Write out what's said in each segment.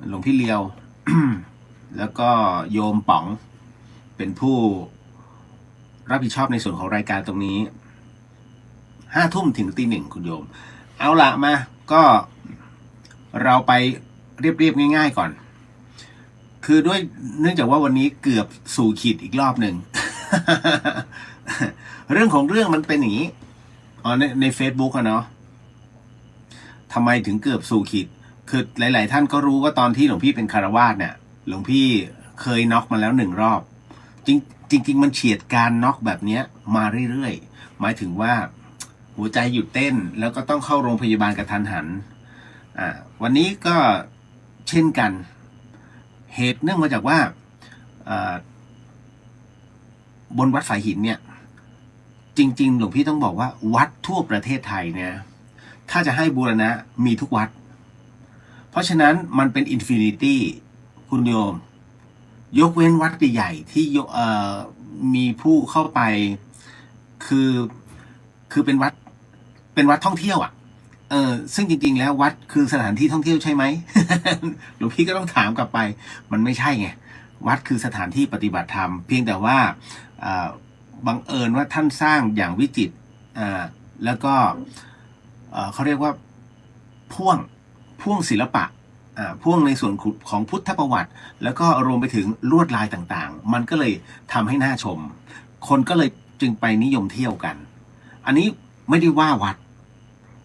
หลวงพี่เลียว แล้วก็โยมป๋องเป็นผู้รับผิดชอบในส่วนของรายการตรงนี้5 ทุ่มถึงตี 1คุณโยมเอาละมาก็เราไปเรียบง่ายๆก่อนคือด้วยเนื่องจากว่าวันนี้เกือบสู่ขีดอีกรอบหนึ่ง เรื่องของเรื่องมันเป็นอย่างนี้ใน Facebook อะเนาะทำไมถึงเกือบสู่ขีดคือหลายๆท่านก็รู้ว่าตอนที่หลวงพี่เป็นคฤหัสถ์เนี่ยหลวงพี่เคยน็อกมาแล้ว1 รอบจริงมันเฉียดการน็อกแบบนี้มาเรื่อยๆหมายถึงว่าหัวใจหยุดเต้นแล้วก็ต้องเข้าโรงพยาบาลกระทันหันวันนี้ก็เช่นกันเหตุเนื่องมาจากว่าบนวัดฝายหินเนี่ยจริงๆหลวงพี่ต้องบอกว่าวัดทั่วประเทศไทยเนี่ยถ้าจะให้บูรณะมีทุกวัดเพราะฉะนั้นมันเป็นอินฟินิตี้คุณโยมยกเว้นวัดใหญ่ๆที่มีผู้เข้าไปคือเป็นวัดท่องเที่ยวอ่ะซึ่งจริงๆแล้ววัดคือสถานที่ท่องเที่ยวใช่ไหม หลวงพี่ก็ต้องถามกลับไปมันไม่ใช่ไงวัดคือสถานที่ปฏิบัติธรรมเพียงแต่ว่าบังเอิญว่าท่านสร้างอย่างวิจิตรแล้วก็เขาเรียกว่าพ่วงศิลปะพ่วงในส่วนของพุทธประวัติแล้วก็รวมไปถึงลวดลายต่างๆมันก็เลยทำให้น่าชมคนก็เลยจึงไปนิยมเที่ยวกันอันนี้ไม่ได้ว่าวัด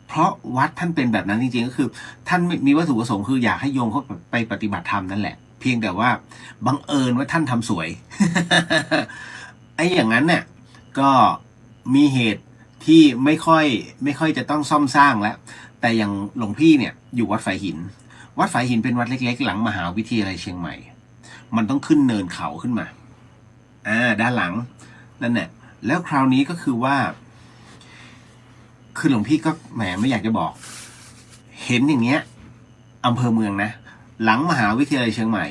เพราะวัดท่านเป็นแบบนั้นจริงๆก็คือท่านมีวัตถุประสงค์คืออยากให้โยมเขาไปปฏิบัติธรรมนั่นแหละเพียงแต่ว่าบังเอิญว่าท่านทำสวย ไอ้อย่างนั้นเนี่ยก็มีเหตุที่ไม่ค่อยจะต้องซ่อมสร้างแล้วแต่อย่างหลวงพี่เนี่ยอยู่วัดฝายหินเป็นวัดเล็กๆหลังมหาวิทยาลัยเชียงใหม่มันต้องขึ้นเนินเขาขึ้นมาด้านหลังนั่นแหละแล้วคราวนี้ก็คือว่าคือหลวงพี่ก็แหมไม่อยากจะบอกเห็นอย่างเนี้ยอำเภอเมืองนะหลังมหาวิทยาลัยเชียงใหม่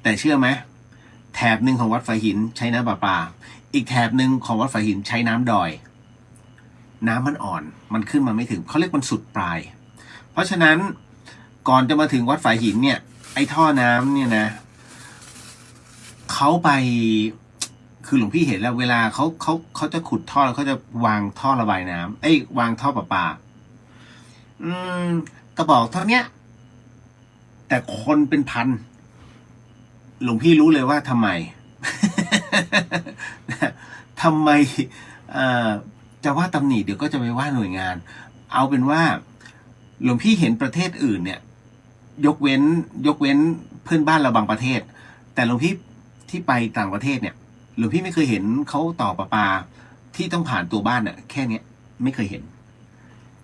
แต่เชื่อไหมแถบหนึ่งของวัดฝายหินใช้น้ำประปาอีกแถบหนึ่งของวัดฝายหินใช้น้ำดอยน้ำมันอ่อนมันขึ้นมาไม่ถึงเขาเรียกมันสุดปลายเพราะฉะนั้นก่อนจะมาถึงวัดฝายหินเนี่ยไอ้ท่อน้ำเนี่ยนะเขาไปคือหลวงพี่เห็นแล้วเวลาเขาจะขุดท่อแล้วเขาจะวางท่อระบายน้ำวางท่อประปากระบอกเท่านี้แต่คนเป็นพันหลวงพี่รู้เลยว่าทำไม ทำไมจะว่าตำหนิเดี๋ยวก็จะไปว่าหน่วยงานเอาเป็นว่าหลวงพี่เห็นประเทศอื่นเนี่ยยกเว้นเพื่อนบ้านเราบางประเทศแต่หลวงพี่ที่ไปต่างประเทศเนี่ยหลวงพี่ไม่เคยเห็นเขาต่อประปาที่ต้องผ่านตัวบ้านเนี่ยแค่เนี้ยไม่เคยเห็น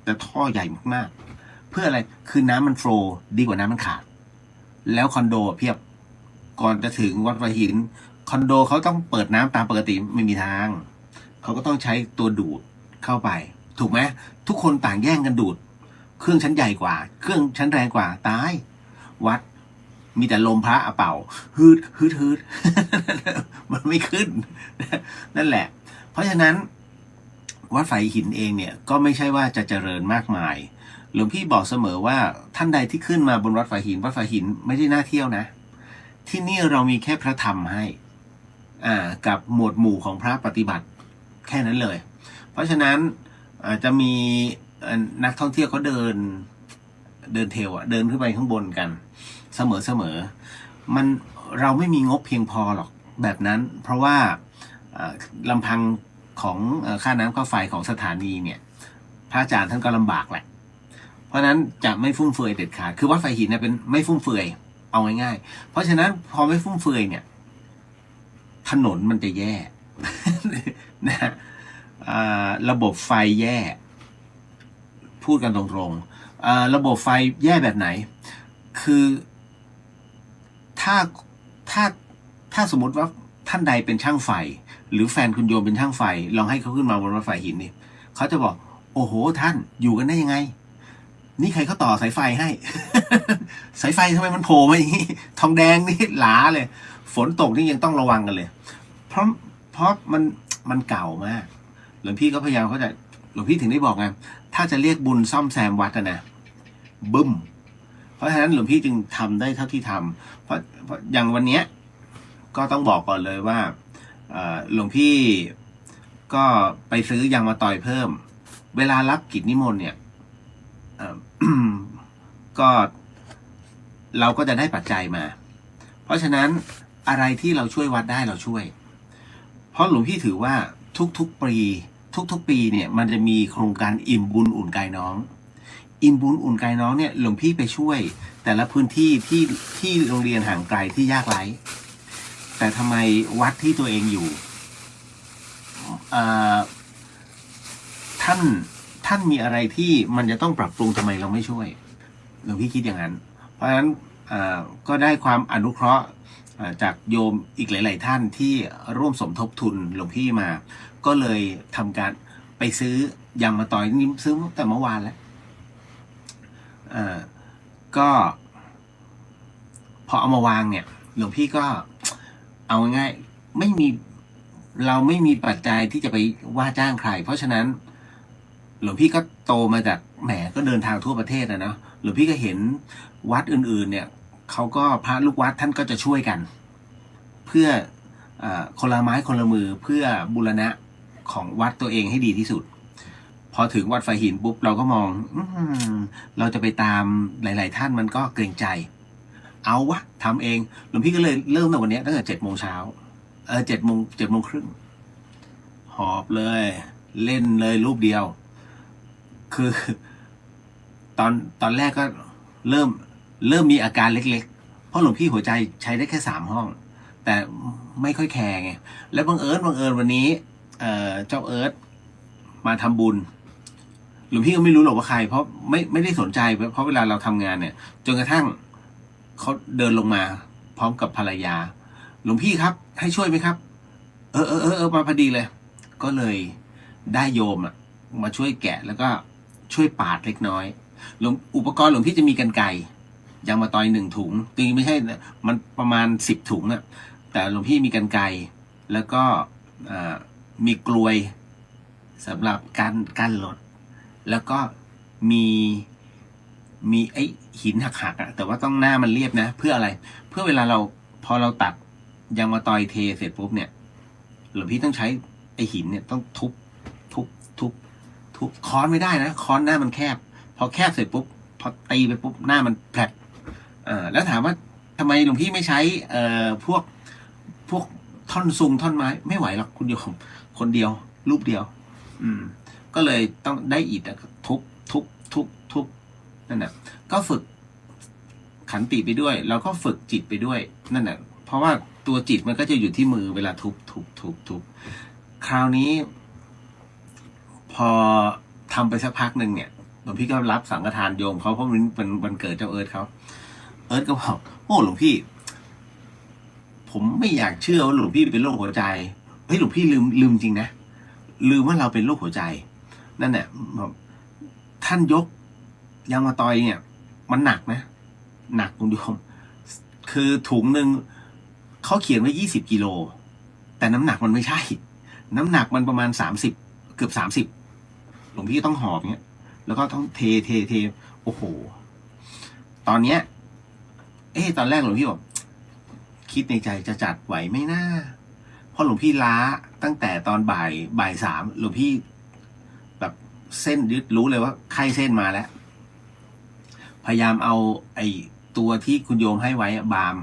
แต่ท่อใหญ่มากๆเพื่ออะไรคือน้ำมันโฟลว์ดีกว่าน้ำมันขาดแล้วคอนโดเพียบก่อนจะถึงวัดฝายหินคอนโดเขาต้องเปิดน้ำตามปกติไม่มีทางเขาก็ต้องใช้ตัวดูดเข้าไปถูกไหมทุกคนต่างแย่งกันดูดเครื่องชั้นใหญ่กว่าเครื่องชั้นแรงกว่าตายวัดมีแต่ลมพระเป่าฮืด มันไม่ขึ้นนั่นแหละเพราะฉะนั้นวัดฝายหินเองเนี่ยก็ไม่ใช่ว่าจะเจริญมากมายหลวงพี่บอกเสมอว่าท่านใดที่ขึ้นมาบนวัดฝายหินไม่ได้น่าเที่ยวนะที่นี่เรามีแค่พระธรรมให้กับหมวดหมู่ของพระปฏิบัติแค่นั้นเลยเพราะฉะนั้นจะมีนักท่องเที่ยวเขาเดินเทรลเดินขึ้นไปข้างบนกันเสมอมันเราไม่มีงบเพียงพอหรอกแบบนั้นเพราะว่าลำพังของค่าน้ำค่าไฟของสถานีเนี่ยพระอาจารย์ท่านก็ลำบากแหละเพราะนั้นจะไม่ฟุ่มเฟือยเด็ดขาดคือวัดฝายหินเนี่ยเป็นไม่ฟุ่มเฟือยเอาง่ายๆเพราะฉะนั้นพอไม่ฟุ่มเฟือยเนี่ยถนนมันจะแย่ นะระบบไฟแย่พูดกันตรงๆระบบไฟแย่แบบไหนคือถ้าสมมติว่าท่านใดเป็นช่างไฟหรือแฟนคุณโยมเป็นช่างไฟลองให้เขาขึ้นมาบนวัดฝายหินนี่เขาจะบอกโอ้โหท่านอยู่กันได้ยังไงนี่ใครเขาต่อสายไฟให้ สายไฟทำไมมันโผล่มาอย่างนี้ทองแดงนี่หลาเลยฝนตกนี่ยังต้องระวังกันเลยเพราะมันเก่ามากหลวงพี่ก็พยายามเขาจะหลวงพี่ถึงได้บอกไงถ้าจะเรียกบุญซ่อมแซมวัดนะบึ้มเพราะ ราะฉะนั้นหลวงพี่จึงทำได้เท่าที่ทำเพราะอย่างวันเนี้ยก็ต้องบอกก่อนเลยว่าหลวงพี่ก็ไปซื้อยางมะตอยเพิ่มเวลารับกิจนิมนต์เนี่ยก็เราก็จะได้ปัจจัยมาเพราะฉะนั้นอะไรที่เราช่วยวัดได้เราช่วยเพราะหลวงพี่ถือว่าทุกๆปีเนี่ยมันจะมีโครงการอิ่มบุญอุ่นกายน้องอิ่มบุญอุ่นกายน้องเนี่ยหลวงพี่ไปช่วยแต่ละพื้นที่ที่โรงเรียนห่างไกลที่ยากไร้แต่ทำไมวัดที่ตัวเองอยู่ท่านมีอะไรที่มันจะต้องปรับปรุงทำไมเราไม่ช่วยหลวงพี่คิดอย่างนั้นเพราะฉะนั้นก็ได้ความอนุเคราะห์จากโยมอีกหลายๆท่านที่ร่วมสมทบทุนหลวงพี่มาก็เลยทำการไปซื้อยางมะตอยนี่ซื้อแต่เมื่อวานแล้วก็พอเอามาวางเนี่ยหลวงพี่ก็เอาง่ายเราไม่มีปัจจัยที่จะไปว่าจ้างใครเพราะฉะนั้นหลวงพี่ก็โตมาจากแหมก็เดินทางทั่วประเทศนะเนาะหลวงพี่ก็เห็นวัดอื่นๆเนี่ยเขาก็พระลูกวัดท่านก็จะช่วยกันเพื่อคนละไม้คนละมือเพื่อบูรณะของวัดตัวเองให้ดีที่สุดพอถึงวัดฝายหินปุ๊บเราก็มองเราจะไปตามหลายๆท่านมันก็เกรงใจเอาวะทำเองหลวงพี่ก็เลยเริ่มในวันนี้ตั้งแต่7 โมงเช้า7 โมงครึ่งหอบเลยเล่นเลยรูปเดียวคือตอนแรกก็เริ่มมีอาการเล็กๆเพราะหลวงพี่หัวใจใช้ได้แค่3 ห้องแต่ไม่ค่อยแคร์ไงแล้วบังเอิญวันนี้เจ้าเอิร์ธมาทำบุญหลวงพี่ก็ไม่รู้หรอกว่าใครเพราะไม่ได้สนใจเพราะเวลาเราทำงานเนี่ยจนกระทั่งเขาเดินลงมาพร้อมกับภรรยาหลวงพี่ครับให้ช่วยไหมครับมาพอดีเลยก็เลยได้โยมมาช่วยแกะแล้วก็ช่วยปาดเล็กน้อยอุปกรณ์หลวงพี่จะมีกรรไกรยางมะตอย1 ถุงจริงไม่ใช่มันประมาณ10 ถุงอะแต่หลวงพี่มีกรรไกรแล้วก็มีกลวยสำหรับกั้นรถแล้วก็มีไอหินหักแต่ว่าต้องหน้ามันเรียบนะเพื่ออะไรเพื่อเวลาพอเราตัดยางมะตอยเทเสร็จปุ๊บเนี่ยหลวงพี่ต้องใช้ไอหินเนี่ยต้องทุบค้อนไม่ได้นะค้อนหน้ามันแคบพอแคบเสร็จปุ๊บพอตีไปปุ๊บหน้ามันแผลบแล้วถามว่าทำไมหลวงพี่ไม่ใช้พวกท่อนซุงท่อนไม้ไม่ไหวหรอกคุณโยมคนเดียวรูปเดียวก็เลยต้องได้อิฐทุบนั่นแหละก็ฝึกขันติไปด้วยแล้วก็ฝึกจิตไปด้วยนั่นแหละเพราะว่าตัวจิตมันก็จะอยู่ที่มือเวลาทุบคราวนี้พอทำไปสักพักหนึ่งเนี่ยหลวงพี่ก็รับสังฆทานโยมเขาเพราะมันเป็นวันเกิดเจ้าเอิร์ธเขาเอิร์ธก็บอกโอ้หลวงพี่ผมไม่อยากเชื่อว่าหลวงพี่เป็นโรคหัวใจเฮ้ยหลวงพี่ลืมจริงนะลืมว่าเราเป็นโรคหัวใจนั่นแหละท่านยกยางมะตอยเนี่ยมันหนักนะหนักคุณโยมคือถุงหนึ่งเขาเขียนไว้20 กิโลแต่น้ำหนักมันไม่ใช่น้ำหนักมันประมาณ30เกือบ30หลวงพี่ต้องหอบเนี้ยแล้วก็ต้องเทโอ้โหตอนเนี้ยตอนแรกหลวงพี่บอกคิดในใจจะจัดไหวไหมนะเพราะหลวงพี่ล้าตั้งแต่ตอนบ่าย 3หลวงพี่แบบเส้นยึดรู้เลยว่าไข้เส้นมาแล้วพยายามเอาไอ้ตัวที่คุณโยมให้ไว้บาม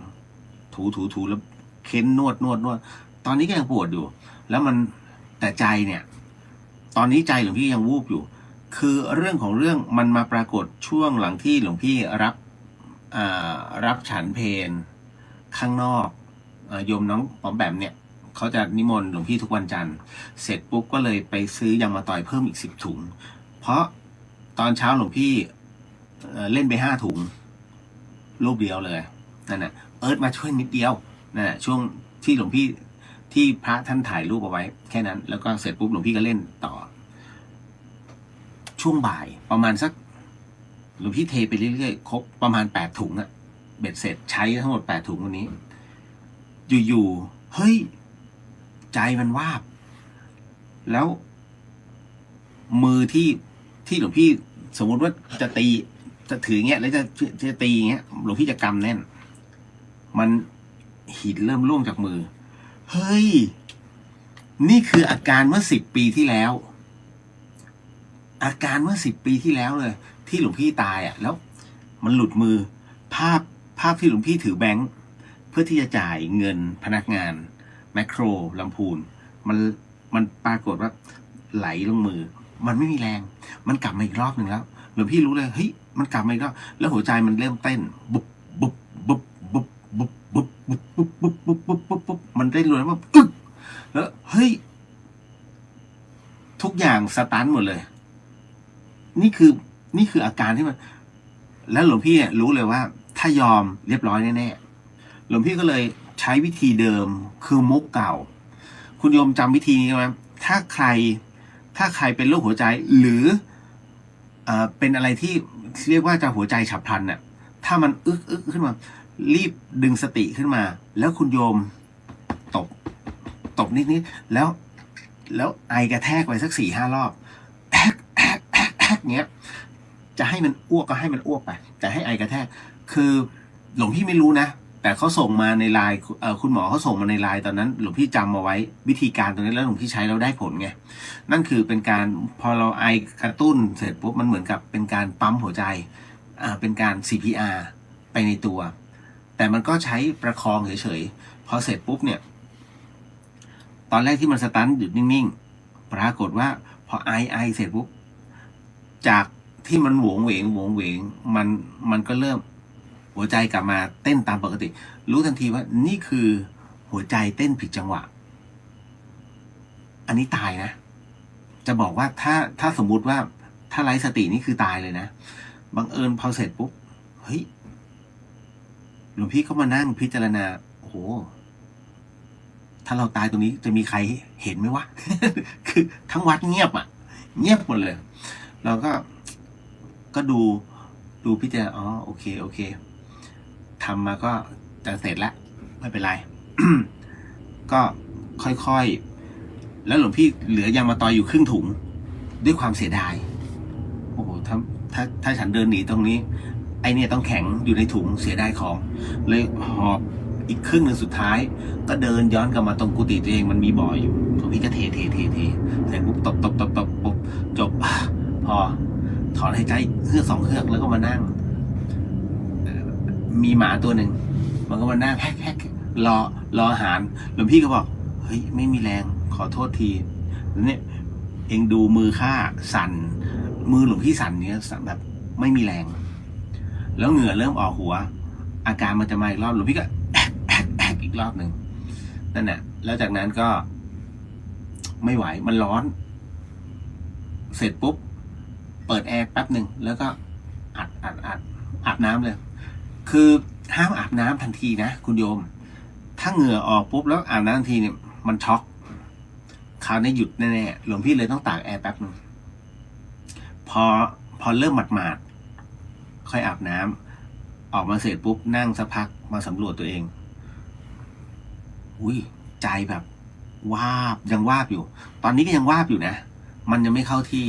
ถูแล้วเค้นนวดตอนนี้ก็ยังปวดอยู่แล้วมันแต่ใจเนี่ยตอนนี้ใจหลวงพี่ยังวูบอยู่คือเรื่องของเรื่องมันมาปรากฏช่วงหลังที่หลวงพี่รับฉันเพลข้างนอกโยมน้องป๋อมแบมเนี่ยเขาจะนิมนต์หลวงพี่ทุกวันจันทร์เสร็จปุ๊บก็เลยไปซื้อยางมะตอยเพิ่มอีก10 ถุงเพราะตอนเช้าหลวงพี่เล่นไป5 ถุงรูปเดียวเลยนั่นน่ะเอิร์ธมาช่วยนิดเดียวนั่นน่ะช่วงที่หลวงพี่ที่พระท่านถ่ายรูปเอาไว้แค่นั้นแล้วก็เสร็จปุ๊บหลวงพี่ก็เล่นต่อช่วงบ่ายประมาณสักหลวงพี่เทไปเรื่อยๆครบประมาณ8 ถุงอะเบ็ดเสร็จใช้ทั้งหมด8 ถุงวันนี้อยู่เฮ้ยใจมันวาบแล้วมือที่หลวงพี่สมมุติว่าจะ จะถือเงี้ยแล้วจะตีเงี้ยหลวงพี่จะกำแน่นมันหินเริ่มร่วงจากมือเฮ้ยนี่คืออาการเมื่อ10 ปีที่แล้ว อาการเมื่อ10 ปีที่แล้วเลยที่หลวงพี่ตายอ่ะแล้วมันหลุดมือภาพที่หลวงพี่ถือแบงค์เพื่อที่จะจ่ายเงินพนักงานแมคโครลำพูนมันปรากฏว่าไหลลงมือมันไม่มีแรงมันกลับมาอีกรอบหนึ่งแล้วหลวงพี่รู้เลยเฮ้ยมันกลับมาอีกรอบแล้วหัวใจมันเริ่มเต้นบุบบุบบุบบุบบุบบุบบุบบุบบุบบุบบุบบุบบุบมันเต้นรัวมากอึ๊กแล้วเฮ้ยทุกอย่างสตันหมดเลยนี่คืออาการที่มันแล้วหลวงพี่รู้เลยว่าถ้ายอมเรียบร้อยแน่ๆหลวงพี่ก็เลยใช้วิธีเดิมคือมุกเก่าคุณโยมจำวิธีนี้ไหมถ้าใครเป็นโรคหัวใจหรือเป็นอะไรที่เรียกว่าจะหัวใจฉับพลันน่ะถ้ามันอึกขึ้นมารีบดึงสติขึ้นมาแล้วคุณโยมตบนิดแล้วไอกระแทกไปสัก4-5 รอบแอ๊กเงี้ยจะให้มันอ้วกก็ให้มันอ้วกไปแต่ให้ไอกระแทกคือหลวงพี่ไม่รู้นะแต่เขาส่งมาในไลน์คุณหมอเขาส่งมาในไลน์ตอนนั้นหลวงพี่จำมาไว้วิธีการตรงนี้แล้วหลวงพี่ใช้แล้วได้ผลไงนั่นคือเป็นการพอเราไอกระตุ้นเสร็จปุ๊บมันเหมือนกับเป็นการปั๊มหัวใจเป็นการ CPR ไปในตัวแต่มันก็ใช้ประคองเฉยๆพอเสร็จปุ๊บเนี่ยตอนแรกที่มันสตันหยุดนิ่งๆปรากฏว่าพอไอเสร็จปุ๊บจากที่มันโหวงเหวงมันก็เริ่มหัวใจกลับมาเต้นตามปกติรู้ทันทีว่านี่คือหัวใจเต้นผิดจังหวะอันนี้ตายนะจะบอกว่าถ้าสมมุติว่าถ้าไร้สตินี่คือตายเลยนะบังเอิญพอเสร็จปุ๊บเฮ้ยหลวงพี่เขามานั่งพิจารณาโอ้โหถ้าเราตายตรงนี้จะมีใครเห็นไหมวะ คือทั้งวัดเงียบอ่ะเงียบหมดเลยเราก็ดูพิจารณาอ๋อโอเคทำมาก็จะเสร็จแล้วไม่เป็นไร ก็ค่อยๆแล้วหลวงพี่เหลือยางมะตอยอยู่ครึ่งถุงด้วยความเสียดายโอ้โหถ้าฉันเดินหนีตรงนี้ไอเนี่ยต้องแข็งอยู่ในถุงเสียดายของเลยหอบอีกครึ่งหนึ่งสุดท้ายก็เดินย้อนกลับมาตรงกุฏิตัวเองมันมีบ่ออยู่หลวงพี่ก็เทเสร็จปุ๊บตบปุ๊บจบพอถอนหายใจเฮือก2 เฮือกแล้วก็มานั่งมีหมาตัวหนึ่งมันก็มานั่งแฮกรออาหารหลวงพี่ก็บอกเฮ้ยไม่มีแรงขอโทษทีแล้วเนี่ยเองดูมือข้าสั่นมือหลวงพี่สั่นเนี้ยแบบไม่มีแรงแล้วเหงื่อเริ่มออกหัวอาการมันจะมาอีกรอบหลวงพี่ก็แอกอีกรอบหนึ่งนั่นแหละแล้วจากนั้นก็ไม่ไหวมันร้อนเสร็จปุ๊บเปิดแอร์แป๊บหนึ่งแล้วก็อาบน้ำเลยคือห้ามอาบน้ำทันทีนะคุณโยมถ้าเหงื่อออกปุ๊บแล้วอาบน้ำทันทีเนี่ยมันช็อกคราวนี้หยุดแน่ๆหลวงพี่เลยต้องตากแอร์แป๊บนึงพอเริ่มหมาดค่อยอาบน้ำออกมาเสร็จปุ๊บนั่งสักพักมาสำรวจตัวเองอุ้ยใจแบบยังวาบอยู่ตอนนี้ก็ยังวาบอยู่นะมันยังไม่เข้าที่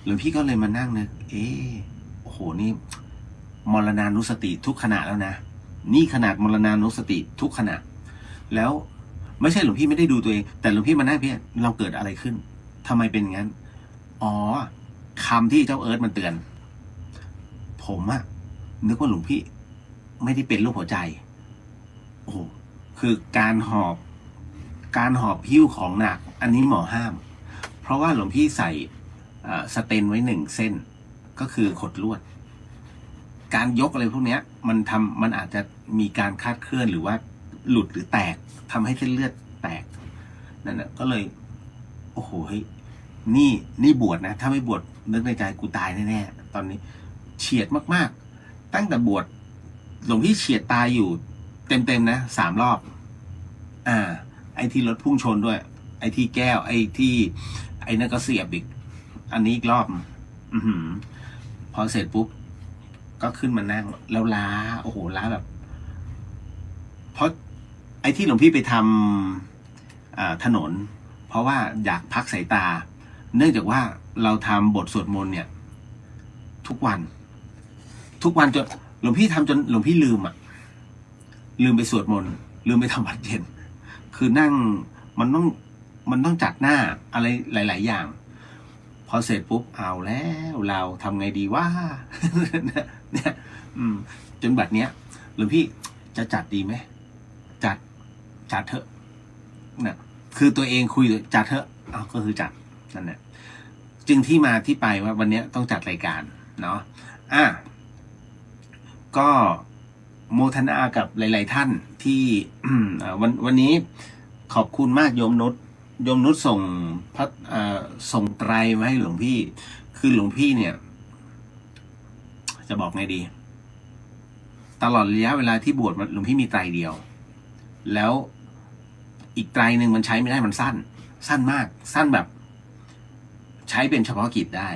หลวงพี่ก็เลยมานั่งนึกโอ้โหนี่มรณานุสติทุกขณะแล้วนะนี่ขนาดมรณานุสติทุกขณะแล้วไม่ใช่หลวงพี่ไม่ได้ดูตัวเองแต่หลวงพี่มานั่งพี่เราเกิดอะไรขึ้นทำไมเป็นงั้นอ๋อคำที่เจ้าเอิร์ธมันเตือนผมอะนึกว่าหลวงพี่ไม่ได้เป็นโรคหัวใจโอ้คือการหอบหิ้วของหนักอันนี้หมอห้ามเพราะว่าหลวงพี่ใส่สเตนไว้1 เส้นก็คือขดลวดการยกอะไรพวกนี้มันอาจจะมีการคลาดเคลื่อนหรือว่าหลุดหรือแตกทำให้เส้นเลือดแตกนั่นแหละก็เลยโอ้โหเฮ้ยนี่บวชนะถ้าไม่บวชนึกในใจกูตายแน่ๆตอนนี้เฉียดมากๆตั้งแต่บวชหลวงพี่เฉียดตายอยู่เต็มนะ3 รอบไอ้ที่รถพุ่งชนด้วยไอ้ที่แก้วไอ้นั่นก็เสียบอีกอันนี้อีกรอบพอเสร็จปุ๊บก็ขึ้นมานั่งแล้วล้าโอ้โหล้าแบบเพราะไอ้ที่หลวงพี่ไปทำถนนเพราะว่าอยากพักสายตาเนื่องจากว่าเราทำบทสวดมนต์เนี่ยทุกวัน ทุกวันจนหลวงพี่ทำจนหลวงพี่ลืมลืมไปสวดมนต์ลืมไปทำวัดเย็นคือนั่งมันต้องจัดหน้าอะไรหลายๆอย่างพอเสร็จปุ๊บเอาแล้วเราทำไงดีว่า เนี่ยจนบัดเนี้ยหลวงพี่จะจัดดีไหมจัดเถอะนะคือตัวเองคุยจัดเถอะเอาก็คือจัดนั่นแหละจึงที่มาที่ไปว่าวันนี้ต้องจัดรายการเนาะก็โมทนากับหลายๆท่านที่วันนี้ขอบคุณมากโยมนุชส่งไตรมาให้หลวงพี่คือหลวงพี่เนี่ยจะบอกไงดีตลอดระยะเวลาที่บวชหลวงพี่มีไตรเดียวแล้วอีกไตรหนึ่งมันใช้ไม่ได้มันสั้นมากสั้นแบบใช้เป็นเฉพาะกิจได้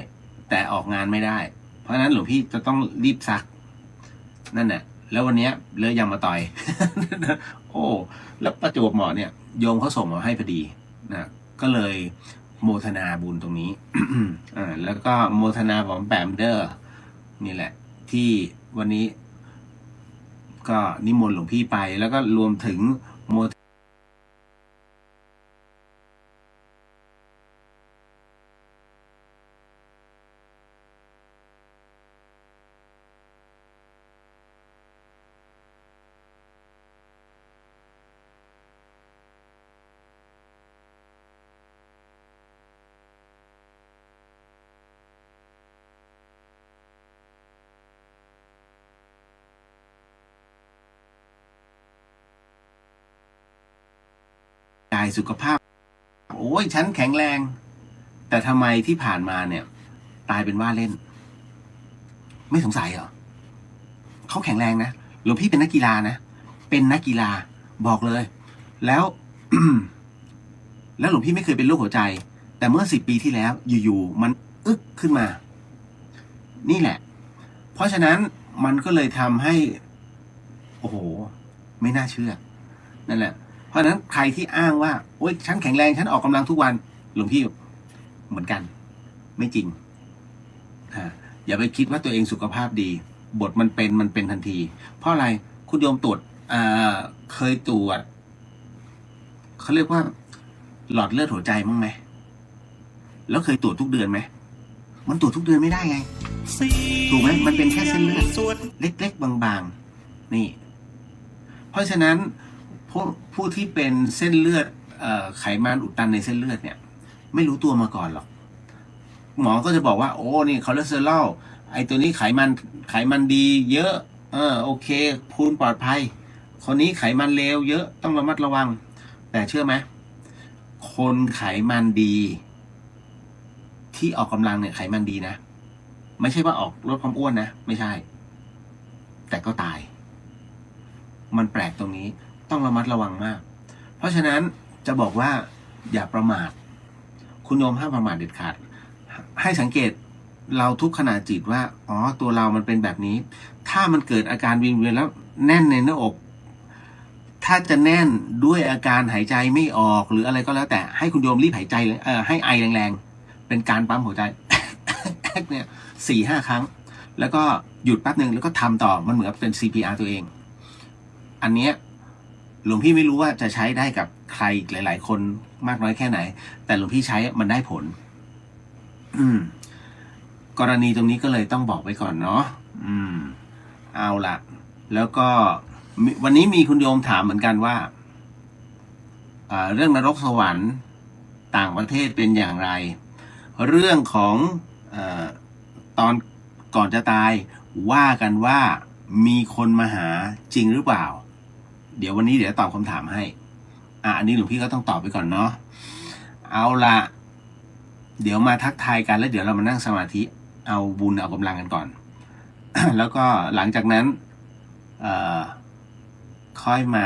แต่ออกงานไม่ได้เพราะฉะนั้นหลวงพี่จะต้องรีบซักนั่นแหละแล้ววันนี้เลือยางมาต่อย โอ้แล้วประจวบเหมาะเนี่ยโยมเขาส่งมาให้พอดีนะก็เลยโมทนาบุญตรงนี้ แล้วก็โมทนาของแปมเดอร์นี่แหละที่วันนี้ก็นิมนต์หลวงพี่ไปแล้วก็รวมถึงโมกายสุขภาพโอ้ยฉันแข็งแรงแต่ทำไมที่ผ่านมาเนี่ยตายเป็นว่าเล่นไม่สงสัยเหรอเขาแข็งแรงนะหลวงพี่เป็นนักกีฬานะเป็นนักกีฬาบอกเลยแล้ว แล้วหลวงพี่ไม่เคยเป็นโรคหัวใจแต่เมื่อ10 ปีที่แล้วอยู่ๆมันอึกขึ้นมานี่แหละเพราะฉะนั้นมันก็เลยทำให้โอ้โหไม่น่าเชื่อนั่นแหละเพราะฉะนั้นใครที่อ้างว่าโอ๊ยฉันแข็งแรงฉันออกกำลังทุกวันหลวงพี่เหมือนกันไม่จริงอย่าไปคิดว่าตัวเองสุขภาพดีบทมันเป็นทันทีเพราะอะไรคุณโยมตรวจเคยตรวจเขาเรียกว่าหลอดเลือดหัวใจมั้งไหมแล้วเคยตรวจทุกเดือนไหมมันตรวจทุกเดือนไม่ได้ไงถูกไหมมันเป็นแค่เส้นเลือดเล็กๆบางๆนี่เพราะฉะนั้นผู้ที่เป็นเส้นเลือดไขมันอุดตันในเส้นเลือดเนี่ยไม่รู้ตัวมาก่อนหรอกหมอก็จะบอกว่าโอ้นี่คอเลสเตอรอลไอ้ตัวนี้ไขมันดีเยอะโอเคภูมิปลอดภัยคนนี้ไขมันเลวเยอะต้องระมัดระวังแต่เชื่อไหมคนไขมันดีที่ออกกำลังเนี่ยไขมันดีนะไม่ใช่ว่าออกลดความอ้วนนะไม่ใช่แต่ก็ตายมันแปลกตรงนี้ต้องระมัดระวังมากเพราะฉะนั้นจะบอกว่าอย่าประมาทคุณโยมห้ามประมาทเด็ดขาดให้สังเกตเราทุกขณะจิตว่าอ๋อตัวเรามันเป็นแบบนี้ถ้ามันเกิดอาการวิงเวียนแล้วแน่นในหน้าอกถ้าจะแน่นด้วยอาการหายใจไม่ออกหรืออะไรก็แล้วแต่ให้คุณโยมรีบหายใจเลยให้ไอแรงๆเป็นการปั๊มหัวใจ เนี่ย4-5 ครั้งแล้วก็หยุดแป๊บนึงแล้วก็ทำต่อมันเหมือนเป็น CPR ตัวเองอันเนี้ยหลวงพี่ไม่รู้ว่าจะใช้ได้กับใครหลายๆคนมากน้อยแค่ไหนแต่หลวงพี่ใช้มันได้ผลกรณีตรงนี้ก็เลยต้องบอกไว้ก่อนเนาะเอาละแล้วก็วันนี้มีคุณโยมถามเหมือนกันว่าเรื่องนรกสวรรค์ต่างประเทศเป็นอย่างไรเรื่องของตอนก่อนจะตายว่ากันว่ามีคนมาหาจริงหรือเปล่าเดี๋ยววันนี้ตอบคำถามให้อันนี้หลวงพี่ก็ต้องตอบไปก่อนเนาะเอาละเดี๋ยวมาทักทายกันแล้วเดี๋ยวเรามานั่งสมาธิเอาบุญเอากำลังกันก่อน แล้วก็หลังจากนั้นค่อยมา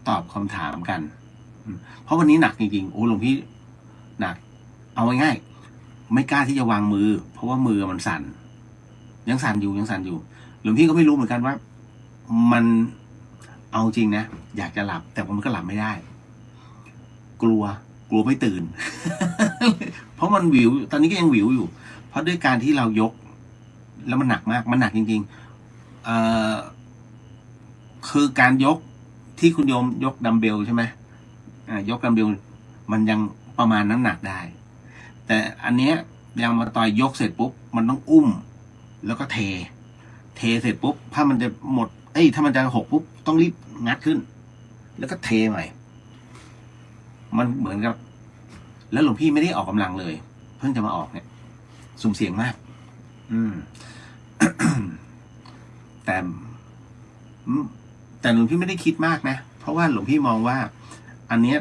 ตอบคำถามกันเพราะวันนี้หนักจริงๆโอ้หลวงพี่หนักเอาง่ายๆไม่กล้าที่จะวางมือเพราะว่ามือมันสั่นยังสั่นอยู่หลวงพี่ก็ไม่รู้เหมือนกันว่ามันเอาจริงนะอยากจะหลับแต่มันก็หลับไม่ได้กลัวไม่ตื่น เพราะมันวิวตอนนี้ก็ยังวิวอยู่เพราะด้วยการที่เรายกแล้วมันหนักมากมันหนักจริงๆ เอ่อคือการยกที่คุณโยมยกดัมเบลใช่ไหมยกดัมเบลมันยังประมาณน้ำหนักได้ แต่อันเนี้ยยังมาต่อยยกเสร็จปุ๊บมันต้องอุ้มแล้วก็เทเสร็จปุ๊บถ้ามันจะหมดถ้ามันจะหกปุ๊บต้องรีบงัดขึ้น แล้วก็เทใหม่มันเหมือนกับแล้วหลวงพี่ไม่ได้ออกกำลังเลย เพิ่งจะมาออกเนี่ยสุ่มเสี่ยงมาก แต่หลวงพี่ไม่ได้คิดมากนะเพราะว่าหลวงพี่มองว่า อันเนี้ย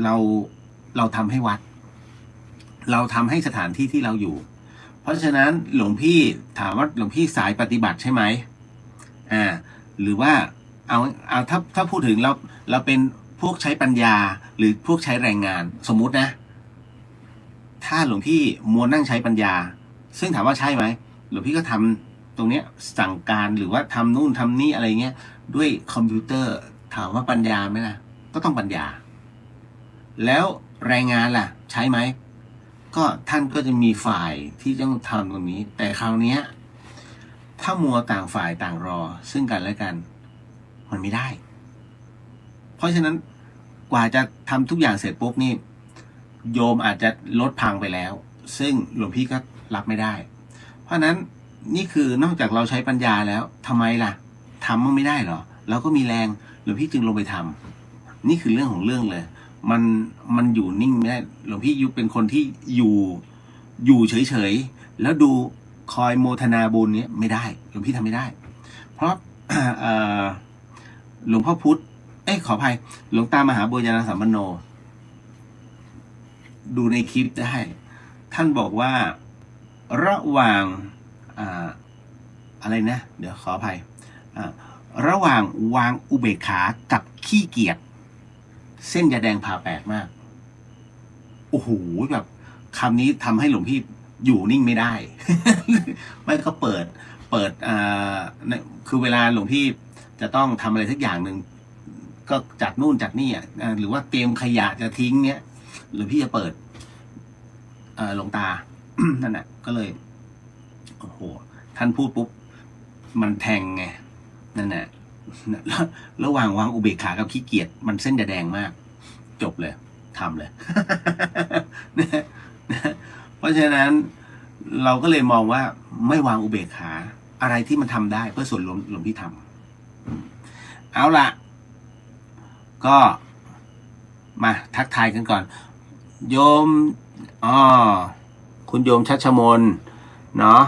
เราทำให้วัด เราทำให้สถานที่ที่เราอยู่ เพราะฉะนั้นหลวงพี่ถามว่าหลวงพี่สายปฏิบัติใช่ไหมหรือว่าเอาถ้าพูดถึงเราเป็นพวกใช้ปัญญาหรือพวกใช้แรงงานสมมุตินะถ้าหลวงพี่มัวนั่งใช้ปัญญาซึ่งถามว่าใช่ไหมหลวงพี่ก็ทำตรงเนี้ยสั่งการหรือว่าทำนู่นทำนี่อะไรเงี้ยด้วยคอมพิวเตอร์ถามว่าปัญญาไหมล่ะก็ต้องปัญญาแล้วแรงงานล่ะใช้ไหมก็ท่านก็จะมีฝ่ายที่ต้องทำตรงนี้แต่คราวนี้ถ้ามัวต่างฝ่ายต่างรอซึ่งกันและกันมันไม่ได้เพราะฉะนั้นกว่าจะทำทุกอย่างเสร็จปุ๊บนี่โยมอาจจะลดพังไปแล้วซึ่งหลวงพี่ก็รับไม่ได้เพราะฉะนั้นนี่คือนอกจากเราใช้ปัญญาแล้วทำไมล่ะทำมันไม่ได้เหรอเราก็มีแรงหลวงพี่จึงลงไปทำนี่คือเรื่องของเรื่องเลยมันอยู่นิ่งไม่ได้หลวงพี่ยุเป็นคนที่อยู่เฉยๆแล้วดูคอยโมทนาบุญนี้ไม่ได้หลวงพี่ทำไม่ได้เพราะหลวงพ่อพุธขออภัยหลวงตามหาบัวยานสัมปันโนดูในคลิปได้ท่านบอกว่าระหว่างอะไรนะเดี๋ยวขออภัยระหว่างวางอุเบกขากับขี้เกียจเส้นยาแดงผ่าแปดมากโอ้โหแบบคำนี้ทำให้หลวงพี่อยู่นิ่งไม่ได้ ไม่ก็เปิดคือเวลาหลวงพี่จะต้องทำอะไรสักอย่างหนึ่งก็จัดนู่นจัดนี่หรือว่าเตรียมขยะจะทิ้งเนี้ยหรือพี่จะเปิดหลวงตา นั่นแหละก็เลยโอ้โหท่านพูดปุ๊บมันแทงไงนั่นแหละระหว่างวางอุเบกขากับขี้เกียจมันเส้นแดงมากจบเลยทำเลย เพราะฉะนั้นเราก็เลยมองว่าไม่วางอุเบกขาอะไรที่มันทำได้เพื่อส่วนรวมหลวงพี่ทำเอาละก็มาทักทายกันก่อนโยมคุณโยมชัชมนเนาะ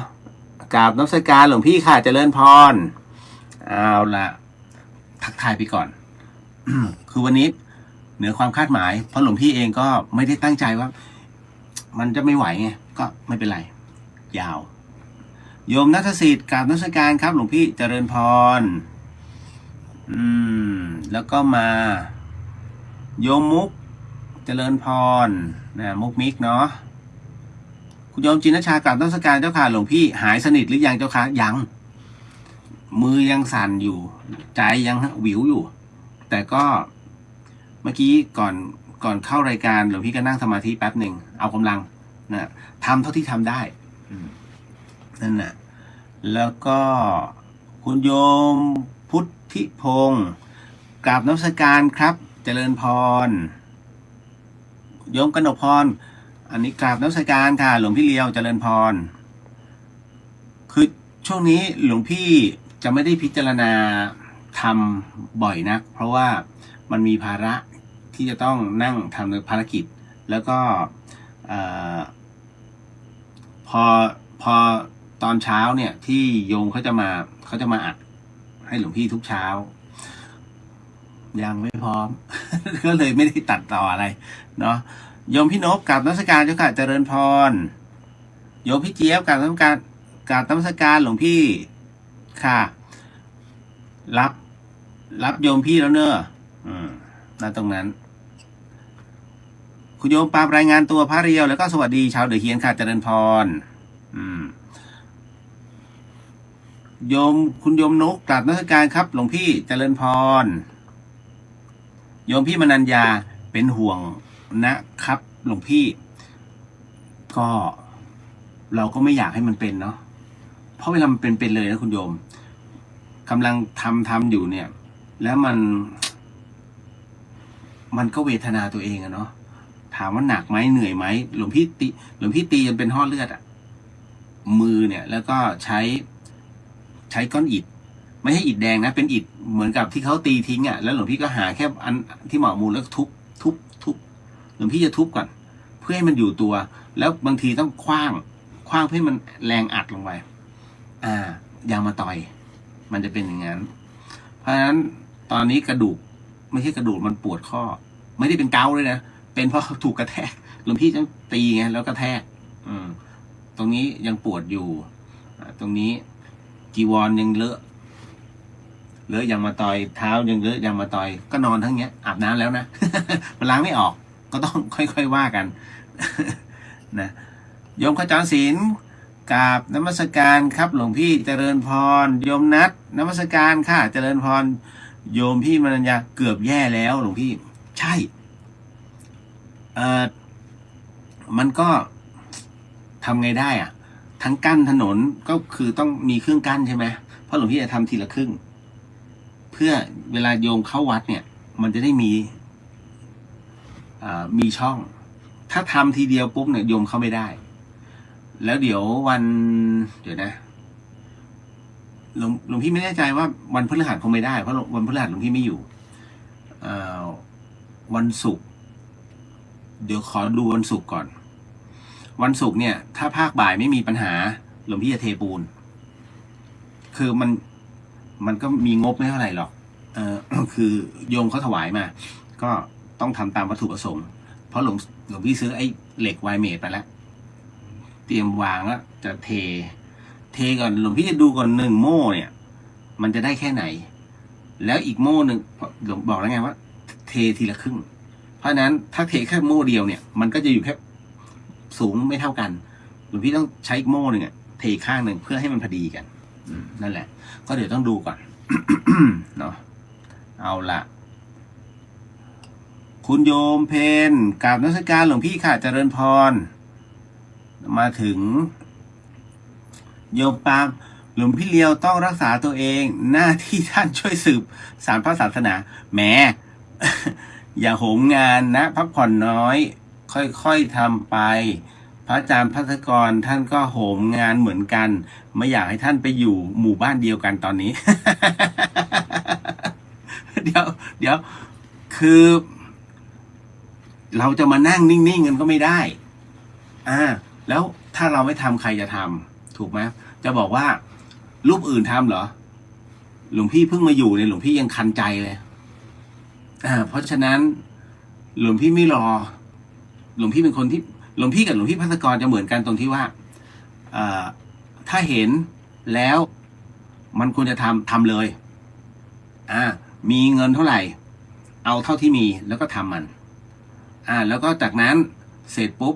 กราบนมัสการหลวงพี่ค่ะเจริญพรเอาละทักทายไปก่อน คือวันนี้เหนือความคาดหมายเพราะหลวงพี่เองก็ไม่ได้ตั้งใจว่ามันจะไม่ไหวไงก็ไม่เป็นไรยาวโยมนัทสิทธิ์กราบนมัสการครับหลวงพี่เจริญพรแล้วก็มาโยมมุกเจริญพรมุกมิกเนาะคุณโยมจินชากราบนมัสการเจ้าค่ะหลวงพี่หายสนิทหรือยังเจ้าค่ะยังมือยังสั่นอยู่ใจยังวิวอยู่แต่ก็เมื่อกี้ก่อนเข้ารายการหลวงพี่ก็นั่งสมาธิแป๊บหนึ่งเอากำลังนะทำเท่าที่ทำได้นั่นน่ะแล้วก็คุณโยมพุทธิพงศ์กราบนมัสการครับเจริญพรโยมกนกพรอันนี้กราบนมัสการค่ะหลวงพี่เลียวเจริญพรคือช่วงนี้หลวงพี่จะไม่ได้พิจารณาทำบ่อยนักเพราะว่ามันมีภาระที่จะต้องนั่งทำภารกิจแล้วก็พอตอนเช้าเนี่ยที่โยมเขาจะมาอัดให้หลวงพี่ทุกเช้ายังไม่พร้อม ก็เลยไม่ได้ตัดต่ออะไรเนาะโยมพี่นพกราบนมัสการเจ้าค่ะเจริญพรโยมพี่เจี๊ยบกราบนมัสการหลวงพี่ค่ะรับโยมพี่แล้วเนอะนั่นตรงนั้นคุณโยมปาบรายงานตัวพระเรียวแล้วก็สวัสดีชาวเดอะเฮียนค่ะเจริญพรโยมคุณโยมนุกกราบนมัสการครับหลวงพี่เจริญพรโยมพี่มนัญญาเป็นห่วงนะครับหลวงพี่ก็เราก็ไม่อยากให้มันเป็นเนาะเพราะเวลามันเป็นเลยนะคุณโยม กำลังทำอยู่เนี่ย แล้วมันก็เวทนาตัวเองอะเนาะถามว่าหนักไหมเหนื่อยไหมหลวงพี่ตีจนเป็นห่อเลือดอะมือเนี่ย แล้วก็ใช้ก้อนอิฐไม่ใช่อิฐแดงนะเป็นอิฐเหมือนกับที่เขาตีทิ้งอะแล้วหลวงพี่ก็หาแค่อันที่เหมาะมูลแล้วทุบหลวงพี่จะทุบก่อนเพื่อให้มันอยู่ตัว แล้วบางทีต้องคว้างเพื่อให้มันแรงอัดลงไปยางมาต่อยมันจะเป็นอย่างนั้นเพราะฉะนั้นตอนนี้กระดูกไม่ใช่กระดูกมันปวดข้อไม่ได้เป็นเกาเลยนะเป็นเพราะถูกกระแทกหลวงพี่ต้องตีไงแล้วกระแทกตรงนี้ยังปวดอยู่ตรงนี้จีวรยังเลอะยางมาต่อยเท้ายังเลอะยางมาต่อยก็นอนทั้งเนี้ยอาบน้ำแล้วนะ มันล้างไม่ออกก็ต้องค่อยๆว่ากัน นะโยมขจรศิลป์กราบนมัสการครับหลวงพี่เจริญพรโยมนัดนมัสการค่ะเจริญพรโยมพี่มรัญญาเกือบแย่แล้วหลวงพี่ใช่มันก็ทำไงได้อะทั้งกั้นถนนก็คือต้องมีเครื่องกั้นใช่ไหมเพราะหลวงพี่จะทำทีละครึ่งเพื่อเวลาโยมเข้าวัดเนี่ยมันจะได้มีช่องถ้าทำทีเดียวปุ๊บเนี่ยโยมเข้าไม่ได้แล้วเดี๋ยวนะหลวงพี่ไม่แน่ใจว่าวันพฤหัสคงไม่ได้เพราะวันพฤหัสหลวงพี่ไม่อยู่วันศุกร์เดี๋ยวขอดูวันศุกร์ก่อนวันศุกร์เนี่ยถ้าภาคบ่ายไม่มีปัญหาหลวงพี่จะเทปูนคือมันก็มีงบไม่เท่าไหร่หรอกคือโยมเขาถวายมาก็ต้องทำตามวัตถุประสงค์เพราะหลวงพี่ซื้อไอ้เหล็กไวเมทไปแล้วเตรียมวางแล้วจะเทก่อนหลวงพี่จะดูก่อน1 โม่เนี่ยมันจะได้แค่ไหนแล้วอีกโม่หนึ่งหลวงบอกแล้วไงว่าเททีละครึ่งเพราะฉะนั้นถ้าเทแค่โม่เดียวเนี่ยมันก็จะอยู่แค่สูงไม่เท่ากันหลวงพี่ต้องใช้อีกโม่หนึ่งเทข้างหนึ่งเพื่อให้มันพอดีกันนั่นแหละก็เดี๋ยวต้องดูก่อน เนาะเอาละคุณโยมเพนกราบนมัสการหลวงพี่ค่ะเจริญพรมาถึงโยมปามหลวงพี่เลียวต้องรักษาตัวเองหน้าที่ท่านช่วยสืบสารพระศาสนาแหม อย่าโหมงานนะพักผ่อนน้อยค่อยๆทำไปพระอาจารย์ภัสกรท่านก็โหมงานเหมือนกันไม่อยากให้ท่านไปอยู่หมู่บ้านเดียวกันตอนนี้ เดี๋ยวคือเราจะมานั่งนิ่งๆกันก็ไม่ได้แล้วถ้าเราไม่ทำใครจะทำถูกไหมจะบอกว่ารูปอื่นทำเหรอหลวงพี่เพิ่งมาอยู่เนี่ยหลวงพี่ยังคันใจเลยเพราะฉะนั้นหลวงพี่ไม่รอหลวงพี่เป็นคนที่หลวงพี่กับหลวงพี่ภัสกรจะเหมือนกันตรงที่ว่าถ้าเห็นแล้วมันควรจะทำเลยมีเงินเท่าไหร่เอาเท่าที่มีแล้วก็ทำมันแล้วก็จากนั้นเสร็จปุ๊บ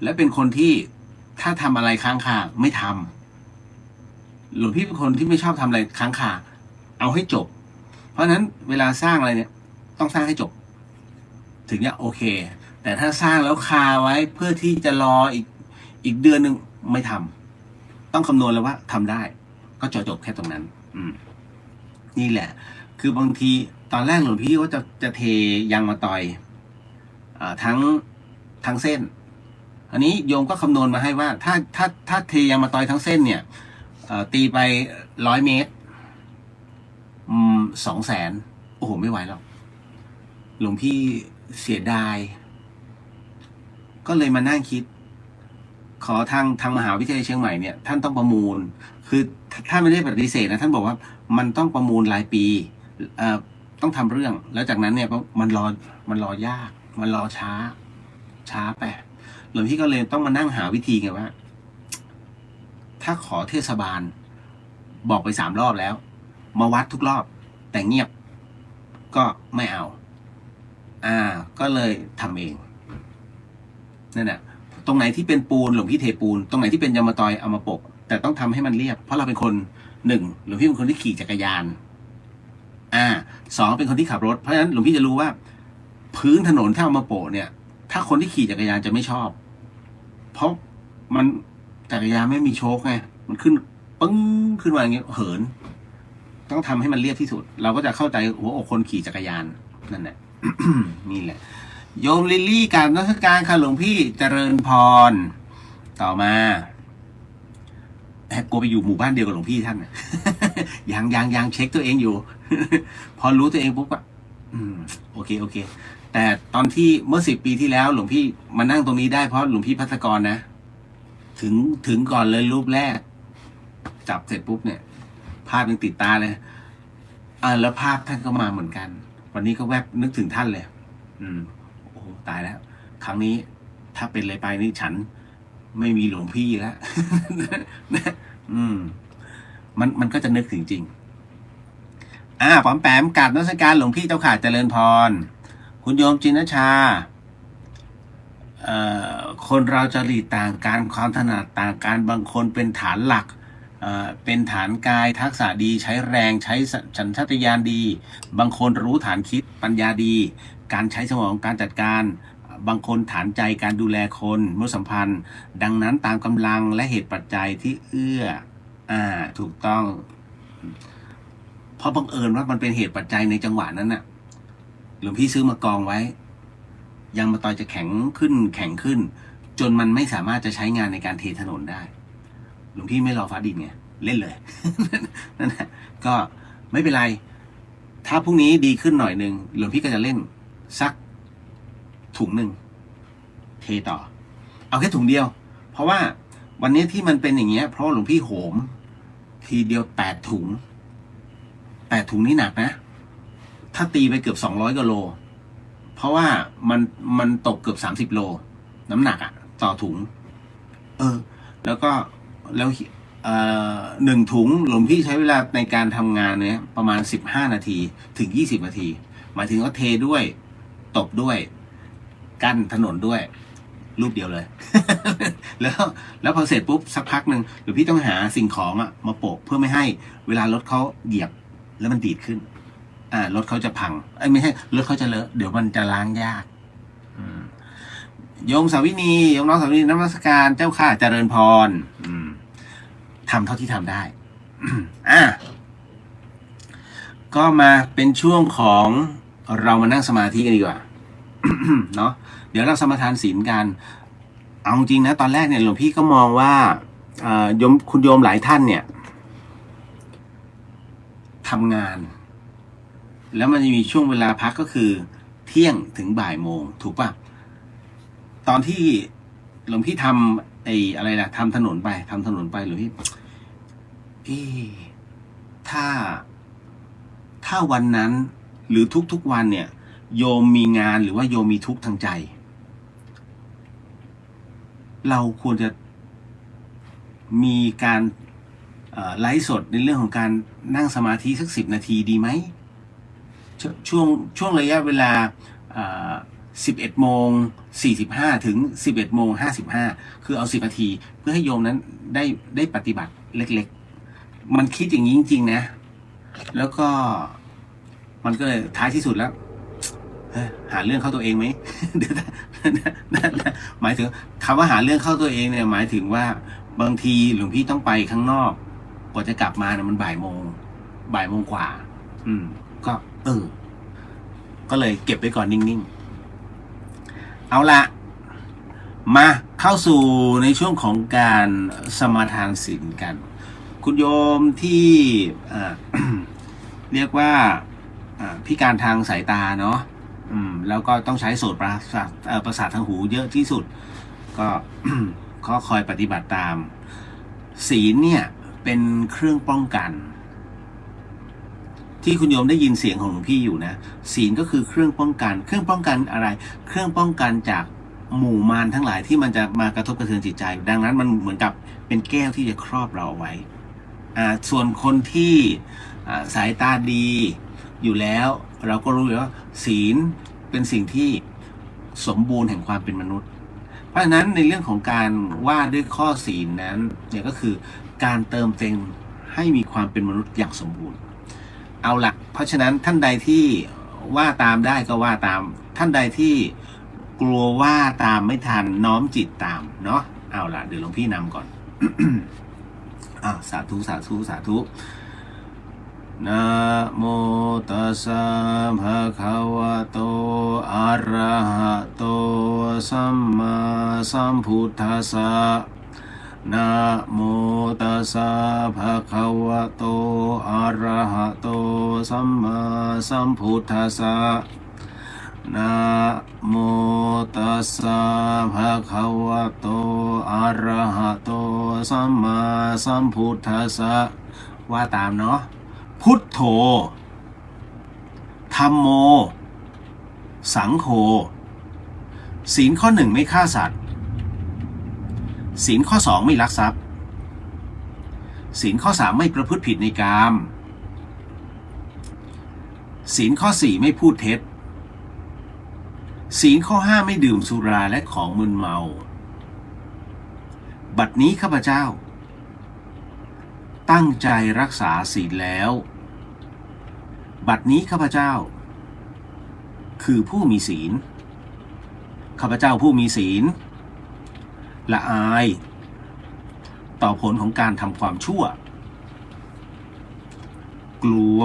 แล้วเป็นคนที่ถ้าทำอะไรค้างคาไม่ทำหลวงพี่เป็นคนที่ไม่ชอบทำอะไรค้างคาเอาให้จบเพราะฉะนั้นเวลาสร้างอะไรเนี่ยต้องสร้างให้จบถึงจะโอเคแต่ถ้าสร้างแล้วคาไว้เพื่อที่จะรออีกเดือนหนึ่งไม่ทำต้องคำนวณแล้วว่าทำได้ก็จบแค่ตรงนั้นนี่แหละคือบางทีตอนแรกหลวงพี่ว่าจะเทยางมาต่อยทั้งเส้นอันนี้โยมก็คำนวณมาให้ว่าถ้าเทยางมาต่อยทั้งเส้นเนี่ยตีไป100 เมตร200,000โอ้โหไม่ไหวหรอกหลวงพี่เสียดายก็เลยมานั่งคิดขอทางมหาวิทยาลัยเชียงใหม่เนี่ยท่านต้องประมูลคือท่านไม่ได้ปฏิเสธนะท่านบอกว่ามันต้องประมูลรายปีต้องทำเรื่องแล้วจากนั้นเนี่ยมันรอยากมันรอช้าไปหลวงพี่ก็เลยต้องมานั่งหาวิธีไงว่าถ้าขอเทศบาลบอกไป3 รอบแล้วมาวัดทุกรอบแต่เงียบก็ไม่เอาก็เลยทำเองนั่นแหละตรงไหนที่เป็นปูนหลวงพี่เทปูนตรงไหนที่เป็นยางมะตอยเอามาโปะแต่ต้องทำให้มันเรียบเพราะเราเป็นคน1หลวงพี่เป็นคนที่ขี่จักรยาน2เป็นคนที่ขับรถเพราะฉะนั้นหลวงพี่จะรู้ว่าพื้นถนนถ้าเอามาโปะเนี่ยถ้าคนที่ขี่จักรยานจะไม่ชอบเพราะมันจักรยานไม่มีโชคไงมันขึ้นปึ้งขึ้นมาอย่างเงี้ยเหิน ต้องทำให้มันเรียบที่สุด เราก็จะเข้าใจหัวอกคนขี่จักรยานนั่นแหละ นี่แหละโยมลิลลี่กราบนมัสการค่ะหลวงพี่เจริญพรต่อมากลัวไปอยู่หมู่บ้านเดียวกับหลวงพี่ท่าน ยังเช็คตัวเองอยู่ พอรู้ตัวเองปุ๊บอะโอเคแต่ตอนที่เมื่อ10 ปีที่แล้วหลวงพี่มานั่งตรงนี้ได้เพราะหลวงพี่ภัสกรนะถึงก่อนเลยรูปแรกจับเสร็จปุ๊บเนี่ยภาพยังติดตาเลยแล้วภาพท่านก็มาเหมือนกันวันนี้ก็แวบนึกถึงท่านเลยโอ้ตายแล้วครั้งนี้ถ้าเป็นอะไรไปนี่ฉันไม่มีหลวงพี่แล้ว มันก็จะนึกถึงจริงปอมแปมกราบนมัสการหลวงพี่เจ้าขาเจริญพรคุณโยมจินชาคนเราจริตต่างกันความถนัดต่างกันบางคนเป็นฐานหลักเป็นฐานกายทักษะดีใช้แรงใช้สัญชาตญาณดีบางคนรู้ฐานคิดปัญญาดีการใช้สมองการจัดการบางคนฐานใจการดูแลคนมนุษยสัมพันธ์ดังนั้นตามกำลังและเหตุปัจจัยที่เอื้อถูกต้องเพราะบังเอิญว่ามันเป็นเหตุปัจจัยในจังหวะนั้นน่ะหลวงพี่ซื้อมากองไว้ยังมาตอยจะแข็งขึ้นจนมันไม่สามารถจะใช้งานในการเทถนนได้หลวงพี่ไม่รอฟ้าดินไงเล่นเลย นั่นแหละก็ไม่เป็นไรถ้าพรุ่งนี้ดีขึ้นหน่อยนึงหลวงพี่ก็จะเล่นสักถุงหนึ่งเทต่อเอาแค่ถุงเดียวเพราะว่าวันนี้ที่มันเป็นอย่างเงี้ยเพราะหลวงพี่โหมทีเดียว8 ถุงนี่หนักนะถ้าตีไปเกือบ200 กิโลเพราะว่ามันตกเกือบ30 โลน้ำหนักต่อถุงแล้ว1 ถุงหลวงพี่ใช้เวลาในการทำงานเนี่ยประมาณ15 นาทีถึง20 นาทีหมายถึงว่าเทด้วยตบด้วยกั้นถนนด้วยรูปเดียวเลย แล้วพอเสร็จปุ๊บสักพักหนึ่งหลวงพี่ต้องหาสิ่งของมาโปะเพื่อไม่ให้เวลารถเขาเหยียบแล้วมันดีดขึ้นรถเขาจะพังไม่ใช่รถเขาจะเลอะเดี๋ยวมันจะล้างยากโยมสาวินีโยมน้องสาวินีนมัสการเจ้าข้าเจริญพรทำเท่าที่ทำได้ ก็มาเป็นช่วงของเรามานั่งสมาธิกันดีกว่า เนาะเดี๋ยวเราสมาทานศีลกันเอาจริงนะตอนแรกเนี่ยหลวงพี่ก็มองว่าคุณโยมหลายท่านเนี่ยทำงานแล้วมันจะมีช่วงเวลาพักก็คือเที่ยงถึงบ่ายโมงถูกป่ะตอนที่หลวงพี่ทำอะไรล่ะทำถนนไปหลวงพี่ถ้าวันนั้นหรือทุกวันเนี่ยโยมมีงานหรือว่าโยมมีทุกข์ทางใจเราควรจะมีการไลฟ์สดในเรื่องของการนั่งสมาธิสัก10 นาทีดีไหมช่วงระยะเวลา11:45 ถึง 11:55คือเอา10 นาทีเพื่อให้โยมนั้นได้ปฏิบัติเล็กๆมันคิดอย่างนี้จริงๆนะแล้วก็มันก็เลยท้ายที่สุดแล้วหาเรื่องเข้าตัวเองไหม เดี๋ยวหมายถึงคำว่าหาเรื่องเข้าตัวเองเนี่ยหมายถึงว่าบางทีหลวงพี่ต้องไปข้างนอกกว่าจะกลับมาเนี่ยมันบ่ายโมงกว่าก็ก็เลยเก็บไว้ก่อนนิ่งๆเอาละมาเข้าสู่ในช่วงของการสมาทานศีลกันคุณโยมที่เรียกว่าพิการทางสายตาเนาะแล้วก็ต้องใช้โสตประสาททางหูเยอะที่สุดก็ ก็คอยปฏิบัติตามศีลเนี่ยเป็นเครื่องป้องกันที่คุณโยมได้ยินเสียงของหลวงพี่อยู่นะศีลก็คือเครื่องป้องกันอะไรเครื่องป้องกันจากหมู่มารทั้งหลายที่มันจะมากระทบกระเทือนจิตใจดังนั้นมันเหมือนกับเป็นแก้วที่จะครอบเราเอาไว้ส่วนคนที่สายตาดีอยู่แล้วเราก็รู้อยู่ว่าศีลเป็นสิ่งที่สมบูรณ์แห่งความเป็นมนุษย์เพราะฉะนั้นในเรื่องของการว่าด้วยข้อศีลนั้นเนี่ยก็คือการเติมเต็มให้มีความเป็นมนุษย์อย่างสมบูรณ์เอาละเพราะฉะนั้นท่านใดที่ว่าตามได้ก็ว่าตามท่านใดที่กลัวว่าตามไม่ทันน้อมจิตตามเนาะเอาละเดี๋ยวหลวงพี่นำก่อน สาธุ นะโมตัสสะภะคะวะโตอะระหะโตสัมมาสัมพุทธัสสะนะโมตัสสะภะคะวะโตอะระหะโตสัมมาสัมพุทธัสสะนะโมตัสสะภะคะวะโตอะระหะโตสัมมาสัมพุทธัสสะว่าตามเนาะพุทโธธัมโมสังโฆศีลข้อ 1ไม่ฆ่าสัตว์ศีลข้อ 2ไม่ลักทรัพย์ศีลข้อ 3ไม่ประพฤติผิดในกามศีลข้อ 4ไม่พูดเท็จศีลข้อ 5ไม่ดื่มสุราและของมึนเมาบัดนี้ข้าพเจ้าตั้งใจรักษาศีลแล้วบัดนี้ข้าพเจ้าคือผู้มีศีลข้าพเจ้าผู้มีศีลละอายต่อผลของการทำความชั่วกลัว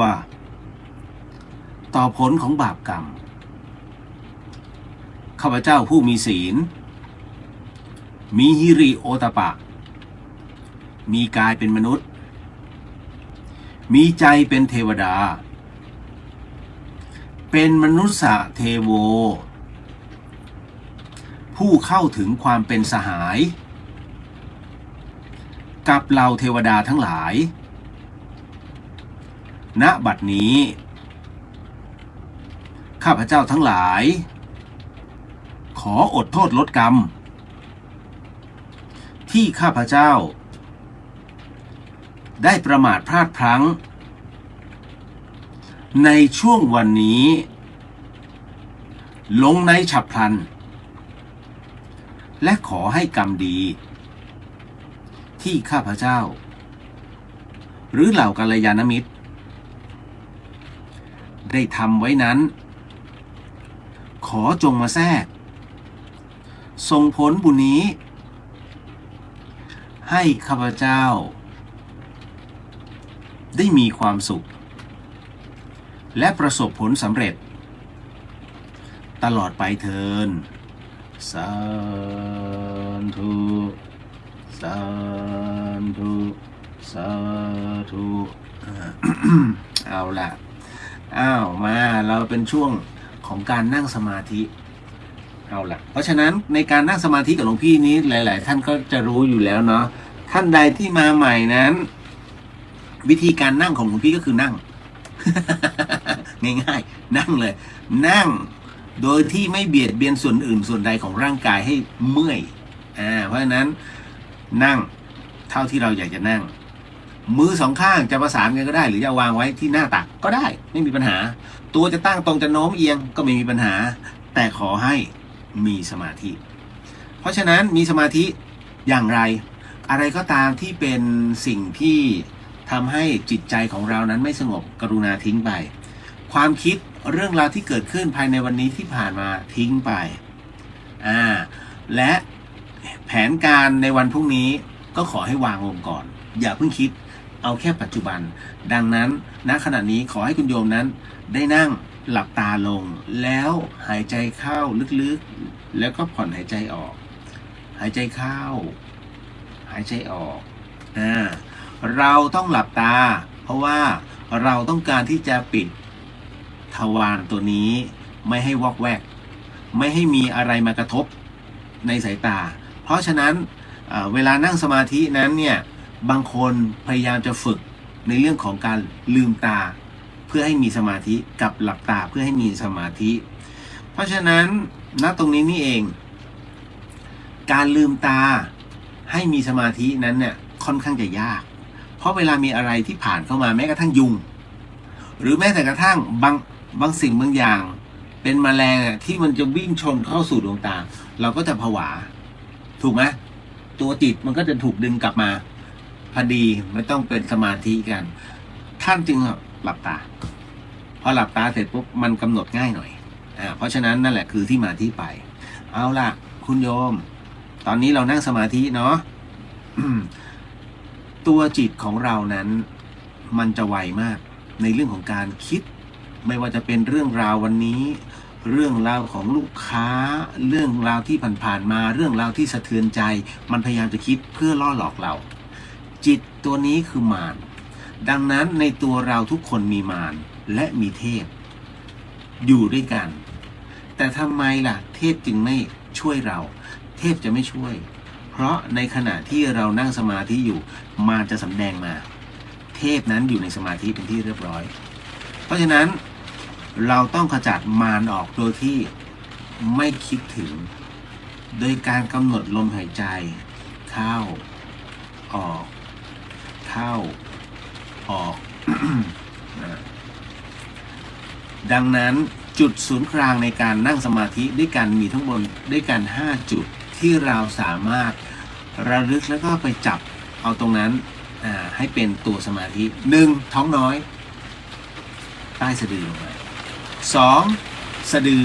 ต่อผลของบาปกรรมข้าพเจ้าผู้มีศีลมีหิริโอตปะมีกายเป็นมนุษย์มีใจเป็นเทวดาเป็นมนุษย์เทโวผู้เข้าถึงความเป็นสหายกับเหล่าเทวดาทั้งหลายณบัดนี้ข้าพเจ้าทั้งหลายขออดโทษลดกรรมที่ข้าพเจ้าได้ประมาทพลาดพลั้งในช่วงวันนี้ลงในฉับพลันและขอให้กรรมดีที่ข้าพเจ้าหรือเหล่ากัลยาณมิตรได้ทำไว้นั้นขอจงมาแทรกส่งผลบุญนี้ให้ข้าพเจ้าได้มีความสุขและประสบผลสำเร็จตลอดไปเถิดสาธุสาธุสาธุเอาล่ะมาเราเป็นช่วงของการนั่งสมาธิเอาล่ะเพราะฉะนั้นในการนั่งสมาธิกับหลวงพี่นี้หลายๆท่านก็จะรู้อยู่แล้วเนาะท่านใดที่มาใหม่นั้นวิธีการนั่งของหลวงพี่ก็คือนั่ง ง่ายๆนั่งเลยนั่งโดยที่ไม่เบียดเบียนส่วนอื่นส่วนใดของร่างกายให้เมื่อยเพราะฉะนั้นนั่งเท่าที่เราอยากจะนั่งมือสองข้างจะประสานกันก็ได้หรือจะวางไว้ที่หน้าตักก็ได้ไม่มีปัญหาตัวจะตั้งตรงจะโน้มเอียงก็ไม่มีปัญหาแต่ขอให้มีสมาธิเพราะฉะนั้นมีสมาธิอย่างไรอะไรก็ตามที่เป็นสิ่งที่ทำให้จิตใจของเรานั้นไม่สงบกรุณาทิ้งไปความคิดเรื่องราวที่เกิดขึ้นภายในวันนี้ที่ผ่านมาทิ้งไปและแผนการในวันพรุ่งนี้ก็ขอให้วางลงก่อนอย่าเพิ่งคิดเอาแค่ปัจจุบันดังนั้นณขณะนี้ขอให้คุณโยมนั้นได้นั่งหลับตาลงแล้วหายใจเข้าลึกๆแล้วก็ผ่อนหายใจออกหายใจเข้าหายใจออกเราต้องหลับตาเพราะว่าเราต้องการที่จะปิดทวารตัวนี้ไม่ให้วอกแวกไม่ให้มีอะไรมากระทบในสายตาเพราะฉะนั้นเวลานั่งสมาธินั้นเนี่ยบางคนพยายามจะฝึกในเรื่องของการลืมตาเพื่อให้มีสมาธิกับหลับตาเพื่อให้มีสมาธิเพราะฉะนั้นณตรงนี้นี่เองการลืมตาให้มีสมาธินั้นเนี่ยค่อนข้างจะยากเพราะเวลามีอะไรที่ผ่านเข้ามาแม้กระทั่งยุงหรือแม้แต่กระทั่งบางสิ่งบางอย่างเป็นแมลงที่มันจะวิ่งชนเข้าสู่ดวงตาเราก็จะผวาถูกไหมตัวจิตมันก็จะถูกดึงกลับมาพอดีไม่ต้องเป็นสมาธิกันท่านจึงหลับตาพอหลับตาเสร็จปุ๊บมันกำหนดง่ายหน่อยเพราะฉะนั้นนั่นแหละคือที่มาที่ไปเอาล่ะคุณโยมตอนนี้เรานั่งสมาธิเนาะ ตัวจิตของเรานั้นมันจะไวมาก ในเรื่องของการคิดไม่ว่าจะเป็นเรื่องราววันนี้เรื่องราวของลูกค้าเรื่องราวที่ผ่านๆมาเรื่องราวที่สะเทือนใจมันพยายามจะคิดเพื่อล่อหลอกเราจิตตัวนี้คือมารดังนั้นในตัวเราทุกคนมีมารและมีเทพอยู่ด้วยกันแต่ทำไมล่ะเทพจึงไม่ช่วยเราเทพจะไม่ช่วยเพราะในขณะที่เรานั่งสมาธิอยู่มารจะสำแดงมาเทพนั้นอยู่ในสมาธิเป็นที่เรียบร้อยเพราะฉะนั้นเราต้องขจัดมารออกโดยที่ไม่คิดถึงโดยการกำหนดลมหายใจเข้าออกเข้าออก ดังนั้นจุดศูนย์กลางในการนั่งสมาธิด้วยกันมีทั้งหมดด้วยกัน5จุดที่เราสามารถระลึกแล้วก็ไปจับเอาตรงนั้นให้เป็นตัวสมาธิ 1. ท้องน้อยใต้สะดือลงไป 2. สะดือ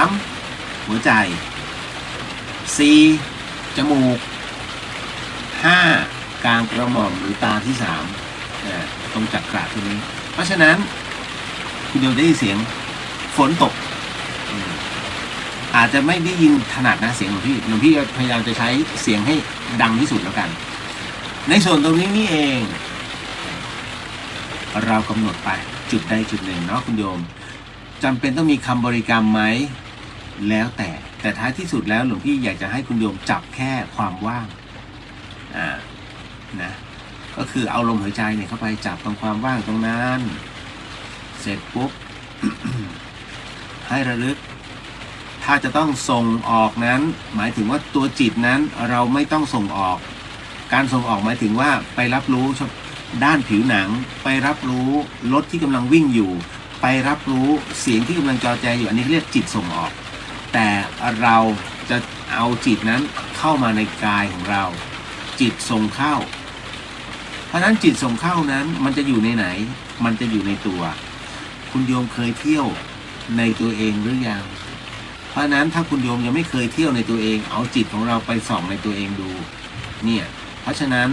3. หัวใจ 4. จมูก 5. กลางกระหม่อมหรือตาที่3ตรงจักระตรงนี้เพราะฉะนั้นคุณโยมได้ยินเสียงฝนตกอาจจะไม่ได้ยินถนัดนะเสียงหลวงพี่พยายามจะใช้เสียงให้ดังที่สุดแล้วกันในส่วนตรงนี้นี่เองเรากำหนดไปจุดใดจุดหนึ่งเนาะคุณโยมจำเป็นต้องมีคำบริกรรมไหมแล้วแต่ท้ายที่สุดแล้วหลวงพี่อยากจะให้คุณโยมจับแค่ความว่างนะก็คือเอาลมหายใจเนี่ยเข้าไปจับตรงความว่างตรงนั้นเสร็จปุ๊บ ให้ระลึกถ้าจะต้องส่งออกนั้นหมายถึงว่าตัวจิตนั้นเราไม่ต้องส่งออกการส่งออกหมายถึงว่าไปรับรู้ด้านผิวหนังไปรับรู้รถที่กำลังวิ่งอยู่ไปรับรู้เสียงที่กำลังจอแจอยู่อันนี้เรียกจิตส่งออกแต่เราจะเอาจิตนั้นเข้ามาในกายของเราจิตส่งเข้าเพราะฉะนั้นจิตส่งเข้านั้นมันจะอยู่ในไหนมันจะอยู่ในตัวคุณโยมเคยเที่ยวในตัวเองหรือยังเพราะนั้นถ้าคุณโยมยังไม่เคยเที่ยวในตัวเองเอาจิตของเราไปส่องในตัวเองดูเนี่ยเพราะฉะนั้น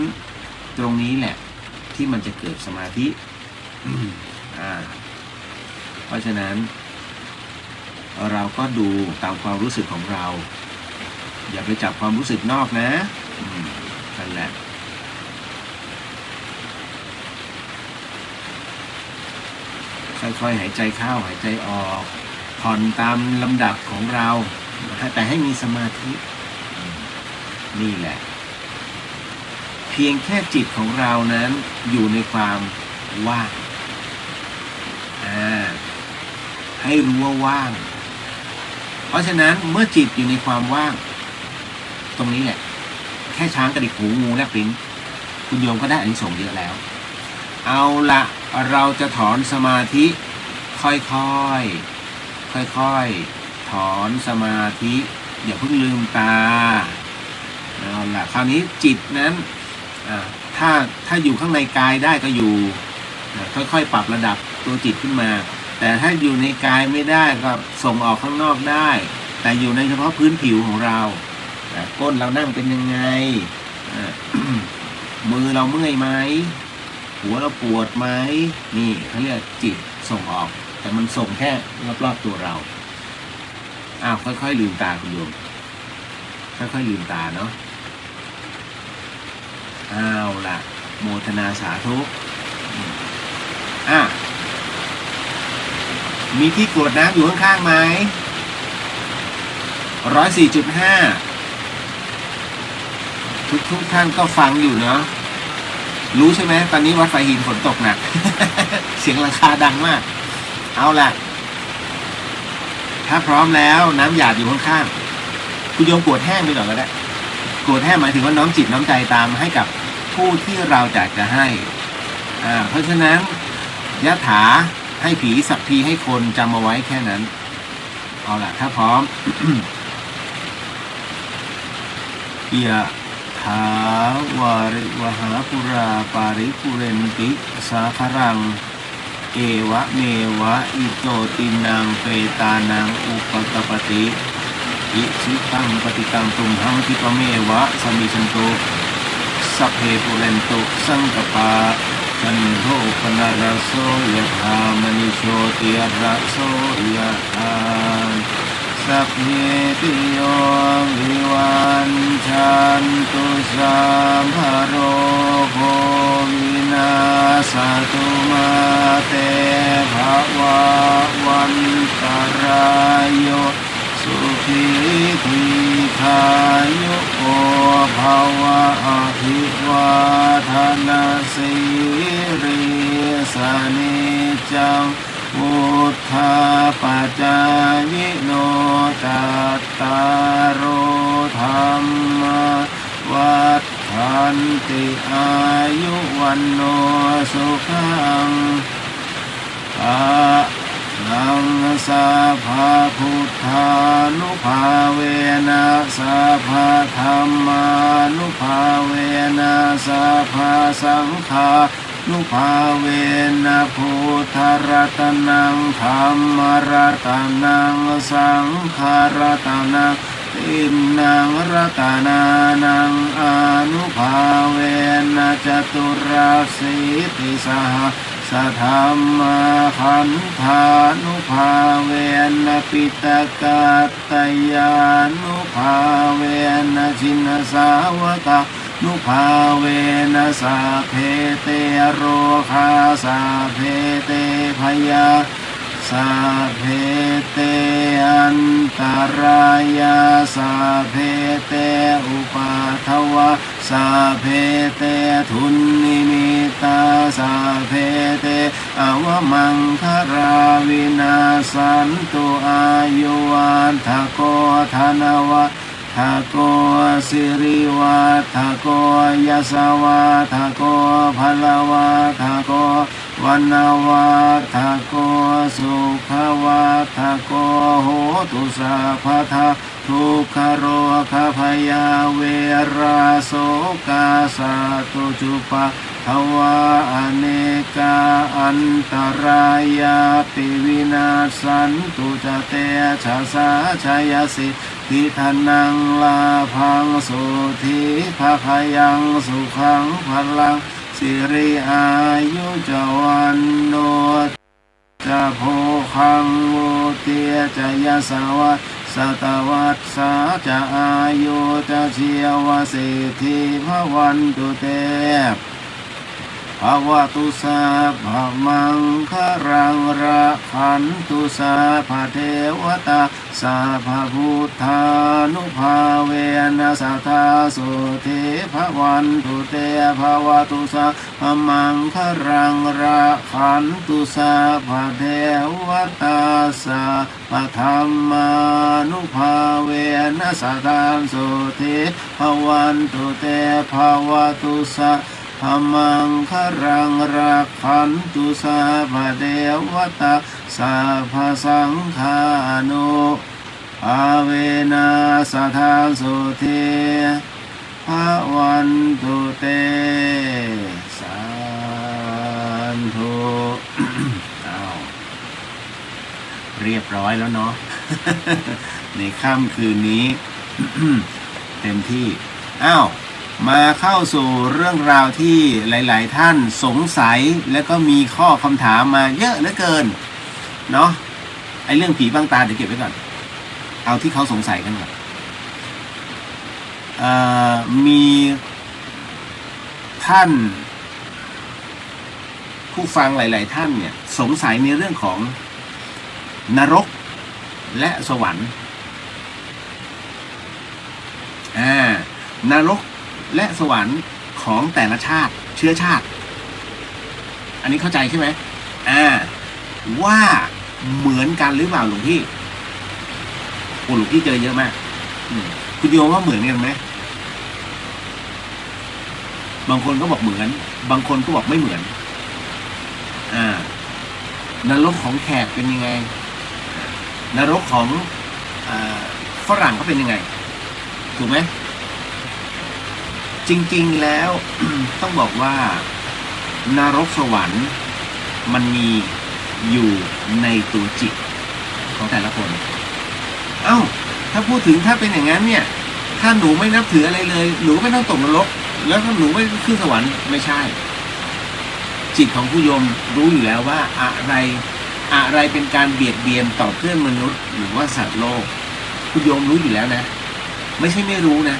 ตรงนี้แหละที่มันจะเกิดสมาธิเพราะฉะนั้นเราก็ดูตามความรู้สึกของเราอย่าไปจับความรู้สึกนอกนะนั่นแหละค่อยๆหายใจเข้าหายใจออกผ่อนตามลำดับของเราแต่ให้มีสมาธินี่แหละเพียงแค่จิตของเรานั้นอยู่ในความว่างให้รู้ว่าว่างเพราะฉะนั้นเมื่อจิตอยู่ในความว่างตรงนี้แหละแค่ช้างกระดิกหูงูแลบลิ้นคุณโยมก็ได้อานิสงส์เยอะแล้วเอาละเราจะถอนสมาธิค่อยๆถอนสมาธิอย่าเพิ่งลืมตาเอาละคราวนี้จิตนั้นถ้าอยู่ข้างในกายได้ก็อยู่ค่อยๆปรับระดับตัวจิตขึ้นมาแต่ถ้าอยู่ในกายไม่ได้ก็ส่งออกข้างนอกได้แต่อยู่ในเฉพาะพื้นผิวของเราก้นเรานั่งเป็นยังไง มือเราเมื่อยไหมหัวเราปวดไหมนี่เขาเรียกจิตส่งออกแต่มันส่งแค่รอบๆตัวเราค่อยๆลืมตาคุณโยมค่อยๆลืมตาเนาะเอาล่ะโมทนาสาธุมีที่กรวดน้ำอยู่ข้างๆไหม104.5ทุกท่านก็ฟังอยู่เนาะรู้ใช่ไหมตอนนี้วัดไฟหินฝนตกหนัก เสียงราคาดังมากเอาล่ะถ้าพร้อมแล้วน้ำหยาดอยู่ข้างๆคุณโยมกรวดแห้งไปก่อนก็ได้กรวดแห้งหมายถึงว่าน้อมจิตน้อมใจตามให้กับผู้ที่เราอยากจะให้เพราะฉะนั้นยะถาให้ผีสัพพีให้คนจำเอาไว้แค่นั้นเอาล่ะถ้าพร้อม ยะถาวาริวหาปุราปาริปุเรนติสาคารังเอวะเมวะอิโตตินังเปตานังอุปกปติอิชิตังปฏิตังตุมหังคิปะเมวะสมิชันโตสัพเพปุเรนตุสังกปา จันโทปนารโสยะธามณิโชติระโสยะธาสัพเพติโยวิวันชันตุสัมภโรโควินาศตุมาเตภวะวันตรายโยสุขีทีขายุโกภวะอภิวาทนาสิริสนิจังพุทธาปัจจายโนจัตตารโอธรรมวัฏฐันติอายุวันโนสุขังนังสัพพะพุทธานุภาเวนะสัพพะธัมมานุภาเวนะสัพพะสังฆานุภาเวนะพุทธรัตนังธัมมรัตนังสังฆรัตนังอินนังรัตนานังอนุภาเวนะจตุราสีติสหสัทธัมมาขันธานุภาเวนะปิตกัตตยานุภาเวนะชินสาวกานุภาเวนะสัพเพเตโรคาสัพเพเตพยาสัพเพเตอันตรายาสัพเพเตอุปัฏฐวะสัพเพเตทุนนิมิตาสัพเพเตอวมังคาราวินาสันตุอายุวันทโกธนวัฏทโกสิริวัฏทโกยสวัฏทโกพลวัฏทโกวันนวัฏทโกสุขวัฏทโกโหตุสัพพทาทุกขโรคพยาเวราโสกาสัตุจุปะทวะอเนกาอันตรายาปิวินาสันตุจเตชะสาชยสิทิทานังลาภังสุทิภาคยังสุขังพลังสิริอายุจวันโนจะโพคังโวเตียจะยะสาวะสัตวัสสาจะอายุจะเชียวสิทธิภวันตุเตภวตุสัพพมังคารังราคันตุสัพพเทวตาสัพพพุทธานุภาเวนะสัทธาสุทิภวันตุเตภวตุสัพพมังคารังราคันตุสัพพเทวตาสัพพธัมมานุภาเวนะสัทธาสุทิภวันตุเตภวตุสัพธรรมังคารังรักขันตุสัพพเทวตาสัพพสังฆานุภาเวนะสัทธาสุทิภวันตุเตสาธุ เรียบร้อยแล้วเนาะ ในค่ำคืนนี้ เต็มที่มาเข้าสู่เรื่องราวที่หลายๆท่านสงสัยแล้วก็มีข้อคำถามมาเยอะเหลือเกินเนาะไอ้เรื่องผีบังตาเดี๋ยวเก็บไว้ก่อนเอาที่เขาสงสัยกันก่อนมีท่านผู้ฟังหลายๆท่านเนี่ยสงสัยในเรื่องของนรกและสวรรค์นรกและสวรรค์ของแต่ละชาติเชื้อชาติอันนี้เข้าใจใช่ไหมว่าเหมือนกันหรือเปล่าหลวงพี่หลวงพี่เจอเยอะมากคุณโยมว่าเหมือนกันไหมบางคนก็บอกเหมือนบางคนก็บอกไม่เหมือนนรกของแขกเป็นยังไงนรกของฝรั่งก็เป็นยังไงถูกไหมจริงๆแล้ว ต้องบอกว่านรกสวรรค์มันมีอยู่ในตัวจิตของแต่ละคนถ้าพูดถึงถ้าเป็นอย่างนั้นเนี่ยถ้าหนูไม่นับถืออะไรเลยหนูไม่ต้องตกนรกแล้วถ้าหนูไม่ขึ้นสวรรค์ไม่ใช่จ จิตของผู้โยมรู้อยู่แล้วว่าอะไรเป็นการเบียดเบียนต่อเพื่อนมนุษย์หรือว่าสัตว์โลกผู้โยมรู้อยู่แล้วนะไม่ใช่ไม่รู้นะ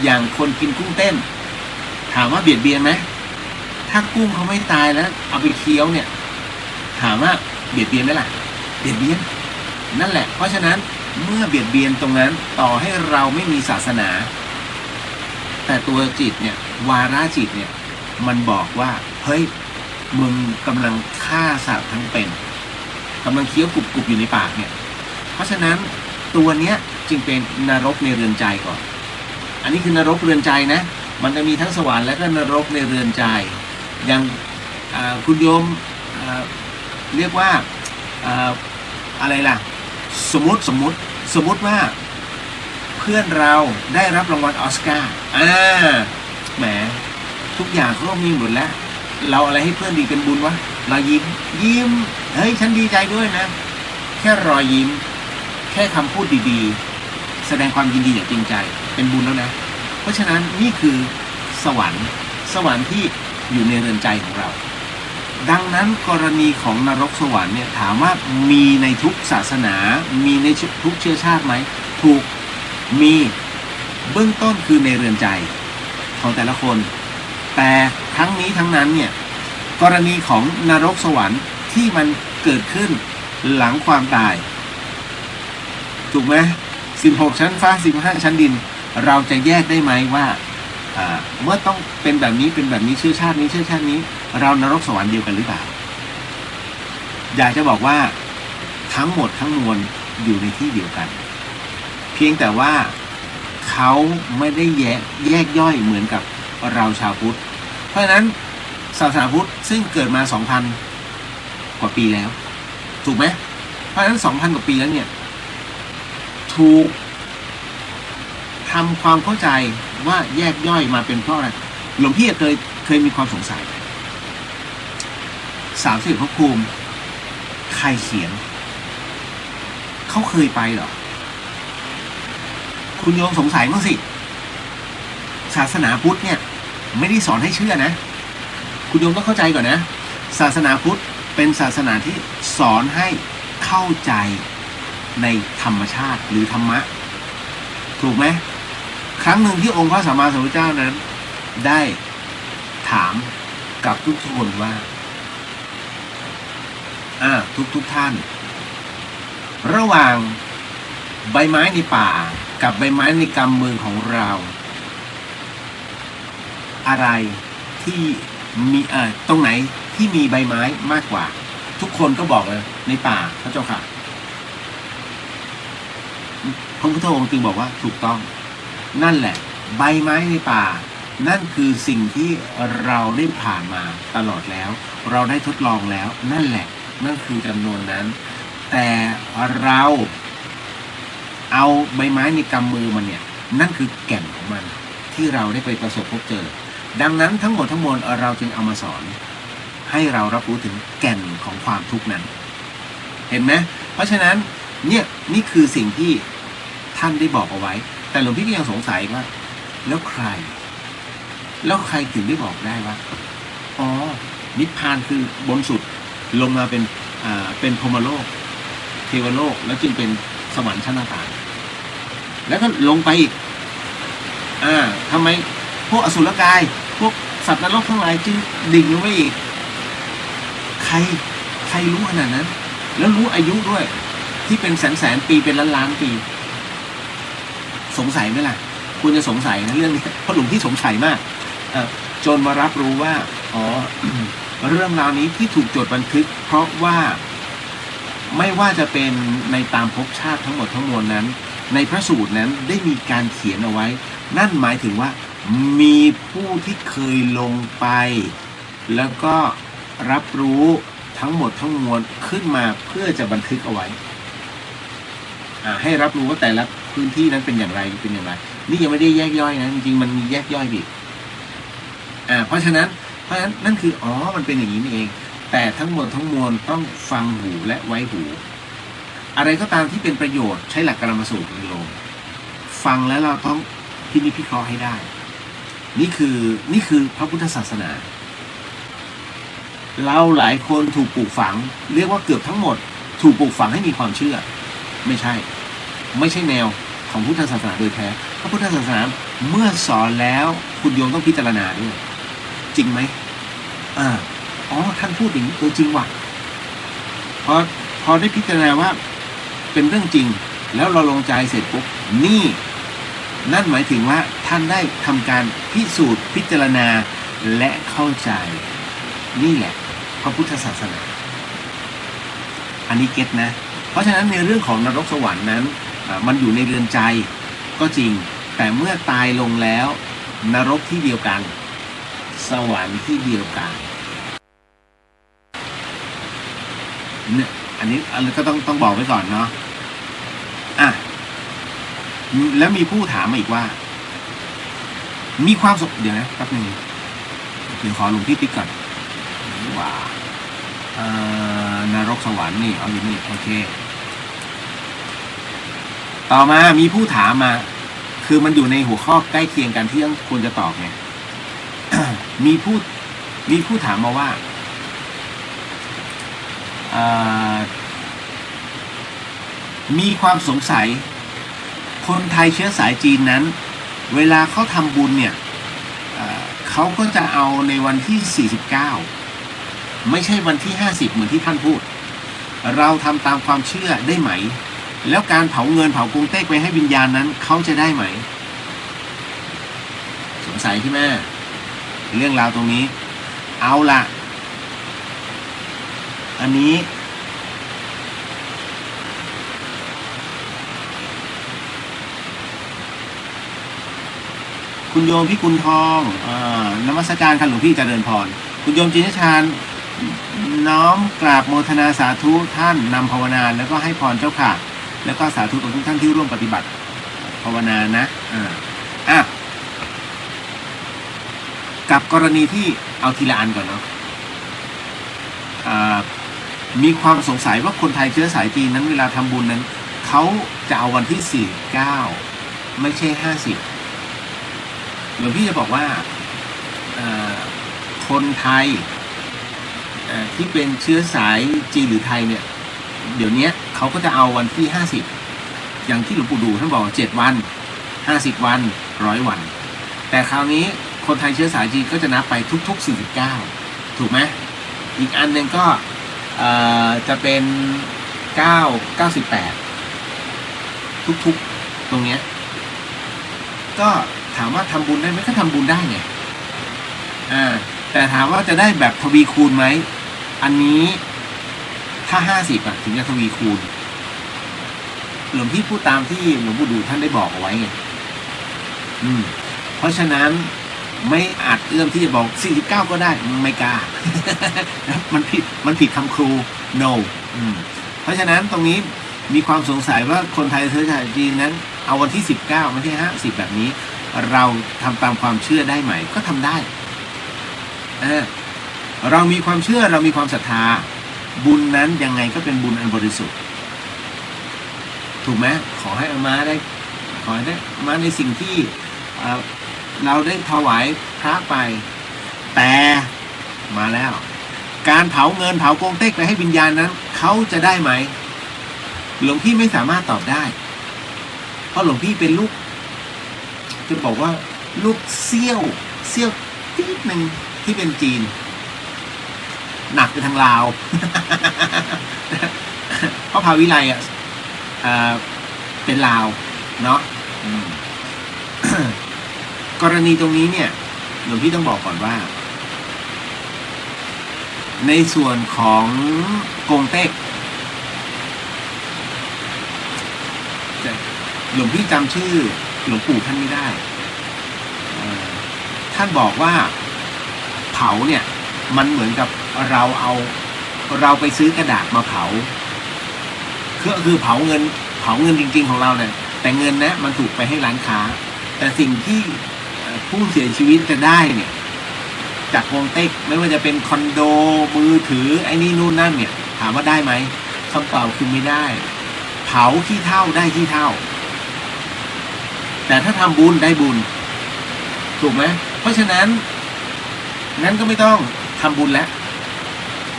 อย่างคนกินกุ้งเต้นถามว่าเบียดเบียนไหมถ้ากุ้งเขาไม่ตายแล้วเอาไปเคี้ยวเนี่ยถามว่าเบียดเบียนไหมล่ะเบียดเบียนนั่นแหละเพราะฉะนั้นเมื่อเบียดเบียนตรงนั้นต่อให้เราไม่มีศาสนาแต่ตัวจิตเนี่ยวาระจิตเนี่ยมันบอกว่าเฮ้ยมึงกำลังฆ่าสัตว์ทั้งเป็นกำลังเคี้ยวกรุบๆอยู่ในปากเนี่ยเพราะฉะนั้นตัวเนี้ยจึงเป็นนรกในเรือนใจก่อนอันนี้คือนรกเรือนใจนะมันจะมีทั้งสวรรค์และก็นรกในเรือนใจอย่างคุณโยมเรียกว่าอะไรล่ะสมมติว่าเพื่อนเราได้รับรางวัลออสการ์แหมทุกอย่างเขามีหมดแล้วเราอะไรให้เพื่อนดีเป็นบุญวะเรายิ้มเฮ้ยฉันดีใจด้วยนะแค่รอยยิ้มแค่คำพูดดีๆแสดงความยินดีอย่างจริงใจเป็นบุญแล้วนะเพราะฉะนั้นนี่คือสวรรค์ที่อยู่ในเรือนใจของเราดังนั้นกรณีของนรกสวรรค์เนี่ยถามว่ามีในทุกศาสนามีในทุกเชื้อชาติไหมถูกมีเบื้องต้นคือในเรือนใจของแต่ละคนแต่ทั้งนี้ทั้งนั้นเนี่ยกรณีของนรกสวรรค์ที่มันเกิดขึ้นหลังความตายถูกไหม16ชั้นฟ้า15ชั้นดินเราจะแยกได้ไหมว่าเมื่อต้องเป็นแบบนี้เชื้อชาตินี้เรานรกสวรรค์เดียวกันหรือเปล่าอยากจะบอกว่าทั้งหมดทั้งมวลอยู่ในที่เดียวกันเพียงแต่ว่าเขาไม่ได้แยกย่อยเหมือนกับเราชาวพุทธเพราะฉะนั้นศาสนาพุทธซึ่งเกิดมา 2,000 กว่าปีแล้วถูกไหมเพราะฉะนั้น 2,000 กว่าปีแล้วเนี่ยถูกทำความเข้าใจว่าแยกย่อยมาเป็นเพราะอะไรหลวงพี่เคยมีความสงสัย30 ภพภูมิใครเขียนเขาเคยไปเหรอคุณโยมสงสัยมั้งสิศาสนาพุทธเนี่ยไม่ได้สอนให้เชื่อนะคุณโยมต้องเข้าใจก่อนนะศาสนาพุทธเป็นศาสนาที่สอนให้เข้าใจในธรรมชาติหรือธรรมะถูกไหมครั้งหนึ่งที่องค์พระสัมมาสัมพุทธเจ้านั้นได้ถามกับทุกคนว่าทุกท่านระหว่างใบไม้ในป่ากับใบไม้ในกำมือของเราอะไรที่มีตรงไหนที่มีใบไม้มากกว่าทุกคนก็บอกเลยในป่าพระเจ้าค่ะพระพุทธองค์จึงบอกว่าถูกต้องนั่นแหละใบไม้ในป่านั่นคือสิ่งที่เราได้ผ่านมาตลอดแล้วเราได้ทดลองแล้วนั่นแหละนั่นคือจำนวนนั้นแต่เราเอาใบไม้ในกำมือมันเนี่ยนั่นคือแก่นของมันที่เราได้ไปประสบพบเจอดังนั้นทั้งหมดทั้งมวลเราจึงเอามาสอนให้เรารับรู้ถึงแก่นของความทุกข์นั้นเห็นไหมเพราะฉะนั้นเนี่ยนี่คือสิ่งที่ท่านได้บอกเอาไว้แต่หลวงพี่ก็ยังสงสัยว่าแล้วใครถึงได้บอกได้ว่าอ๋อนิพพานคือบนสุดลงมาเป็นพรหมโลกเทวโลกแล้วจึงเป็นสวรรค์ชั้นต่างแล้วก็ลงไปอีกทำไมพวกอสุรกายพวกสัตว์นรกทั้งหลายจึงดิ่งลงไปอีกใครรู้ขนาดนั้นแล้วรู้อายุด้วยที่เป็นแสนปีเป็นล้านปีสงสัยไหมล่ะคุณจะสงสัยนะเรื่องนี้เพราะหลวงพี่สงสัยมากจนมารับรู้ว่าอ๋อ เรื่องราวนี้ที่ถูกจดบันทึกเพราะว่าไม่ว่าจะเป็นในตามภพชาติทั้งหมดทั้งมวลนั้นในพระสูตรนั้นได้มีการเขียนเอาไว้นั่นหมายถึงว่ามีผู้ที่เคยลงไปแล้วก็รับรู้ทั้งหมดทั้งมวลขึ้นมาเพื่อจะบันทึกเอาไว้ให้รับรู้ว่าแต่ละพื้นที่นั้นเป็นอย่างไรนี่ยังไม่ได้แยกย่อยนะจริงๆมันมีแยกย่อยอีกเพราะฉะนั้นนั่นคือมันเป็นอย่างนี้นี่เองแต่ทั้งหมดทั้งมวลต้องฟังหูและไว้หูอะไรก็ตามที่เป็นประโยชน์ใช้หลักกรรมสูตรโยมฟังแล้วเราต้องพินิจพิเคราะห์ให้ได้นี่คือพระพุทธศาสนา เราหลายคนถูกปลูกฝัง เรียกว่าเกือบทั้งหมดถูกปลูกฝังให้มีความเชื่อ ไม่ใช่แนวของพุทธศาสนาโดยแท้เพราะพุทธศาสนาเมื่อสอนแล้วคุณโยมต้องพิจารณาด้วยจริงไหมอ๋อท่านพูดอย่างนี้จริงว่ะพอได้พิจารณาว่าเป็นเรื่องจริงแล้วเราลงใจเสร็จปุ๊บนี่นั่นหมายถึงว่าท่านได้ทำการพิสูจน์พิจารณาและเข้าใจนี่แหละพระพุทธศาสนาอันนี้เก็ตนะเพราะฉะนั้นในเรื่องของนรกสวรรค์นั้นมันอยู่ในเรือนใจก็จริงแต่เมื่อตายลงแล้วนรกที่เดียวกันสวรรค์ที่เดียวกันเนี่ยอันนี้ก็ต้องบอกไว้ก่อนเนาะแล้วมีผู้ถามมาอีกว่ามีความสุขเดี๋ยวนะแป๊บนึงเดี๋ยวขอหลวงพี่ติ๊กก่อนว่านรกสวรรค์นี่เอาอยู่นี่โอเคต่อมามีผู้ถามมาคือมันอยู่ในหัวข้อใกล้เคียงกันที่ต้องควรจะตอบไง มีผู้ถามมาว่ามีความสงสัยคนไทยเชื้อสายจีนนั้นเวลาเขาทำบุญเนี่ยเขาก็จะเอาในวันที่49ไม่ใช่วันที่50เหมือนที่ท่านพูดเราทำตามความเชื่อได้ไหมแล้วการเผาเงินเผากงเต็กไปให้วิญญาณนั้นเขาจะได้ไหมสงสัยใช่ไหมเรื่องราวตรงนี้เอาล่ะอันนี้คุณโยมพี่กุลทองนมัสการค่ะหลวงพี่เจริญพรคุณโยมจินชาญน้อมกราบโมทนาสาธุท่านนำภาวนาแล้วก็ให้พรเจ้าค่ะแล้วก็สาธุกับทุกท่านที่ร่วมปฏิบัติภาวนานะกับกรณีที่เอาทีละอันก่อนเนาะมีความสงสัยว่าคนไทยเชื้อสายจีนนั้นเวลาทำบุญนั้นเขาจะเอาวันที่49ไม่ใช่50หลวงพี่จะบอกว่าคนไทยที่เป็นเชื้อสายจีนหรือไทยเนี่ยเดี๋ยวนี้เขาก็จะเอาวันที่50อย่างที่หลวงปู่ดูท่านบอก7วัน50วัน100วันแต่คราวนี้คนไทยเชื้อสายจีนก็จะนับไปทุกๆ49ถูกไหมอีกอันหนึ่งก็จะเป็น98ทุกๆตรงเนี้ยก็ถามว่าทำบุญได้ไหมก็ทำบุญได้ไงแต่ถามว่าจะได้แบบทวีคูณไหมอันนี้ถ้า50ถึงจะทวีคูณหลวงพี่พูดตามที่หลวงปู่ดูท่านได้บอกเอาไว้ไงเพราะฉะนั้นไม่อาจเอื้อมที่จะบอก49ก็ได้ไม่กล้า มันผิดคำครู no เพราะฉะนั้นตรงนี้มีความสงสัยว่าคนไทยเชื้อสายจีนนั้นเอาวันที่19ไม่ใช่50แบบนี้เราทำตามความเชื่อได้ไหมก็ทำได้เรามีความเชื่อเรามีความศรัทธาบุญนั้นยังไงก็เป็นบุญอันบริสุทธิ์ถูกไหมขอให้อามาได้ขอให้ได้มาในสิ่งที่เราได้ถวายพระไปแต่มาแล้วการเผาเงินเผากงเต็กไปให้วิญญาณนั้นเขาจะได้ไหมหลวงพี่ไม่สามารถตอบได้เพราะหลวงพี่เป็นลูกจะบอกว่าลูกเซี่ยวนิดนึงที่เป็นจีนหนักไปทางลาว เพราะภาวิไลเป็นลาวเนาะ กรณีตรงนี้เนี่ยหลวงพี่ต้องบอกก่อนว่าในส่วนของกงเต็กหลวงพี่จำชื่อหลวงปู่ท่านไม่ได้ท่านบอกว่าเผาเนี่ยมันเหมือนกับเราไปซื้อกระดาษมาเผาคือเผาเงินจริงๆของเราเนี่ยแต่เงินนะมันถูกไปให้ร้านค้าแต่สิ่งที่ผู้เสียชีวิตจะได้เนี่ยจากวงเต็กไม่ว่าจะเป็นคอนโดมือถือไอ้นี่นู่นนั่นเนี่ยถามว่าได้ไหมคำตอบคือไม่ได้เผาขี้เท่าได้ขี้เท่าแต่ถ้าทำบุญได้บุญถูกไหมเพราะฉะนั้นงั้นก็ไม่ต้องทำบุญแล้ว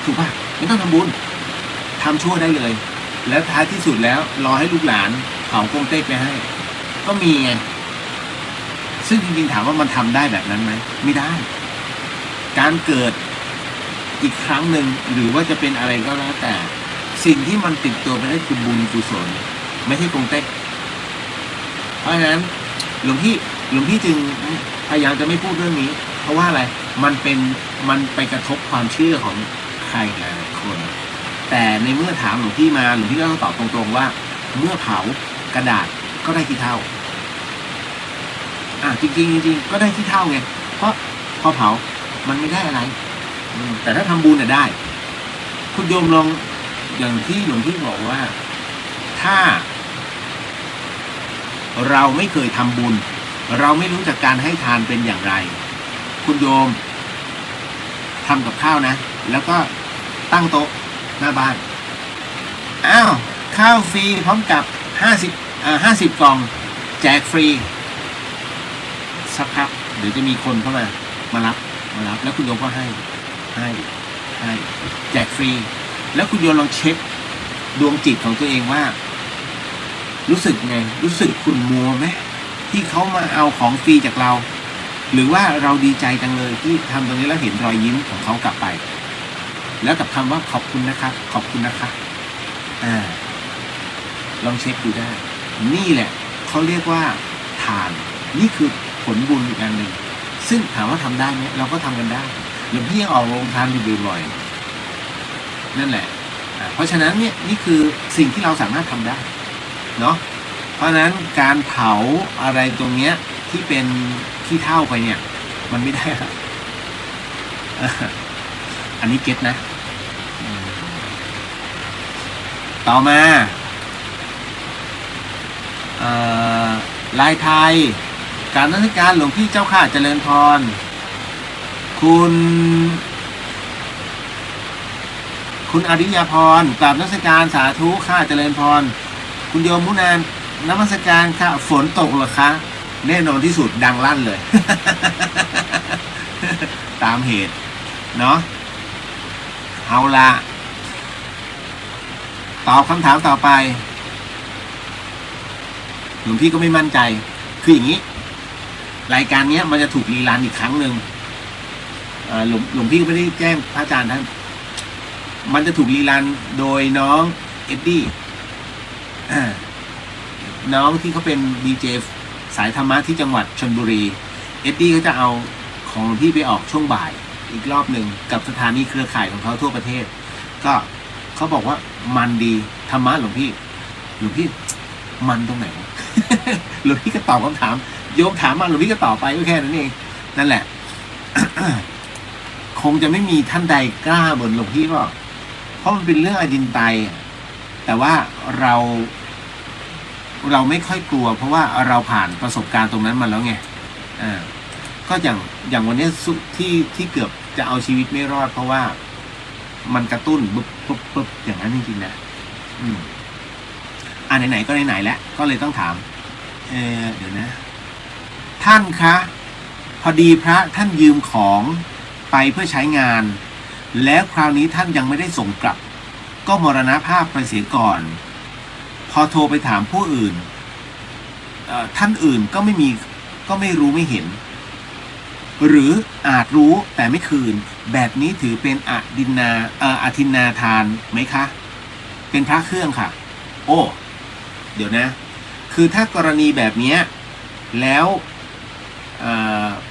ถูกป่ะไม่ต้องทำบุญทำชั่วได้เลย แล้วท้ายที่สุดแล้วรอให้ลูกหลานเผากงเต็กไปให้ ก็มีไงซึ่งจริงๆถามว่ามันทำได้แบบนั้นไหมไม่ได้ การเกิดอีกครั้งหนึ่งหรือว่าจะเป็นอะไรก็แล้วแต่สิ่งที่มันติดตัวไปได้คือบุญกุศลไม่ใช่กงเต็กเพราะฉะนั้นหลวงพี่จึงพยายามจะไม่พูดเรื่องนี้เพราะว่าอะไรมันไปกระทบความเชื่อของใครหลายคนแต่ในเมื่อถามหลวงพี่มาหลวงพี่ก็ต้องตอบตรงๆว่าเมื่อเผากระดาษก็ได้ขี้เถ้าจริงก็ได้ขี้เถ้าไงเพราะพอเผามันไม่ได้อะไรแต่ถ้าทำบุญได้คุณโยมลองอย่างที่หลวงพี่บอกว่าถ้าเราไม่เคยทำบุญเราไม่รู้จักการให้ทานเป็นอย่างไรคุณโยมทำกับข้าวนะแล้วก็ตั้งโต๊ะหน้าบ้านข้าวฟรีพร้อมกับ50กล่องแจกฟรีสักพักเดี๋ยวจะมีคนเข้ามารับแล้วคุณโยมก็ให้แจกฟรีแล้วคุณโยมลองเช็คดวงจิตของตัวเองว่ารู้สึกไงรู้สึกขุ่นมัวไหมที่เขามาเอาของฟรีจากเราหรือว่าเราดีใจจังเลยที่ทำตรงนี้แล้วเห็นรอยยิ้มของเขากลับไปแล้วกับคำว่าขอบคุณนะครับขอบคุณนะคะลองเช็คดูได้นี่แหละเขาเรียกว่าทานนี่คือผลบุญอีกอันหนึ่งซึ่งถามว่าทำได้ไหมเราก็ทำกันได้หลวงพี่ยังออกโรงทานอยู่บ่อยๆนั่นแหละเพราะฉะนั้นเนี่ยนี่คือสิ่งที่เราสามารถทำได้เนาะเพราะฉะนั้นการเผาอะไรตรงเนี้ยที่เป็นขี้เถ้าไปเนี่ยมันไม่ได้ครับอันนี้เก็ตนะต่อมาลายไทยการนมัสการหลวงพี่เจ้าข้าเจริญพรคุณอริยพรกราบนมัสการสาธุข้าเจริญพรคุณโยมมุนานนมัสการค่ะฝนตกเหรอคะแน่นอนที่สุดดังลั่นเลย ตามเหตุเนาะเอาละตอบคำถามต่อไปหลวงพี่ก็ไม่มั่นใจคืออย่างนี้รายการนี้มันจะถูกรีรันอีกครั้งหนึ่งหลวงพี่ก็ไม่ได้แจ้งพระอาจารย์ท่านมันจะถูกรีรันโดยน้องเอ็ดดี้น้องที่เขาเป็นดีเจสายธรรมะที่จังหวัดชลบุรีเอ็ดดี้เขาจะเอาของหลวงพี่ไปออกช่วงบ่ายอีกรอบหนึ่งกับสถานีเครือข่ายของเขาทั่วประเทศก็เขาบอกว่ามันดีธรรมะหลวงพี่มันตรงไหน หลวงพี่ก็ตอบคำถามโยมถามมาหลวงพี่ก็ตอบไปก็แค่นั้นเองนั่นแหละ คงจะไม่มีท่านใดกล้าเหมือนหลวงพี่หรอกเพราะมันเป็นเรื่องอดินไตยแต่ว่าเราไม่ค่อยกลัวเพราะว่าเราผ่านประสบการณ์ตรงนั้นมาแล้วไงก็อย่างวันนี้ที่เกือบจะเอาชีวิตไม่รอดเพราะว่ามันกระตุ้นปุ๊บอย่างนั้นจริงๆนะไหนๆก็ไหนๆแล้วก็เลยต้องถามเดี๋ยวนะท่านคะพอดีพระท่านยืมของไปเพื่อใช้งานแล้วคราวนี้ท่านยังไม่ได้ส่งกลับก็มรณภาพไปเสียก่อนพอโทรไปถามผู้อื่นท่านอื่นก็ไม่รู้ไม่เห็นหรืออาจรู้แต่ไม่คืนแบบนี้ถือเป็นอทินนาทานไหมคะเป็นพระเครื่องค่ะโอ้เดี๋ยวนะคือถ้ากรณีแบบนี้แล้ว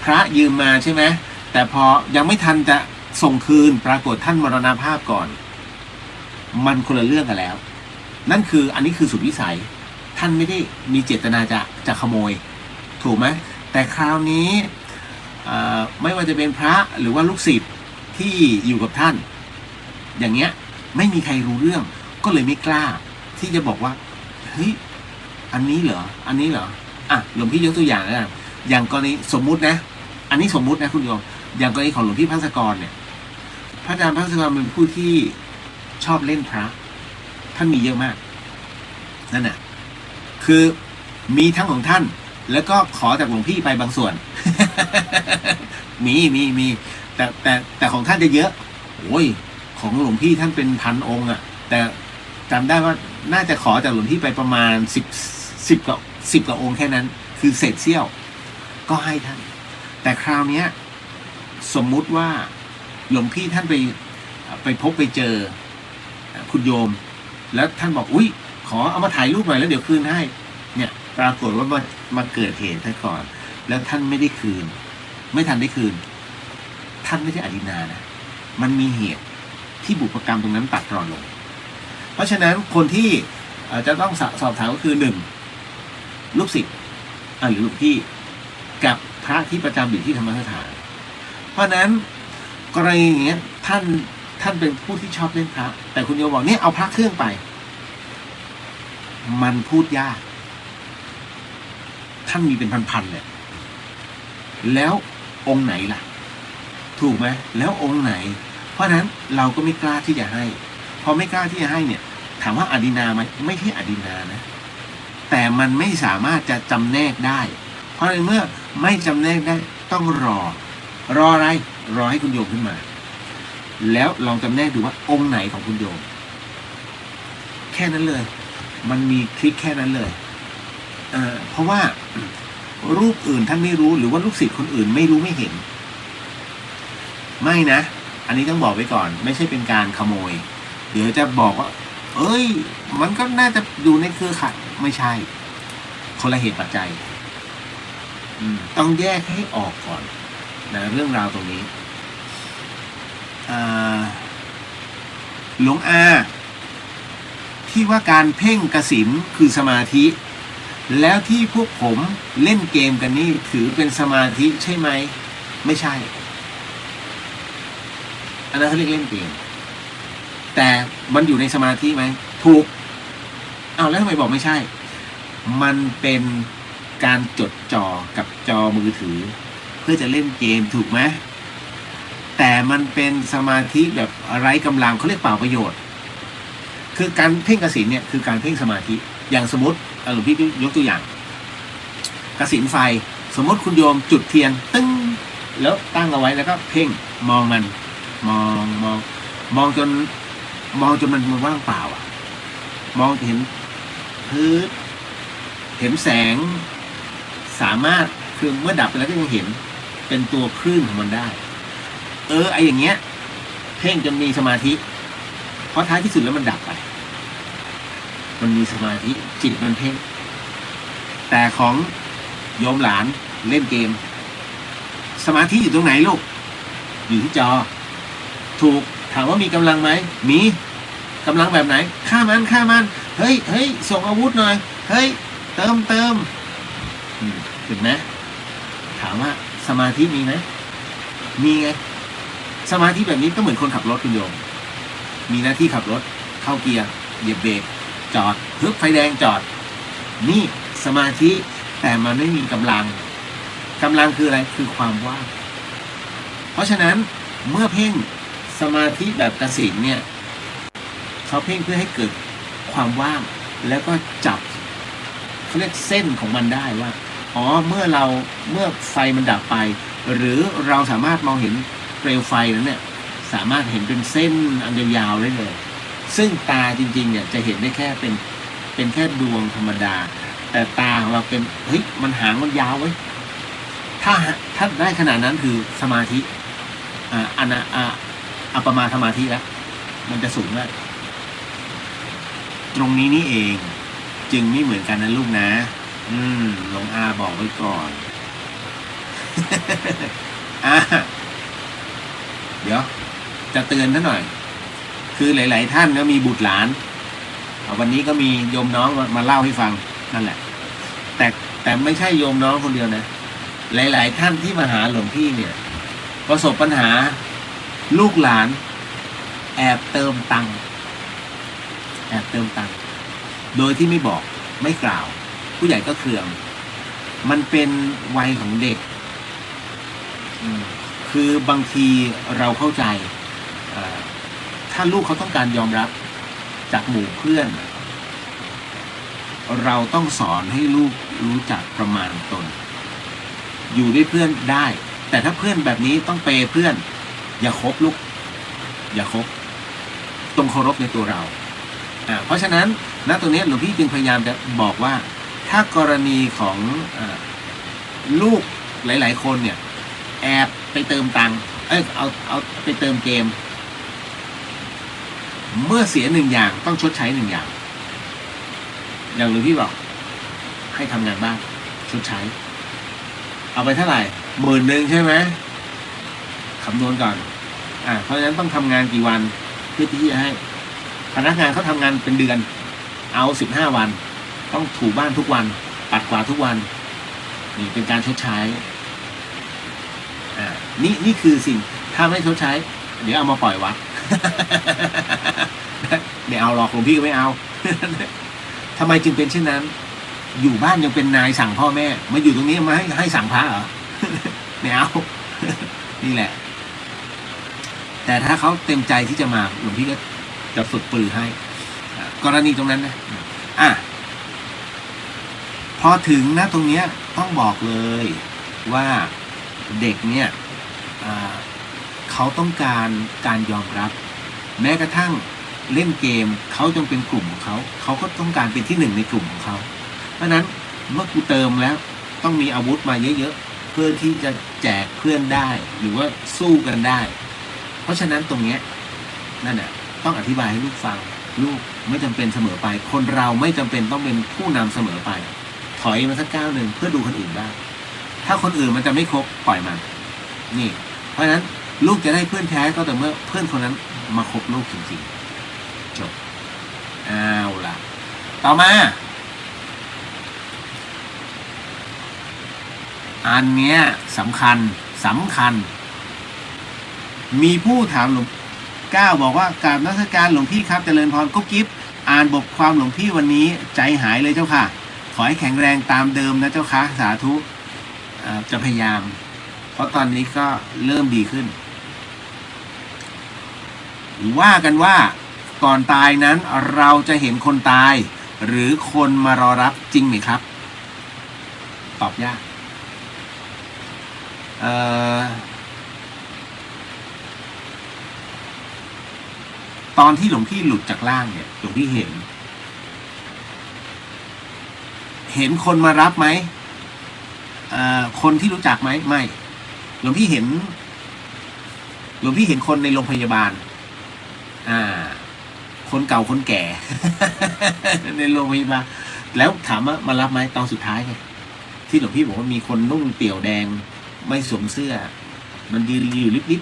พระยืมมาใช่ไหมแต่พอยังไม่ทันจะส่งคืนปรากฏท่านมรณภาพก่อนมันคนละเรื่องกันแล้วนั่นคืออันนี้คือสุดวิสัยท่านไม่ได้มีเจตนาจะขโมยถูกไหมแต่คราวนี้ไม่ว่าจะเป็นพระหรือว่าลูกศิษย์ที่อยู่กับท่านอย่างเงี้ยไม่มีใครรู้เรื่องก็เลยไม่กล้าที่จะบอกว่าเฮ้ยอันนี้เหรอหลวงพี่ยกตัวอย่างนะอย่างกรณีสมมุตินะอันนี้สมมุตินะคุณโยมอย่างกรณีของหลวงพี่ภัสกรเนี่ยพระอาจารย์ภัสกรเป็นผู้ที่ชอบเล่นพระท่านมีเยอะมากนั่นน่ะคือมีทั้งของท่านแล้วก็ขอจากหลวงพี่ไปบางส่วน มีแต่ของท่านจะเยอะโอ้ย ของหลวงพี่ท่านเป็นพันองค์อ่ะแต่จำได้ว่าน่าจะขอจากหลวงพี่ไปประมาณ10 กว่าองค์แค่นั้นคือเศษเสี้ยวก็ให้ท่านแต่คราวนี้สมมุติว่าหลวงพี่ท่านไปพบไปเจอคุณโยมแล้วท่านบอกอุ้ยขอเอามาถ่ายรูปหน่อยแล้วเดี๋ยวคืนให้เนี่ยปรากฏว่ามาเกิดเหตุซะก่อนแล้วท่านไม่ได้คืนไม่ทันได้คืนท่านไม่ได้อดินานะมันมีเหตุที่บุพกรรมตรงนั้นตัดรอนลงเพราะฉะนั้นคนที่จะต้องสอบถามก็คือ1ลูกศิษย์หรือหลวงพี่กับพระที่ประจำอยู่ที่ธรรมสถานเพราะนั้นกรณีอย่างเงี้ยท่านเป็นผู้ที่ชอบเล่นพระแต่คุณโยมบอกเนี่ยเอาพระเครื่องไปมันพูดยากท่านมีเป็นพันๆเลยแล้วองค์ไหนล่ะถูกไหมแล้วองค์ไหนเพราะนั้นเราก็ไม่กล้าที่จะให้พอไม่กล้าที่จะให้เนี่ยถามว่าอดินาไหมไม่ใช่อดินานะแต่มันไม่สามารถจะจำแนกได้เพราะในเมื่อไม่จำแนกได้ต้องรออะไรรอให้คุณโยมขึ้นมาแล้วลองจำแนกดูว่าองค์ไหนของคุณโยมแค่นั้นเลยมันมีทริคแค่นั้นเลยเพราะว่ารูปอื่นท่านไม่รู้หรือว่าลูกศิษย์คนอื่นไม่รู้ไม่เห็นไม่นะอันนี้ต้องบอกไว้ก่อนไม่ใช่เป็นการขโมยเดี๋ยวจะบอกว่าเอ้ยมันก็น่าจะอยู่ในเครือข่ายไม่ใช่คนละเหตุปัจจัยต้องแยกให้ออกก่อนนะเรื่องราวตรงนี้หลวงอาที่ว่าการเพ่งกสิณคือสมาธิแล้วที่พวกผมเล่นเกมกันนี่ถือเป็นสมาธิใช่ไหมไม่ใช่อันนั้นเขาเรียกเล่นเกมแต่มันอยู่ในสมาธิไหมถูกเอาแล้วทำไมบอกไม่ใช่มันเป็นการจดจ่อกับจอมือถือเพื่อจะเล่นเกมถูกไหมแต่มันเป็นสมาธิแบบไร้กำลังเขาเรียกเปล่าประโยชน์คือการเพ่งกสิณเนี่ยคือการเพ่งสมาธิอย่างสมมติหลวงพี่ยกตัวอย่างกสิณไฟสมมติคุณโยมจุดเทียนตึ้งแล้วตั้งเอาไว้แล้วก็เพ่งมองมันมองจนมันว่างเปล่าอ่ะมองเห็นพื้นเห็นแสงสามารถคือเมื่อดับไปแล้วก็ยังเห็นเป็นตัวคลื่นของมันได้ไออย่างเงี้ยเพ่งจนมีสมาธิเพราะท้ายที่สุดแล้วมันดับไปมันมีสมาธิจิตมันเพ่งแต่ของโยมหลานเล่นเกมสมาธิอยู่ตรงไหนลูกอยู่ที่จอถูกถามว่ามีกำลังไหมมีกำลังแบบไหนฆ่ามันเฮ้ยส่งอาวุธหน่อยเฮ้ยเติมเห็นไหมถามว่าสมาธิมีไหมมีไงสมาธิแบบนี้ก็เหมือนคนขับรถคุณโยมมีหน้าที่ขับรถเข้าเกียร์เหยียบเบรกจอดฮึบไฟแดงจอดนี่สมาธิแต่มันไม่มีกำลังคืออะไรคือความว่างเพราะฉะนั้นเมื่อเพ่งสมาธิแบบกสิณเนี่ยเขาเพ่งเพื่อให้เกิดความว่างแล้วก็จับเขาเรียกเส้นของมันได้ว่าเมื่อไฟมันดับไปหรือเราสามารถมองเห็นเปลวไฟนั้นเนี่ยสามารถเห็นเป็นเส้นอันยาวๆได้เลยซึ่งตาจริงๆเนี่ยจะเห็นได้แค่เป็นแค่ดวงธรรมดาแต่ตาของเราเป็นมันหางมันยาวไว้ถ้าได้ขนาดนั้นคือสมาธิอัปปมาสมาธิแล้วมันจะสูงมากตรงนี้นี่เองจึงไม่เหมือนกันนะลูกนะหลวงอาบอกไว้ก่อน เดี๋ยวจะเตือนท่านหน่อยคือหลายๆท่านก็มีบุตรหลานวันนี้ก็มีโยมน้องมาเล่าให้ฟังนั่นแหละแต่ไม่ใช่โยมน้องคนเดียวนะหลายๆท่านที่มาหาหลวงพี่เนี่ยประสบปัญหาลูกหลานแอบเติมตังค์โดยที่ไม่บอกไม่กล่าวผู้ใหญ่ก็เคืองมันเป็นวัยของเด็กคือบางทีเราเข้าใจถ้าลูกเขาต้องการยอมรับจากหมู่เพื่อนเราต้องสอนให้ลูกรู้จักประมาณตนอยู่ด้วยเพื่อนได้แต่ถ้าเพื่อนแบบนี้ต้องเปย์เพื่อนอย่าคบลูกอย่าคบ ตรงเคารพในตัวเราเพราะฉะนั้นณตรงนี้หลวงพี่จึงพยายามจะบอกว่าถ้ากรณีของลูกหลายๆคนเนี่ยแอบไปเติมตังค์เอาไปเติมเกมเมื่อเสียหนึ่งอย่างต้องชดใช้หนึ่งอย่างหลวงพี่บอกให้ทำงานบ้านชดใช้เอาไปเท่าไหร่10,000ใช่ไหมคำนวณก่อนเพราะฉะนั้นต้องทำงานกี่วันเพื่อที่จะให้พนักงานเขาทำงานเป็นเดือนเอา15 วันต้องถูบ้านทุกวันปัดกวาดทุกวันนี่เป็นการชดใช้นี่คือสิ่งถ้าไม่ชดใช้เดี๋ยวเอามาปล่อยวัด ไม่เอาหรอกหลวงพี่ก็ไม่เอา ทำไมจึงเป็นเช่นนั้นอยู่บ้านยังเป็นนายสั่งพ่อแม่มาอยู่ตรงนี้มาให้สั่งพระเหรอ ไม่เอา นี่แหละแต่ถ้าเขาเต็มใจที่จะมาหลวงพี่ก็จะฝึกปรือให้กรณีตรงนั้นนะพอถึงนะตรงเนี้ยต้องบอกเลยว่าเด็กเนี่ยเขาต้องการยอมรับแม้กระทั่งเล่นเกมเขาจงเป็นกลุ่มของเขาก็ต้องการเป็นที่หนึ่งในกลุ่มของเขาเพราะนั้นเมื่อกูเติมแล้วต้องมีอาวุธมาเยอะๆเพื่อที่จะแจกเพื่อนได้หรือว่าสู้กันได้เพราะฉะนั้นตรงเนี้ยนั่นแหละต้องอธิบายให้ลูกฟังลูกไม่จำเป็นเสมอไปคนเราไม่จำเป็นต้องเป็นผู้นำเสมอไปถอยมาสักก้าวหนึ่งเพื่อดูคนอื่นได้ถ้าคนอื่นมันจะไม่ครบปล่อยมันนี่เพราะฉะนั้นลูกจะได้เพื่อนแท้ก็แต่เมื่อเพื่อนคนนั้นมาคบลูกจริงๆจบเอาล่ะต่อมาอันเนี้ยสำคัญมีผู้ถามหลวงก้าวบอกว่ากราบนมัสการหลวงพี่ครับเจริญพรกุ๊บกิ๊บอ่านบทความหลวงพี่วันนี้ใจหายเลยเจ้าค่ะขอให้แข็งแรงตามเดิมนะเจ้าค่ะสาธุจะพยายามเพราะตอนนี้ก็เริ่มดีขึ้นว่ากันว่าก่อนตายนั้นเราจะเห็นคนตายหรือคนมารอรับจริงไหมครับตอบยากตอนที่หลวงพี่หลุดจากร่างเนี่ยหลวงพี่เห็นคนมารับไหมคนที่รู้จักไหมไม่หลวงพี่เห็นคนในโรงพยาบาลคนเก่าคนแก่ ในโรงพยาบาลแล้วถามว่ามารับไหมตอนสุดท้ายไงที่หลวงพี่บอกว่ามีคนนุ่งเตี่ยวแดงไม่สวมเสื้อมันยืนอยู่ลิบ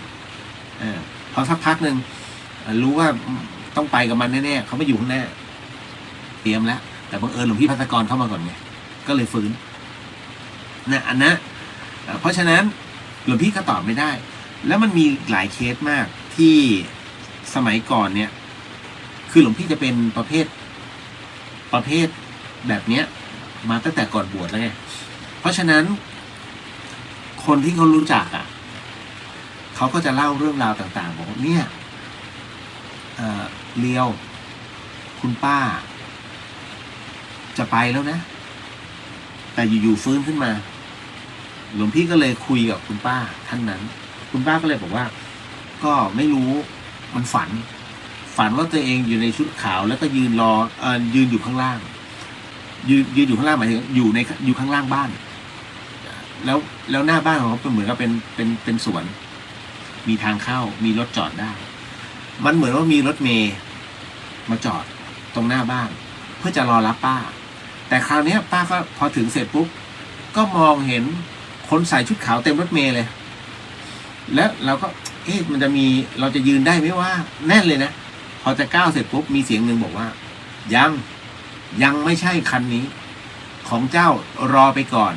ๆพอสักพักหนึ่งรู้ว่าต้องไปกับมันแน่ๆเขาไม่อยู่ข้างหน้าเตรียมแล้วแต่บังเอิญหลวงพี่ภัสกรเข้ามาก่อนไงก็เลยฟื้นนะอันนะเพราะฉะนั้นหลวงพี่ก็ตอบไม่ได้แล้วมันมีหลายเคสมากที่สมัยก่อนเนี่ยคือหลวงพี่จะเป็นประเภทแบบเนี้ยมาตั้งแต่ก่อนบวชแล้วไงเพราะฉะนั้นคนที่เขารู้จักเขาก็จะเล่าเรื่องราวต่างๆบอกว่าเนี่ยเลียวคุณป้าจะไปแล้วนะแต่อยู่ๆฟื้นขึ้นมาหลวงพี่ก็เลยคุยกับคุณป้าท่านนั้นคุณป้าก็เลยบอกว่าก็ไม่รู้มันฝันว่าตัวเองอยู่ในชุดขาวแล้วก็ยืนอยู่ข้างล่างยืนอยู่ข้างล่างหมายถึงอยู่ข้างล่างบ้านแล้วหน้าบ้านของเขาเป็นเหมือนกับเป็นสวนมีทางเข้ามีรถจอดได้มันเหมือนว่ามีรถเมล์มาจอดตรงหน้าบ้านเพื่อจะรอรับป้าแต่คราวนี้ป้าก็พอถึงเสร็จปุ๊บก็มองเห็นคนใส่ชุดขาวเต็มรถเมล์เลยแล้วเราก็มันจะมีเราจะยืนได้ไหมว่าแน่นเลยนะพอจะก้าวเสร็จปุ๊บมีเสียงหนึ่งบอกว่ายังไม่ใช่คันนี้ของเจ้ารอไปก่อน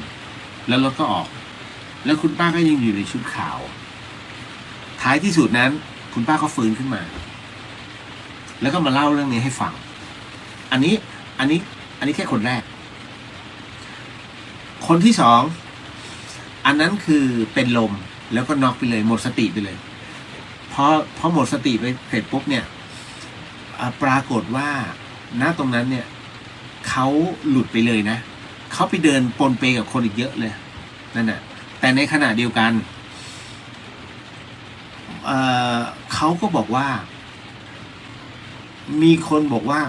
แล้วรถก็ออกแล้วคุณป้าก็ยังอยู่ในชุดขาวท้ายที่สุดนั้นคุณป้าก็ฟื้นขึ้นมาแล้วก็มาเล่าเรื่องนี้ให้ฟังอันนี้แค่คนแรกคนที่สองอันนั้นคือเป็นลมแล้วก็น็อกไปเลยหมดสติไปเลยพอหมดสติไปเสร็จปุ๊บเนี่ยปรากฏว่าณตรงนั้นเนี่ยเขาหลุดไปเลยนะเขาไปเดินปนเปกับคนอีกเยอะเลยนั่นน่ะแต่ในขณะเดียวกันเขาก็บอกว่า มีคนบอกว่า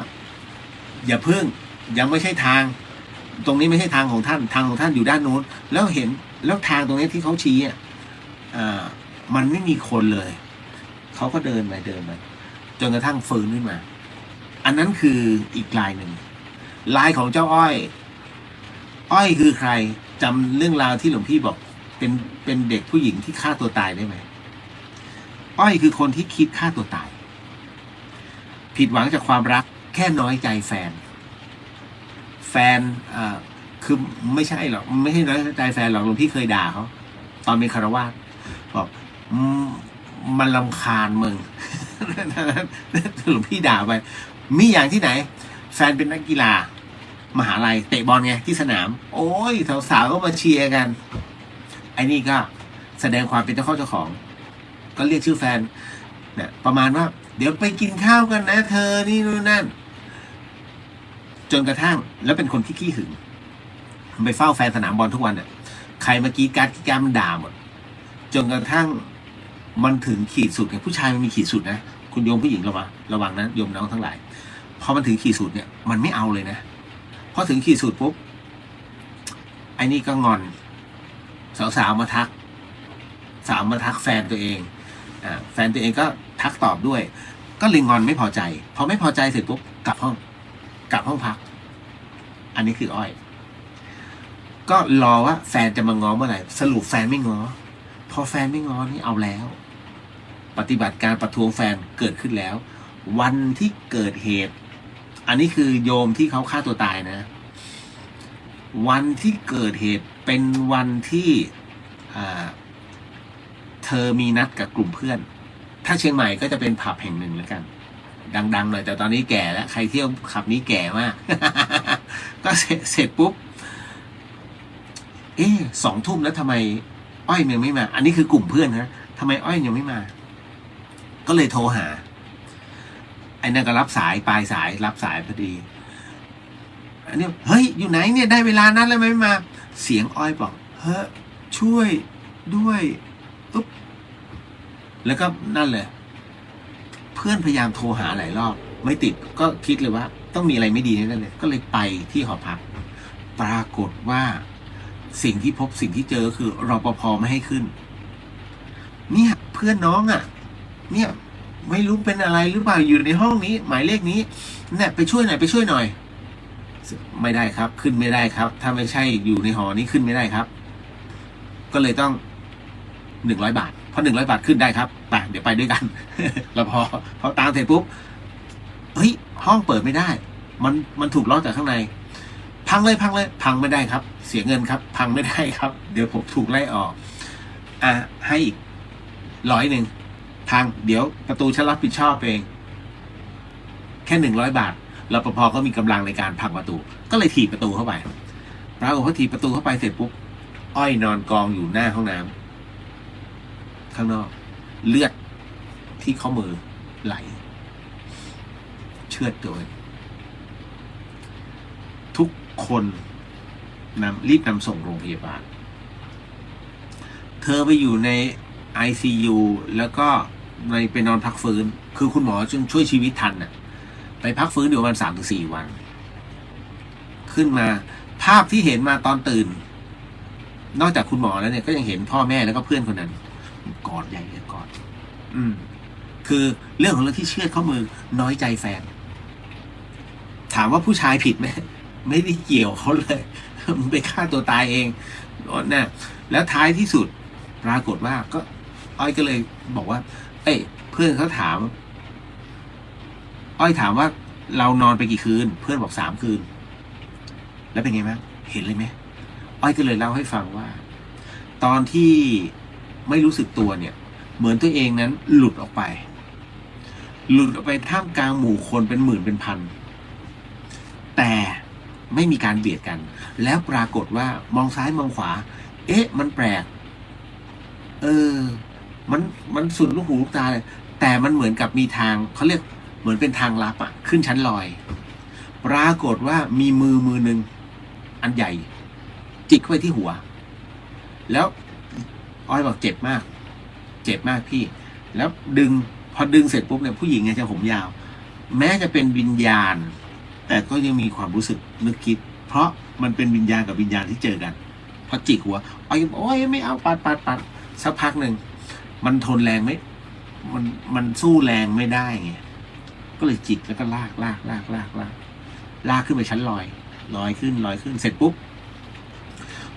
อย่าเพิ่งยังไม่ใช่ทาง ตรงนี้ไม่ใช่ทางของท่าน ทางของท่านอยู่ด้านโน้นแล้วเห็นแล้วทางตรงนี้ที่เขาชี้มันไม่มีคนเลยเขาก็เดินไปจนกระทั่งฟื้นขึ้นมา อันนั้นคืออีกลายหนึ่งลายของเจ้าอ้อยคือใครจำเรื่องราวที่หลวงพี่บอกเป็นเด็กผู้หญิงที่ฆ่าตัวตายได้ไหมอ้อยคือคนที่คิดฆ่าตัวตาย ผิดหวังจากความรักแค่น้อยใจแฟนคือไม่ใช่หรอกไม่ใช่น้อยใจแฟนหรอกหลวงพี่เคยด่าเขาตอนเป็นคฤหัสถ์บอกมันรำคาญมึง หลวงพี่ด่าไปมีอย่างที่ไหนแฟนเป็นนักกีฬามหาลัยเตะบอลไงที่สนามโอ้ยสาวๆก็มาเชียร์กันไอ้นี่ก็แสดงความเป็นเจ้าข้าเจ้าของก็เรียกชื่อแฟนเนี่ยประมาณว่าเดี๋ยวไปกินข้าวกันนะเธอนี่นู่นนั่นจนกระทั่งแล้วเป็นคนที่ขี้หึงไปเฝ้าแฟนสนามบอลทุกวันเนี่ยใครเมื่อกี้การแกมันด่าหมดจนกระทั่งมันถึงขีดสุดเนี่ยผู้ชายมันมีขีดสุดนะคุณโยมผู้หญิงระวังนะโยมน้องทั้งหลายพอมันถึงขีดสุดเนี่ยมันไม่เอาเลยนะพอถึงขีดสุดปุ๊บไอ้นี่ก็งอนสาวมาทักแฟนตัวเองแฟนตัวเองก็ทักตอบด้วยก็เลยงอนไม่พอใจพอไม่พอใจเสร็จปุ๊บกลับห้องพักอันนี้คืออ้อยก็รอว่าแฟนจะมาง้อเมื่อไหร่สรุปแฟนไม่ง้อพอแฟนไม่ง้อนี่เอาแล้วปฏิบัติการประท้วงแฟนเกิดขึ้นแล้ววันที่เกิดเหตุอันนี้คือโยมที่เขาฆ่าตัวตายนะวันที่เกิดเหตุเป็นวันที่เธอมีนัดกับกลุ่มเพื่อนถ้าเชียงใหม่ก็จะเป็นผับแห่งหนึ่งแล้วกันดังๆหน่อยแต่ตอนนี้แก่แล้วใครเที่ยวขับนี้แก่มาก ก็เสร็จปุ๊บ2 ทุ่มแล้วทำไมอ้อยยังไม่มาอันนี้คือกลุ่มเพื่อนนะทำไมอ้อยยังไม่มาก็เลยโทรหาไอ้นั่นก็รับสายปลายสายรับสายพอดีอันนี้เฮ้ยอยู่ไหนเนี่ยได้เวลานั้นแล้วไม่มาเสียงอ้อยบอกเฮ้ยช่วยด้วยปุ๊บแล้วก็นั่นเลยเพื่อนพยายามโทรหาหลายรอบไม่ติดก็คิดเลยว่าต้องมีอะไรไม่ดีแน่เลยก็เลยไปที่หอพักปรากฏว่าสิ่งที่พบสิ่งที่เจอคือรปภไม่ให้ขึ้นเนี่ยเพื่อนน้องเนี่ยไม่รู้เป็นอะไรหรือเปล่าอยู่ในห้องนี้หมายเลขนี้เนี่ยไปช่วยหน่อยไม่ได้ครับขึ้นไม่ได้ครับถ้าไม่ใช่อยู่ในหอนี้ขึ้นไม่ได้ครับก็เลยต้อง100 บาทพอ100 บาทขึ้นได้ครับไปเดี๋ยวไปด้วยกัน แล้วพอตามเสร็จปุ๊บเฮ้ยห้องเปิดไม่ได้มันถูกล็อกจากข้างในพังเลยพังไม่ได้ครับเสียเงินครับพังไม่ได้ครับเดี๋ยวผมถูกไล่ออกให้อีก100พังเดี๋ยวประตูฉันรับผิดชอบเองแค่100 บาทรปภก็มีกำลังในการพังประตูก็เลยถีบประตูเข้าไปปรากฏพอถีบประตูเข้าไปเสร็จปุ๊บอ้อยนอนกองอยู่หน้าห้องน้ำข้างนอกเลือดที่ข้อมือไหลเชือดโดยทุกคนรีบนำส่งโรงพยาบาลเธอไปอยู่ใน ICU แล้วก็ไปนอนพักฟื้นคือคุณหมอจนช่วยชีวิตทันไปพักฟื้นอยู่ประมาณ3-4 วันขึ้นมาภาพที่เห็นมาตอนตื่นนอกจากคุณหมอแล้วเนี่ยก็ยังเห็นพ่อแม่แล้วก็เพื่อนคนนั้นกอดใหญ่เลยกอดคือเรื่องของเรื่องที่เชือดข้อมือน้อยใจแฟนถามว่าผู้ชายผิดไหมไม่ได้เกี่ยวเขาเลยมันไปฆ่าตัวตายเองนะแล้วท้ายที่สุดปรากฏว่าก็อ้อยก็เลยบอกว่าเพื่อนเขาถามอ้อยถามว่าเรานอนไปกี่คืนเพื่อนบอก3 คืนแล้วเป็นไงบ้างเห็นเลยไหมอ้อยก็เลยเล่าให้ฟังว่าตอนที่ไม่รู้สึกตัวเนี่ยเหมือนตัวเองนั้นหลุดออกไปท่ามกลางหมู่คนเป็นหมื่นเป็นพันแต่ไม่มีการเบียดกันแล้วปรากฏว่ามองซ้ายมองขวามันแปลกมันสุดลูกหูลูกตาเลยแต่มันเหมือนกับมีทางเขาเรียกเหมือนเป็นทางลับขึ้นชั้นลอยปรากฏว่ามีมือหนึ่งอันใหญ่จิกเข้าไปที่หัวแล้วอ้อยบอกเจ็บมากพี่แล้วพอดึงเสร็จปุ๊บเนี่ยผู้หญิงไงจะผมยาว แม้จะเป็นวิญญาณแต่ก็ยังมีความรู้สึกนึกคิดเพราะมันเป็นวิญญาณกับวิญญาณที่เจอกันพอจิกหัวโอ้ยไม่เอาปัดสักพักหนึ่งมันทนแรงไม่มันสู้แรงไม่ได้ไงก็เลยจิกแล้วก็ลากขึ้นไปชั้นลอยขึ้นเสร็จปุ๊บ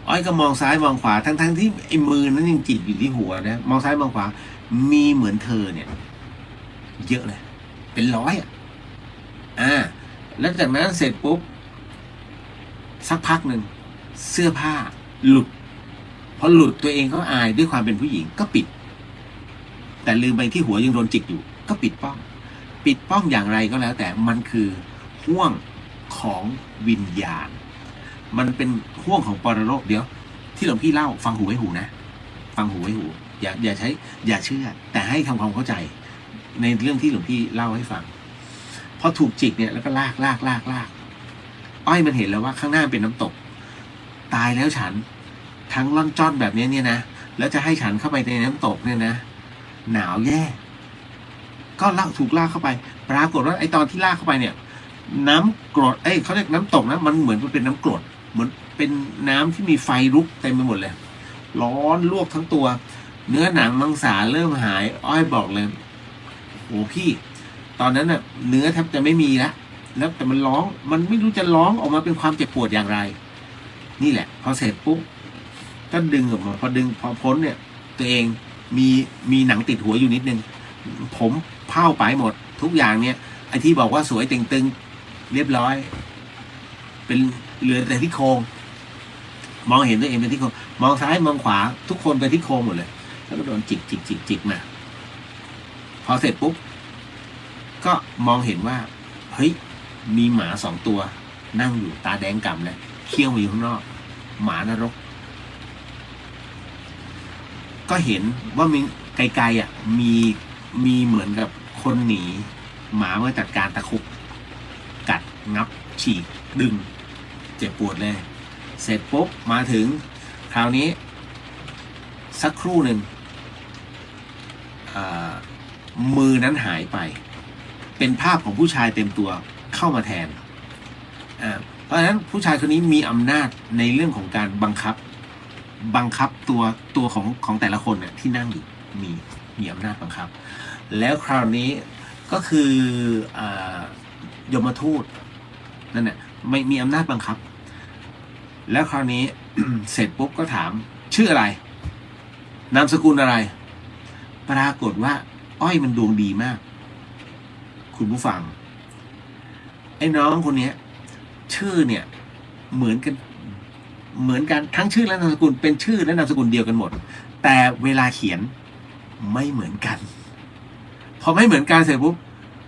อ้อยก็มองซ้ายมองขวาทั้งที่ไอ้มือนั้นยังจิกอยู่ที่หัวนะมองซ้ายมองขวามีเหมือนเธอเนี่ยเยอะเลยเป็นร้อยแล้วจากนั้นเสร็จปุ๊บสักพักหนึ่งเสื้อผ้าหลุดพอหลุดตัวเองก็อายด้วยความเป็นผู้หญิงก็ปิดแต่ลืมไปที่หัวยังโดนจิกอยู่ก็ปิดป้องอย่างไรก็แล้วแต่มันคือห่วงของวิญญาณมันเป็นห่วงของปรโลกเดี๋ยวที่หลวงพี่เล่าฟังหูไว้หูนะฟังหูไว้หูอย่าใช้อย่าเชื่อแต่ให้ทำความเข้าใจในเรื่องที่หลวงพี่เล่าให้ฟังพอถูกจิกเนี่ยแล้วก็ลากอ้อยมันเห็นแล้วว่าข้างหน้าเป็นน้ำตกตายแล้วฉันทั้งล่อนจ้อนแบบนี้เนี่ยนะแล้วจะให้ฉันเข้าไปในน้ำตกเนี่ยนะหนาวแย่ก็ถูกลากเข้าไปปรากฏว่าไอตอนที่ลากเข้าไปเนี่ยน้ำกรดเขาเรียกน้ำตกนะมันเหมือนเป็นน้ำกรดเหมือนเป็นน้ำที่มีไฟลุกเต็มไปหมดเลยร้อนลวกทั้งตัวเนื้อหนังมังสาเริ่มหายอ้อยบอกเลยโอ้พี่ตอนนั้นน่ะเนื้อแทบจะไม่มีแล้วแต่มันร้องมันไม่รู้จะร้องออกมาเป็นความเจ็บปวดอย่างไรนี่แหละพอเสร็จปุ๊บก็ดึงออกมาพอพ้นเนี่ยตัวเองมีหนังติดหัวอยู่นิดนึงผมเผาไปหมดทุกอย่างเนี่ยไอ้ที่บอกว่าสวยเต่งตึงเรียบร้อยเป็นเหลือแต่ที่โครงมองเห็นตัวเองเป็นที่โครงมองซ้ายมองขวาทุกคนไปที่โครงหมดเลยแล้วก็โดนจิกมาพอเสร็จปุ๊บก็มองเห็นว่าเฮ้ยมีหมา2 ตัวนั่งอยู่ตาแดงก่ำเลยเขี้ยวอยู่ข้างนอกหมานรกก็เห็นว่ามีไกลๆมีเหมือนกับคนหนีหมาเมื่อจัดการตะคุบกัดงับฉีกดึงเจ็บปวดเลยเสร็จปุ๊บมาถึงคราวนี้สักครู่หนึ่งมือนั้นหายไปเป็นภาพของผู้ชายเต็มตัวเข้ามาแทนเพราะฉะนั้นผู้ชายคนนี้มีอำนาจในเรื่องของการบังคับตัวของแต่ละคนเนี่ยที่นั่งอยู่มีอำนาจบังคับแล้วคราวนี้ก็คือยมทูตนั่นแหละไม่มีอำนาจบังคับแล้วคราวนี้ เสร็จปุ๊บก็ถามชื่ออะไรนามสกุลอะไรปรากฏว่าอ้อยมันดวงดีมากคุณผู้ฟังไอ้น้องคนนี้ชื่อเนี่ยเหมือนกันทั้งชื่อและนามสกุลเป็นชื่อและนามสกุลเดียวกันหมดแต่เวลาเขียนไม่เหมือนกันพอไม่เหมือนกันเสร็จปุ๊บ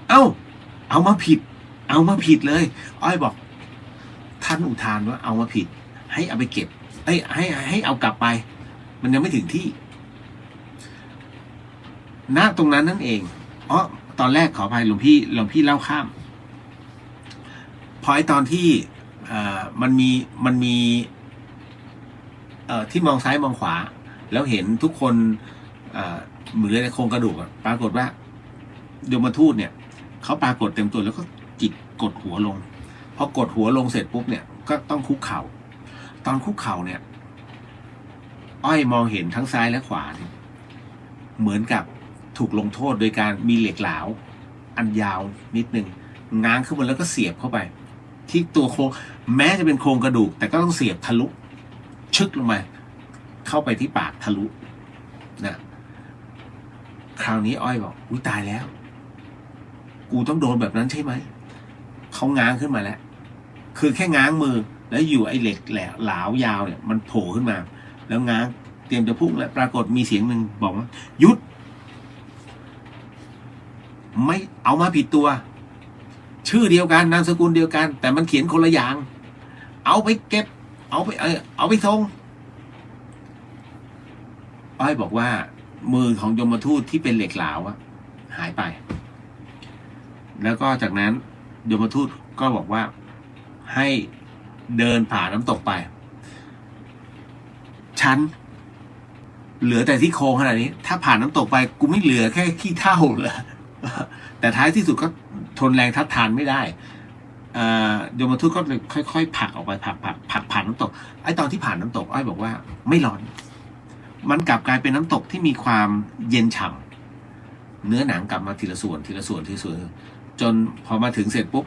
เอามาผิดเลยอ้อยบอกท่านอุทานว่าเอามาผิดให้เอาไปเก็บให้เอากลับไปมันยังไม่ถึงที่ณตรงนั้นนั่นเองตอนแรกขออภัยหลวงพี่เล่าข้ามพอไอ้ตอนที่มันมีที่มองซ้ายมองขวาแล้วเห็นทุกคนเหมือนในโครงกระดูกปรากฏว่ายมทูตเนี่ยเขาปรากฏเต็มตัวแล้วก็จิกกดหัวลงพอกดหัวลงเสร็จปุ๊บเนี่ยก็ต้องคุกเข่าตอนคุกเข่าเนี่ยอ้อยมองเห็นทั้งซ้ายและขวาเหมือนกับถูกลงโทษโดยการมีเหล็กเหลาอันยาวนิดนึงง้างขึ้นมาแล้วก็เสียบเข้าไปที่ตัวโครงแม้จะเป็นโครงกระดูกแต่ก็ต้องเสียบทะลุชึกลงมาเข้าไปที่ปากทะลุนะคราวนี้อ้อยบอกอุ๊ยตายแล้วกูต้องโดนแบบนั้นใช่ไหมเขาง้างขึ้นมาแล้วคือแค่ง้างมือแล้วอยู่ไอ้เหล็กแหลมหลาวยาวเนี่ยมันโผล่ขึ้นมาแล้วง้างเตรียมจะพุ่งแล้วปรากฏมีเสียงหนึ่งบอกว่าหยุดไม่เอามาผิดตัวชื่อเดียวกันนามสกุลเดียวกันแต่มันเขียนคนละอย่างเอาไปเก็บเอาไปส่งอ้อยบอกว่ามือของยมทูตที่เป็นเหล็กเหลาหายไปแล้วก็จากนั้นยมทูตก็บอกว่าให้เดินผ่านน้ำตกไปฉันเหลือแต่ที่โครงขนาดนี้ถ้าผ่านน้ำตกไปกูไม่เหลือแค่ขี้เถ้าเลยแต่ท้ายที่สุดก็ท ทนแรงทัดทานไม่ได้โยมทูตก็เลยค่อยๆผลักออกไปผลักผ่านน้ำตกไอ้ตอนที่ผ่านน้ำตกอ้อยบอกว่าไม่ร้อนมันกลับกลายเป็นน้ำตกที่มีความเย็นฉ่ำเนื้อหนังกลับมาทีละส่วนจนพอมาถึงเสร็จปุ๊บ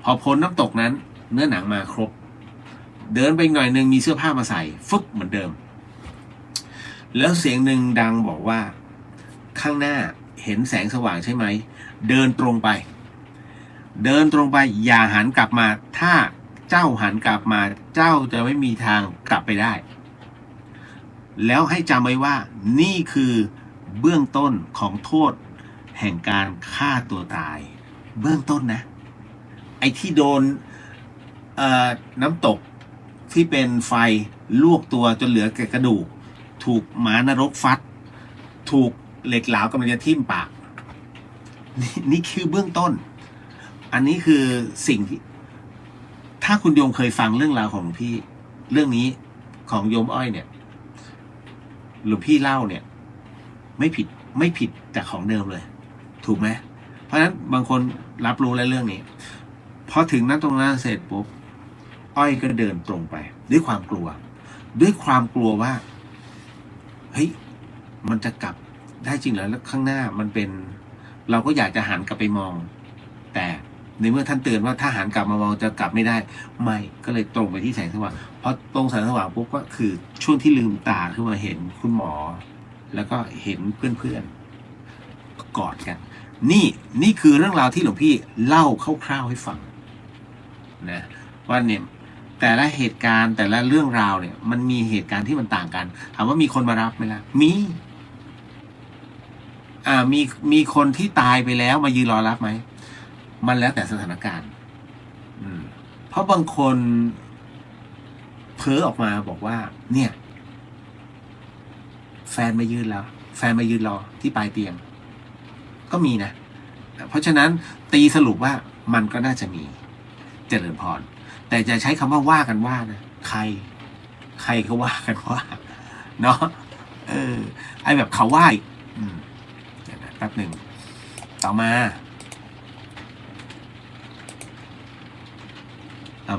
พอพ้นน้ำตกนั้นเนื้อหนังมาครบเดินไปหน่อยนึงมีเสื้อผ้ามาใส่ฟึบเหมือนเดิมแล้วเสียงหนึ่งดังบอกว่าข้างหน้าเห็นแสงสว่างใช่ไหมเดินตรงไปอย่าหันกลับมาถ้าเจ้าหันกลับมาเจ้าจะไม่มีทางกลับไปได้แล้วให้จำไว้ว่านี่คือเบื้องต้นของโทษแห่งการฆ่าตัวตายเบื้องต้นนะไอ้ที่โดนน้ำตกที่เป็นไฟลวกตัวจนเหลือแค่กระดูกถูกหมานรกฟัดถูกเหล็กเหลากำลังจะทิ่มปากนี่คือเบื้องต้นอันนี้คือสิ่งที่ถ้าคุณโยมเคยฟังเรื่องราวของหลวงพี่เรื่องนี้ของโยมอ้อยเนี่ยหลวงพี่เล่าเนี่ยไม่ผิดจากของเดิมเลยถูกไหมเพราะฉะนั้นบางคนรับรู้แล้วเรื่องนี้พอถึงนั้นตรงนั้นเสร็จปุ๊บอ้อยก็เดินตรงไปด้วยความกลัวว่าเฮ้ยมันจะกลับได้จริงเหรอแล้วข้างหน้ามันเป็นเราก็อยากจะหันกลับไปมองแต่ในเมื่อท่านเตือนว่าถ้าหันกลับมามองจะกลับไม่ได้ไม่ก็เลยตรงไปที่แสงสว่างพอตรงแสงสว่างปุ๊บก็คือช่วงที่ลืมตาขึ้นมาเห็นคุณหมอแล้วก็เห็นเพื่อนๆกอดกันนี่คือเรื่องราวที่หลวงพี่เล่าคร่าวๆให้ฟังนะว่าเนี่ยแต่ละเหตุการณ์แต่ละเรื่องราวเนี่ยมันมีเหตุการณ์ที่มันต่างกันถามว่ามีคนมารับไหมล่ะมีคนที่ตายไปแล้วมายืนรอรับไหมมันแล้วแต่สถานการณ์เพราะบางคนเพ้อออกมาบอกว่าเนี่ยแฟนมายืนรอที่ปลายเตียงก็มีนะเพราะฉะนั้นตีสรุปว่ามันก็น่าจะมีเจริญพรแต่จะใช้คำว่ากันว่านะใครก็ว่ากันว่าเนาะไอแบบเขาว่าแป๊บหนึ่งต่อมา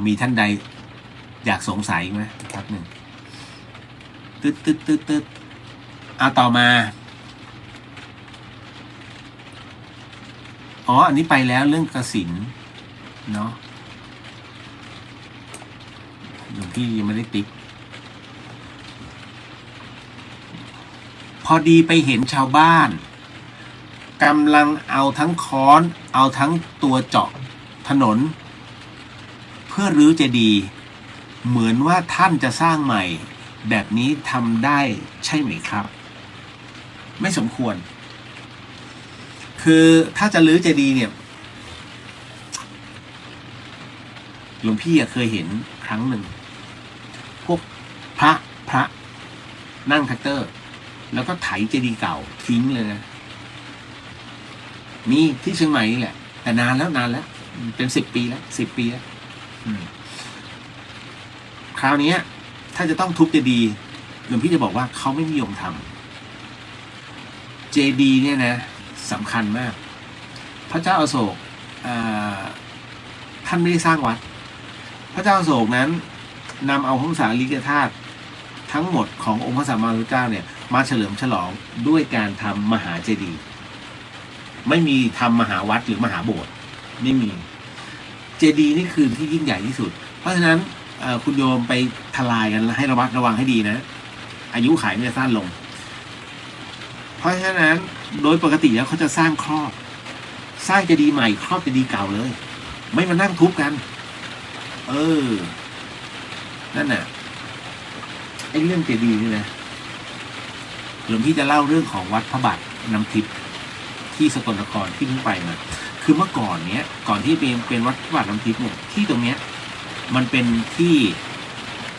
มีท่านใดอยากสงสัยไหมครับหนึ่งตึ๊ดต่อมาอันนี้ไปแล้วเรื่องกสิณเนาะหลวงพี่ยังไม่ได้ติ๊กพอดีไปเห็นชาวบ้านกำลังเอาทั้งค้อนเอาทั้งตัวเจาะถนนเพื่อรื้อเจดีย์เหมือนว่าท่านจะสร้างใหม่แบบนี้ทำได้ใช่ไหมครับไม่สมควรคือถ้าจะรื้อเจดีย์เนี่ยหลวงพี่เคยเห็นครั้งหนึ่งพวกพระนั่งแท็กเตอร์แล้วก็ไถเจดีย์เก่าทิ้งเลยนะมีที่เชียงใหม่นี่แหละแต่นานแล้วเป็น10 ปีแล้วคราวนี้ถ้าจะต้องทุบเจดีย์หลวงพี่จะบอกว่าเขาไม่นิยมทำเจดีย์เนี่ยนะสำคัญมากพระเจ้าอโศกท่านไม่ได้สร้างวัดพระเจ้าอโศกนั้นนำเอาพระสารีริกธาตุทั้งหมดขององค์พระสัมมาสัมพุทธเจ้าเนี่ยมาเฉลิมฉลองด้วยการทำมหาเจดีย์ไม่มีทำมหาวัดหรือมหาโบสถ์ไม่มีเจดีย์นี่คือที่ยิ่งใหญ่ที่สุดเพราะฉะนั้นคุณโยมไปทลายกันให้ระวังให้ดีนะอายุขัยจะสั้นลงเพราะฉะนั้นโดยปกติแล้วเขาจะสร้างเจดีย์ใหม่ครอบเจดีย์เก่าเลยไม่มานั่งทุบกันนั่นน่ะไอ้เรื่องเจดีย์นี่นะหลวงพี่จะเล่าเรื่องของวัดพระบาทน้ำทิพย์ที่สกลนครที่เพิ่งไปมาคือเมื่อก่อนเนี้ยก่อนที่เป็นวัดพระบาทน้ำทิพย์เนี่ยที่ตรงเนี้ยมันเป็นที่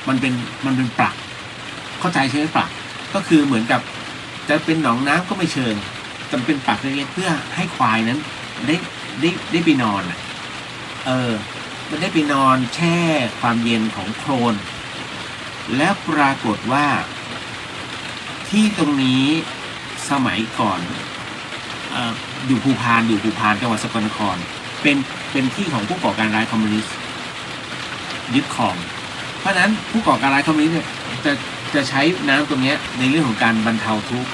มันเป็นปลักเข้าใจใช่ไหมปลักก็คือเหมือนกับจะเป็นหนองน้ำก็ไม่เชิงจำเป็นปลักเล็กๆเพื่อให้ควายนั้นได้ไปนอนมันได้ไปนอนแช่ความเย็นของโคลนแล้วปรากฏว่าที่ตรงนี้สมัยก่อนอยู่ภูพานจังหวัดสกลนคร เป็นเป็นที่ของผู้ก่อการร้ายคอมมิวนิสต์ยึดครอง เพราะฉะนั้นผู้ก่อการร้ายคอมมิวนิสต์เนี่ยจะใช้น้ำตรงนี้ในเรื่องของการบรรเทาทุกข์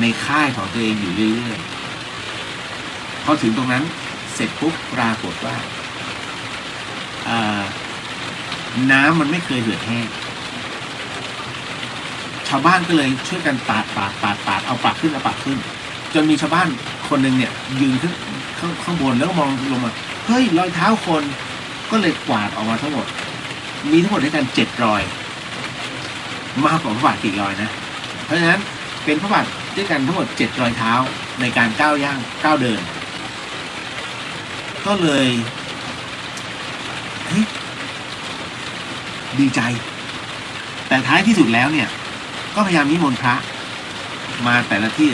ในค่ายของตัวเองอยู่เรื่อยๆพอถึงตรงนั้นเสร็จปุ๊บปรากฏว่าน้ำมันไม่เคยเหือดแห้งชาวบ้านก็เลยช่วยกันปาดเอาปากขึ้นเอาปากขึ้นจนมีชาวบ้านคนหนึ่งเนี่ยยืนขึ้นข้างบนแล้วก็มองลงมาเฮ้ยรอยเท้าคนก็เลยกวาดออกมาทั้งหมดมีทั้งหมดด้วยกัน7 รอยมากกว่าพระบาท4 รอยนะเพราะฉะนั้นเป็นพระบาทด้วยกันทั้งหมด7 รอยเท้าในการก้าวเดินก็เลยดีใจแต่ท้ายที่สุดแล้วเนี่ยก็พยายามนิมนต์พระมาแต่ละที่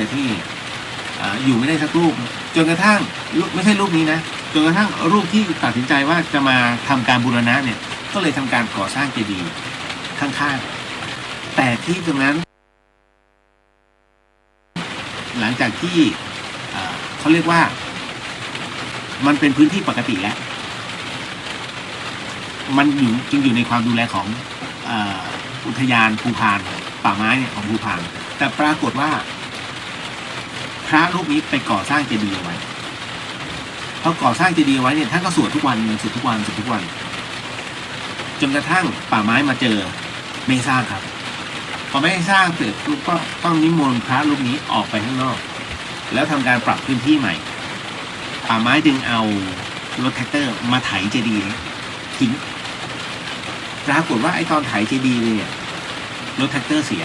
อยู่ไม่ได้สักรูปจนกระทั่งไม่ใช่รูปนี้นะจนกระทั่งรูปที่ตัดสินใจว่าจะมาทำการบูรณะเนี่ยก็เลยทำการก่อสร้างเจดีย์ข้างๆแต่ที่ตรงนั้นหลังจากที่เขาเรียกว่ามันเป็นพื้นที่ปกติแล้วมันจึงอยู่ในความดูแลของอุทยานภูพานป่าไม้เนี่ยของภูพานแต่ปรากฏว่าพระรูปนี้ไปก่อสร้างเจดีย์เอาไว้พอก่อสร้างเจดีย์เอาไว้เนี่ยท่านก็สวดทุกวันสวดทุกวันจนกระทั่งป่าไม้มาเจอไม่สร้างครับพอไม่สร้างเสร็จก็ต้องนิมนต์พระรูปนี้ออกไปข้างนอกแล้วทำการปรับพื้นที่ใหม่ป่าไม้จึงเอารถแท็กเตอร์มาไถเจดีย์ทิ้งปรากฏว่าไอ้ตอนไถเจดีย์เนี่ยรถแท็กเตอร์เสีย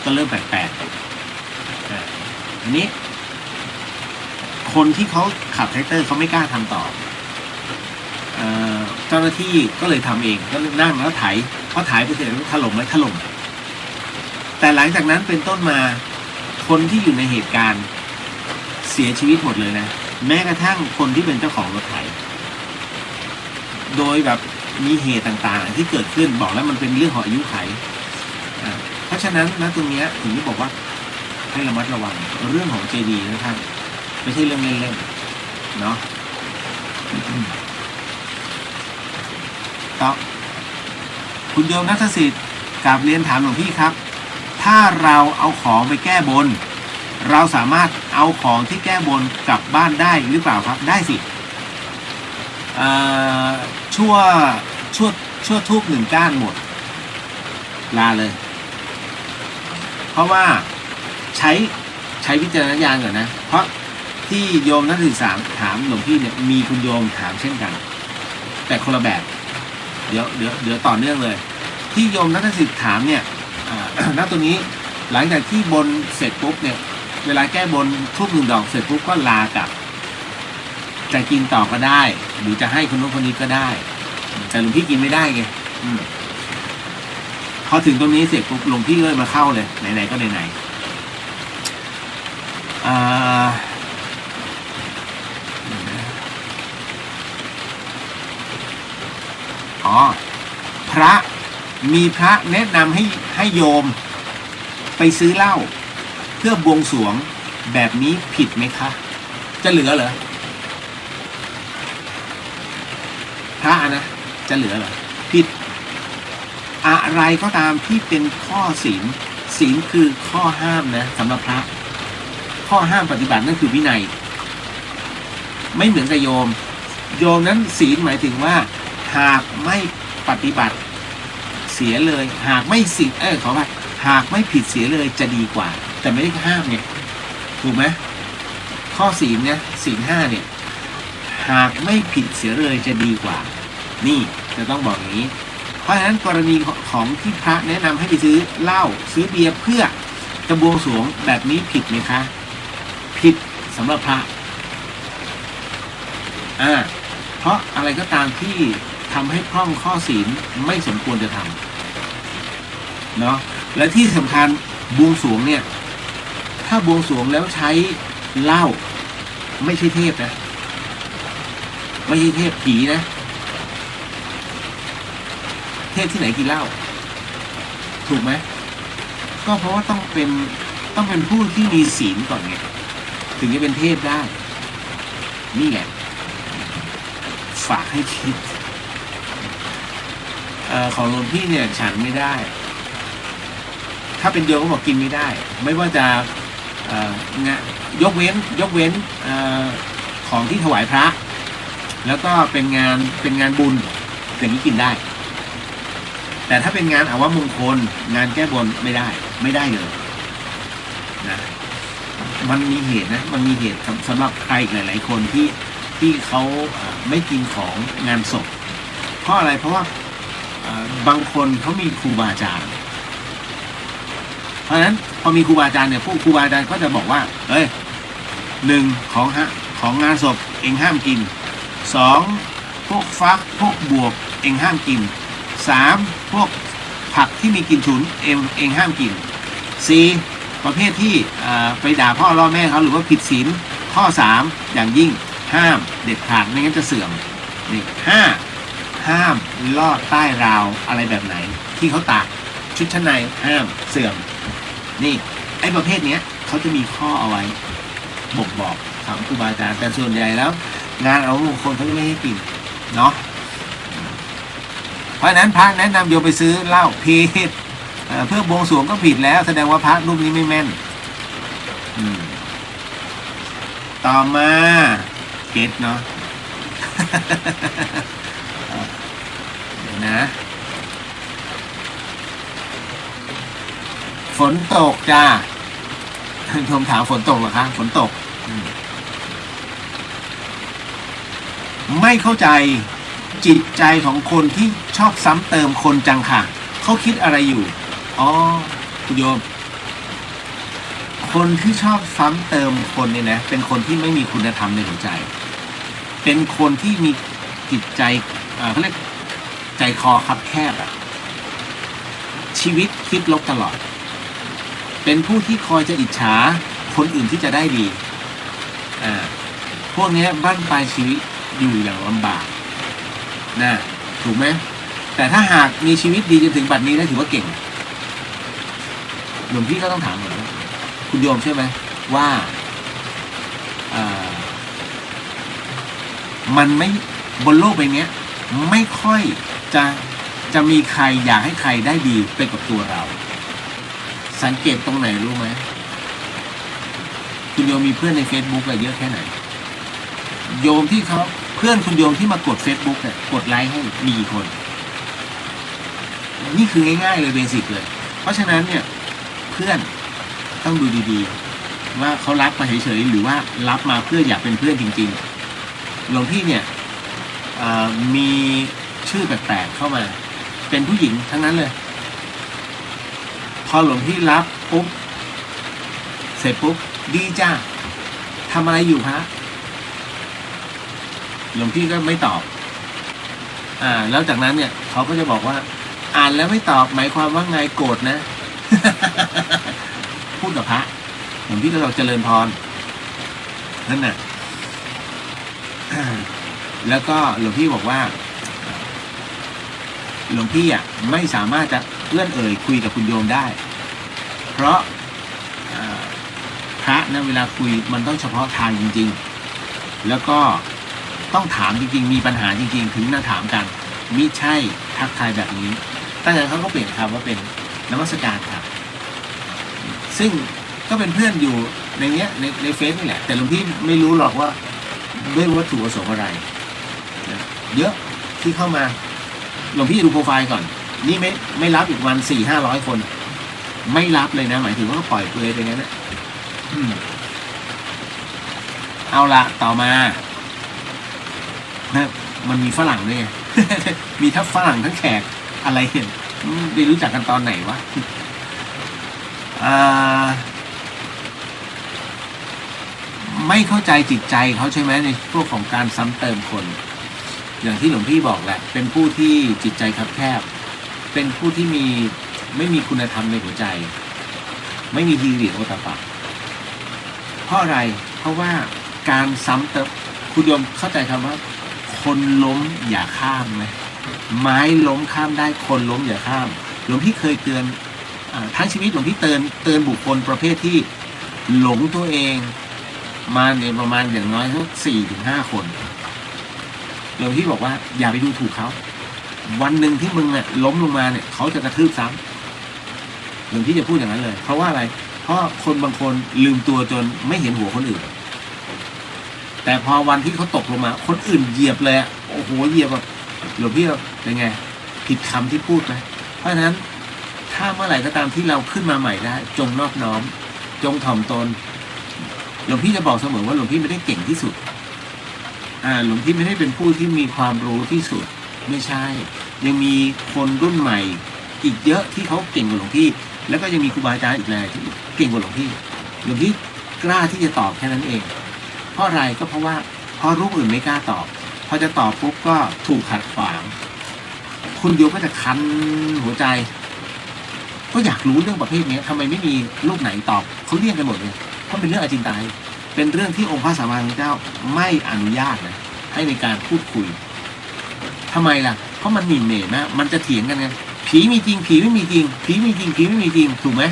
ก็เริ่มแปลกๆอันนี้คนที่เขาขับแท็กเตอร์เขาไม่กล้าทำต่อเจ้าหน้าที่ก็เลยทำเองก็นั่งแล้วไถพอไถไปเสร็จถล่มแต่หลังจากนั้นเป็นต้นมาคนที่อยู่ในเหตุการณ์เสียชีวิตหมดเลยนะแม้กระทั่งคนที่เป็นเจ้าของรถไถโดยแบบมีเหตุต่างๆที่เกิดขึ้นบอกแล้วมันเป็นเรื่องของอายุไขเพราะฉะนั้นนะตรงนี้ถึงที่บอกว่าให้ระมัดระวังเรื่องของเจดีย์นะครับไม่ใช่เรื่องเล่นๆเนาะต่อคุณโยมนัทสิทธิ์กราบเรียนถามหลวงพี่ครับถ้าเราเอาของไปแก้บนเราสามารถเอาของที่แก้บนกลับบ้านได้หรือเปล่าครับได้สิชั่วทูบ1 ก้านหมดลาเลยเพราะว่าใช้วิจารณญาณก่อนนะเพราะที่โยมนักศึกษาถามหลวงพี่เนี่ยมีคุณโยมถามเช่นกันแต่คนละแบบเดี๋ยวต่อเนื่องเลยที่โยมนักศึกษาถามเนี่ยณตัวนี้หลังจากที่บนเสร็จปุ๊บเนี่ยเวลาแก้บนทูบ1 ดอกเสร็จปุ๊บก็ลากลับจะกินต่อก็ได้หรือจะให้คนโน้นคนนี้ก็ได้แต่หลวงพี่กินไม่ได้ไงพอถึงตรงนี้เสร็จปุ๊บหลวงพี่เลยมาเข้าเลยไหนๆก็ไหนพระมีพระแนะนำให้โยมไปซื้อเหล้าเพื่อบวงสรวงแบบนี้ผิดไหมคะจะเหลือเหรอพระนะจะเหลือเหรอผิดอะไรก็ตามที่เป็นข้อศีลคือข้อห้ามนะสำหรับพระข้อห้ามปฏิบัตินั่นคือวินัยไม่เหมือนกับโยมนั้นศีลหมายถึงว่าหากไม่ปฏิบัติเสียเลยหากไม่ผิดหากไม่ผิดเสียเลยจะดีกว่าแต่ไม่ได้ห้ามไงถูกไหมข้อศีลเนี่ยศีล 5เนี่ยหากไม่ผิดเสียเลยจะดีกว่านี่จะต้องบอกอย่างนี้เพราะฉะนั้นกรณีของที่พระแนะนำให้ไปซื้อเหล้าซื้อเบียร์เพื่อจะบวงสรวงแบบนี้ผิดไหมคะผิดสำหรับพระเพราะอะไรก็ตามที่ทำให้พร่องข้อศีลไม่สมควรจะทำเนาะและที่สำคัญบวงสรวงเนี่ยถ้าบวงสรวงแล้วใช้เหล้าไม่ใช่เทพนะไม่ใช่เทพผีนะเทพที่ไหนกินเหล้าถูกไหมก็เพราะว่าต้องเป็นผู้ที่มีศีลก่อนไงถึงจะเป็นเทพได้นี่ไง ฝากให้คิดของหลวงพี่เนี่ยฉันไม่ได้ถ้าเป็นโยมก็บอกกินไม่ได้ไม่ว่าจะยกเว้นของที่ถวายพระแล้วก็เป็นงานบุญอย่างนี้กินได้แต่ถ้าเป็นงานอวมงคลงานแก้บนไม่ได้เลยนะมันมีเหตุนะมันมีเหตุสำหรับใครหลายๆคนที่เขาไม่กินของงานศพเพราะอะไรเพราะว่าบางคนเขามีครูบาอาจารย์เพราะฉะนั้นพอมีครูบาอาจารย์เนี่ยพวกครูบาอาจารย์ก็จะบอกว่าเอ้ย1ของงานศพเองห้ามกิน2พวกฟักพวกบวบเองห้ามกิน3พวกผักที่มีกลิ่นฉุนเองห้ามกิน4ประเภทที่ไปด่าพ่อล่อแม่เขาหรือว่าผิดศีลข้อ3อย่างยิ่งห้ามเด็ดขาดไม่งั้นจะเสื่อมนี่ห้ามลอดใต้ราวอะไรแบบไหนที่เขาตากชุดชั้นในห้ามเสื่อมนี่ไอ้ประเภทเนี้ยเขาจะมีข้อเอาไว้บอกถามครูบาอาจารย์แต่ส่วนใหญ่แล้วงานเอามงคลเขาจะไม่ให้กินเนาะเพราะฉะนั้นพระแนะนำโยมไปซื้อเหล้าผิดเพื่อบวงสรวงก็ผิดแล้วแสดงว่าพระรูปนี้ไม่แม่นต่อมาเก็ตเนาะ เดี๋ยวนะฝนตกจ้าโยมถามฝนตกเหรอคะฝนตกไม่เข้าใจจิตใจของคนที่ชอบซ้ำเติมคนจังค่ะเขาคิดอะไรอยู่อ๋อคุณโยมคนที่ชอบซ้ำเติมคนเนี่ยนะเป็นคนที่ไม่มีคุณธรรมในหัวใจเป็นคนที่มีจิตใจเขาเรียกใจคอคับแคบอะชีวิตคิดลบตลอดเป็นผู้ที่คอยจะอิจฉาคนอื่นที่จะได้ดีพวกนี้บั้นปลายชีวิตอยู่อย่างลำบากนะถูกไหมแต่ถ้าหากมีชีวิตดีจนถึงบัดนี้ได้ถือว่าเก่งหลวงพี่ก็ต้องถามเหมือนกันคุณโยมใช่ไหมว่ามันไม่บนโลกใบนี้ไม่ค่อยจะมีใครอยากให้ใครได้ดีไปกับตัวเราสังเกตตรงไหนรู้ไหมคุณโยมมีเพื่อนใน Facebook อะไรเยอะแค่ไหนโยมที่เขาเพื่อนคุณโยมที่มากด Facebook เนี่ยกดไลค์ให้มีกี่คนนี่คือง่ายๆเลยเบสิกเลยเพราะฉะนั้นเนี่ยเพื่อนต้องดูดีๆว่าเขารับมาเฉยๆหรือว่ารับมาเพื่ออยากเป็นเพื่อนจริงๆหลวงพี่เนี่ยมีชื่อแปลกๆเข้ามาเป็นผู้หญิงทั้งนั้นเลยพอหลวงพี่รับปุ๊บเสร็จปุ๊บดีจ้าทำอะไรอยู่ฮะหลวงพี่ก็ไม่ตอบแล้วจากนั้นเนี่ยเขาก็จะบอกว่าอ่านแล้วไม่ตอบหมายความว่าไงโกรธนะ พูดกับพระหลวงพี่ก็บอกเจริญพรนั่นน่ะแล้วก็หลวงพี่บอกว่าหลวงพี่ไม่สามารถจะเอื้อนเอ่ยคุยกับคุณโยมได้เพราะพระนะเวลาคุยมันต้องเฉพาะทางจริงๆแล้วก็ต้องถามจริงๆมีปัญหาจริงๆถึงน่าถามกันมิใช่ทักทายแบบนี้ตั้งแต่เขาก็เปลี่ยนคำว่าเป็นนมัสการครับซึ่งก็เป็นเพื่อนอยู่ในเนี้ยในเฟซนี่แหละแต่หลวงพี่ไม่รู้หรอกว่าด้วยวัตถุประสงค์อะไรเยอะที่เข้ามาหลวงพี่ดูโปรไฟล์ก่อนนี่ไม่รับอีกวัน400-500 คนไม่รับเลยนะหมายถึงว่าปล่อยเปลือยไปงั้นนะเอาละต่อมานะมันมีฝรั่งด้วย มีทั้งฝรั่งทั้งแขกอะไรเห็นไปรู้จักกันตอนไหนวะไม่เข้าใจจิตใจเขาใช่ไหมในพวกของการซ้ำเติมคนอย่างที่หลวงพี่บอกแหละเป็นผู้ที่จิตใจคับแคบเป็นผู้ที่ไม่มีคุณธรรมในหัวใจไม่มีฮีริโอตปะเพราะอะไรเพราะว่าการซ้ำเติมคุณโยมเข้าใจคำว่าคนล้มอย่าข้ามไหมไม้ล้มข้ามได้คนล้มอย่าข้ามหลวงพี่เคยเตือนทั้งชีวิตหลวงพี่เตือนบุคคลประเภทที่หลงตัวเองมาเนี่ยประมาณอย่างน้อยสัก4-5 คน หลวงพี่บอกว่าอย่าไปดูถูกเขาวันหนึ่งที่มึงเนี่ยล้มลงมาเนี่ยเขาจะกระทืบซ้ำหลวงพี่จะพูดอย่างนั้นเลยเพราะว่าอะไรเพราะคนบางคนลืมตัวจนไม่เห็นหัวคนอื่นแต่พอวันที่เขาตกลงมาคนอื่นเหยียบเลยโอ้โหเหยียบแบบหลวงพี่เป็นไงผิดคำที่พูดไหมเพราะฉะนั้นถ้าเมื่อไหร่ก็ตามที่เราขึ้นมาใหม่ได้จงนอบน้อมจงถ่อมตนหลวงพี่จะบอกเสมอว่าหลวงพี่ไม่ได้เก่งที่สุดหลวงพี่ไม่ได้เป็นผู้ที่มีความรู้ที่สุดไม่ใช่ยังมีคนรุ่นใหม่อีกเยอะที่เขาเก่งกว่าหลวงพี่แล้วก็ยังมีครูบาอาจารย์อีกหลายที่เก่งกว่าหลวงพี่กล้าที่จะตอบแค่นั้นเองเพราะอะไรก็เพราะว่าพอรูปอื่นไม่กล้าตอบพอจะตอบปุ๊บก็ถูกขัดขวางคุณโยมก็จะคันหัวใจก็อยากรู้เรื่องประเภทนี้ทำไมไม่มีลูกไหนตอบเขาเรียกกันหมดเลยเพราะเป็นเรื่องอจินไตยเป็นเรื่องที่องค์พระสัมมาสัมพุทธเจ้าไม่อนุญาตนะให้ในการพูดคุยทำไมล่ะเพราะมันหมิ่นเหม่นะมันจะเถียงกันไงผีมีจริงผีไม่มีจริงผีมีจริงผีไม่มีจริงถูกไหม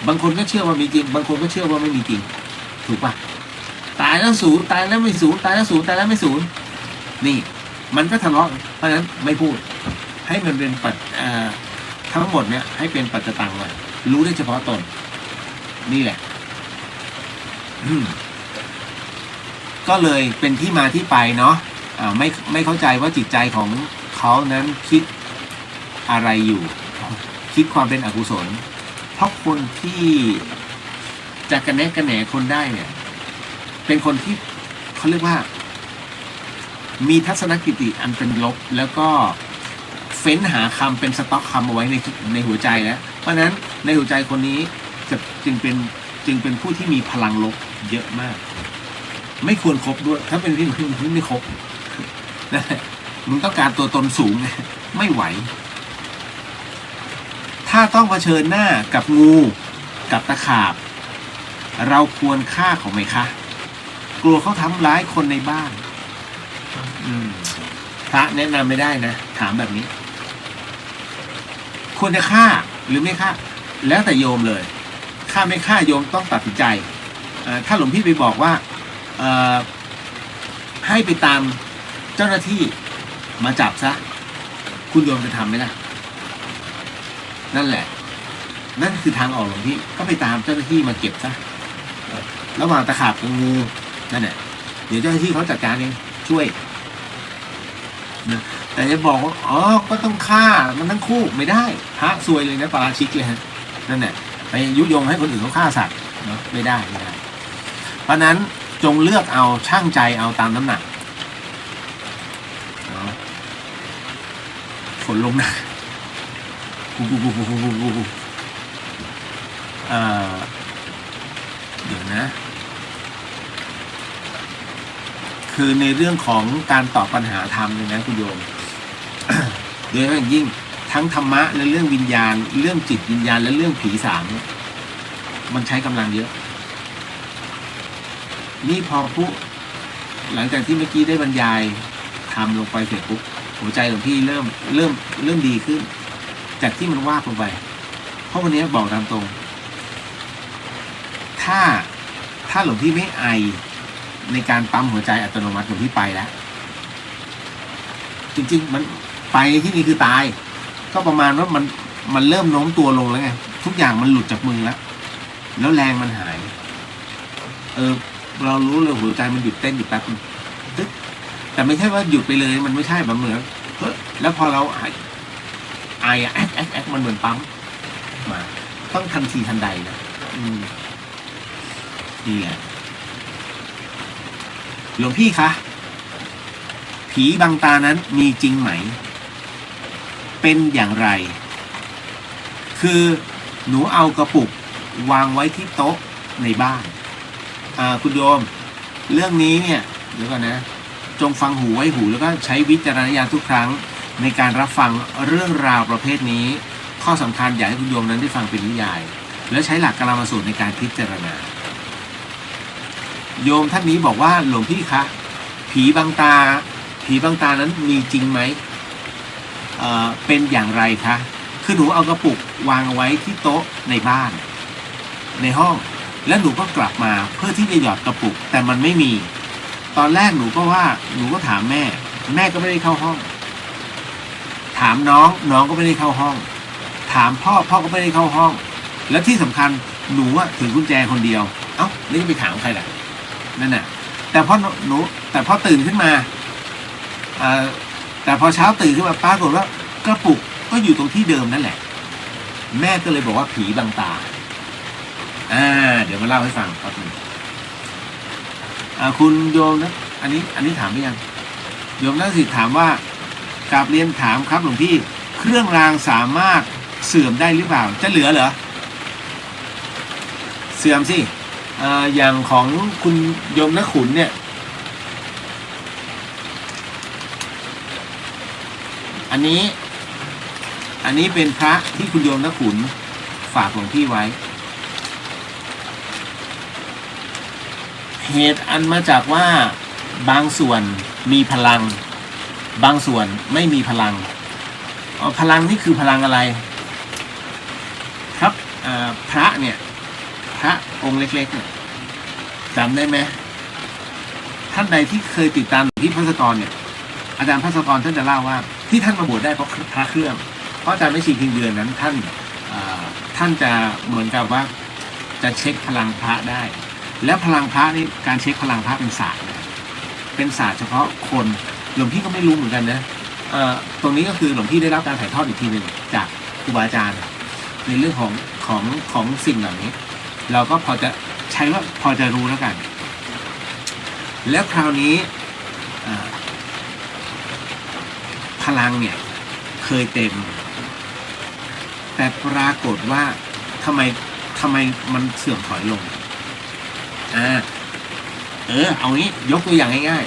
บางคนก็เชื่อว่ามีจริงบางคนก็เชื่อว่าไม่มีจริงถูกปะตายแล้วศูนย์ตายแล้วไม่ศูนย์ตายแล้วศูนย์ตายแล้วไม่ศูนย์นี่มันก็ทะเลาะเพราะฉะนั้นไม่พูดให้มันเป็นทั้งหมดเนี่ยให้เป็นปัจจตังเลยรู้ได้เฉพาะตนนี่แหละก็เลยเป็นที่มาที่ไปเนาะไม่เข้าใจว่าจิตใจของเขานั้นคิดอะไรอยู่คิดความเป็นอกุศลเพราะคนที่จะกระแนะกระแหนคนได้เนี่ยเป็นคนที่เขาเรียกว่ามีทัศนคติอันเป็นลบแล้วก็เฟ้นหาคำเป็นสต็อกคำเอาไว้ในหัวใจแล้วเพราะฉะนั้นในหัวใจคนนี้จึงเป็นผู้ที่มีพลังลบเยอะมากไม่ควรคบด้วยถ้าเป็นที่ไม่คบนะมึงต้องการตัวตนสูงไงไม่ไหวถ้าต้องเผชิญหน้ากับงูกับตะขาบเราควรฆ่าเขาไหมคะกลัวเขาทำร้ายคนในบ้านพระแนะนำไม่ได้นะถามแบบนี้ควรจะฆ่าหรือไม่ฆ่าแล้วแต่โยมเลยฆ่าไม่ฆ่าโยมต้องตัดสินใจถ้าหลวงพี่ไปบอกว่าให้ไปตามเจ้าหน้าที่มาจับซะคุณโยมจะทำไหมล่ะนั่นแหละนั่นคือทางออกหลวงพี่ก็ไปตามเจ้าหน้าที่มาเก็บซะระหว่างตะขาบกับงูนั่นแหละเดี๋ยวเจ้าหน้าที่เขาจัดการเองช่วยนะแต่จะบอกว่าก็ต้องฆ่ามันทั้งคู่ไม่ได้พระซวยเลยนะปาราชิกเลยฮะนั่นแหละไปยุยงให้คนอื่นเขาฆ่าสัตว์เนาะไม่ได้เพราะนั้นจงเลือกเอาช่างใจเอาตามน้ำหนักฝนลงนะเดี๋ยวนะคือในเรื่องของการตอบปัญหาธรรมเนี่ยนะคุณโยม โดยเฉพาะอย่างยิ่งทั้งธรรมะและเรื่องวิญญาณเรื่องจิตวิญญาณและเรื่องผีสางเนี่ยมันใช้กำลังเยอะนี่พอผู้หลังจากที่เมื่อกี้ได้บรรยายทำลงไปเสร็จปุ๊บหัวใจของพี่เริ่มดีขึ้นจากที่มันวาบลงไปเพราะวันนี้บอกตามตรงถ้าหลวงพี่ไม่ไอในการปั๊มหัวใจอัตโนมัติหลวงพี่ไปแล้วจริงๆมันไปที่นี่คือตายก็ประมาณว่ามันเริ่มโน้มตัวลงแล้วไงทุกอย่างมันหลุดจากมือแล้วแรงมันหายเรารู้เลยหัวใจมันหยุดเต้นอยู่แป๊บนึงแต่ไม่ใช่ว่าหยุดไปเลยมันไม่ใช่แบบเหมือนแล้วพอเราไอแอคมันเหมือนปั๊มมาต้องทันทีทันใดนะนี่แหละหลวงพี่คะผีบังตานั้นมีจริงไหมเป็นอย่างไรคือหนูเอากระปุกวางไว้ที่โต๊ะในบ้านคุณโยมเรื่องนี้เนี่ยเดี๋ยวก่อนนะจงฟังหูไว้หูแล้วก็ใช้วิจารณญาณทุกครั้งในการรับฟังเรื่องราวประเภทนี้ข้อสำคัญอยากให้คุณโยมนั้นได้ฟังเป็นนิยายแล้วใช้หลักกลามสูตรในการพิจารณาโยมท่านนี้บอกว่าหลวงพี่คะผีบังตานั้นมีจริงไหมเป็นอย่างไรคะคือหนูเอากระปุกวางเอาไว้ที่โต๊ะในบ้านในห้องแล้วหนูก็กลับมาเพื่อที่จะหยอดกระปุกแต่มันไม่มีตอนแรกหนูก็ถามแม่ แม่ก็ไม่ได้เข้าห้องถามน้องน้องก็ไม่ได้เข้าห้องถามพ่อพ่อก็ไม่ได้เข้าห้องแล้วที่สำคัญหนูอะถือกุญแจคนเดียวเอ้าแล้วจะไปถามใครล่ะนั่นน่ะแต่พอหนูแต่พอตื่นขึ้นมาแต่พอเช้าตื่นขึ้นมาปรากฏว่ากระปุกก็อยู่ตรงที่เดิมนั่นแหละแม่ก็เลยบอกว่าผีบังตาเดี๋ยวมาเล่าให้ฟังครับคุณโยมนะอันนี้ถามหรือยังโยมนักศิษย์ถามว่ากราบเรียนถามครับหลวงพี่เครื่องรางสามารถเสื่อมได้หรือเปล่าจะเหลือเหรอเสื่อมสิอย่างของคุณโยมนักขุนเนี่ยอันนี้เป็นพระที่คุณโยมนักขุนฝากหลวงพี่ไว้เหตุอันมาจากว่าบางส่วนมีพลังบางส่วนไม่มีพลังพลังนี่คือพลังอะไรครับพระเนี่ยพระองค์เล็กๆเนี่ยจำได้ไหมท่านใดที่เคยติดตามที่พระสกรเนี่ยอาจารย์พระสกรท่านจะเล่าว่าที่ท่านมาบวชได้เพราะพระเครื่องเพราะอาจารย์ไม่ชีทิ้งเดือนนั้นท่านจะเหมือนกับว่าจะเช็คพลังพระได้แล้วพลังพระนี่การเช็คพลังพระเป็นศาสตร์เฉพาะคนหลวงพี่ก็ไม่รู้เหมือนกันนะตรงนี้ก็คือหลวงพี่ได้รับการถ่ายทอดอีกทีหนึ่งจากครูบาอาจารย์ในเรื่องของสิ่งเหล่านี้เราก็พอจะใช้ว่าพอจะรู้แล้วกันแล้วคราวนี้พลังเนี่ยเคยเต็มแต่ปรากฏว่าทำไมมันเสื่อมถอยลงเอางี้ยกตัวอย่างง่าย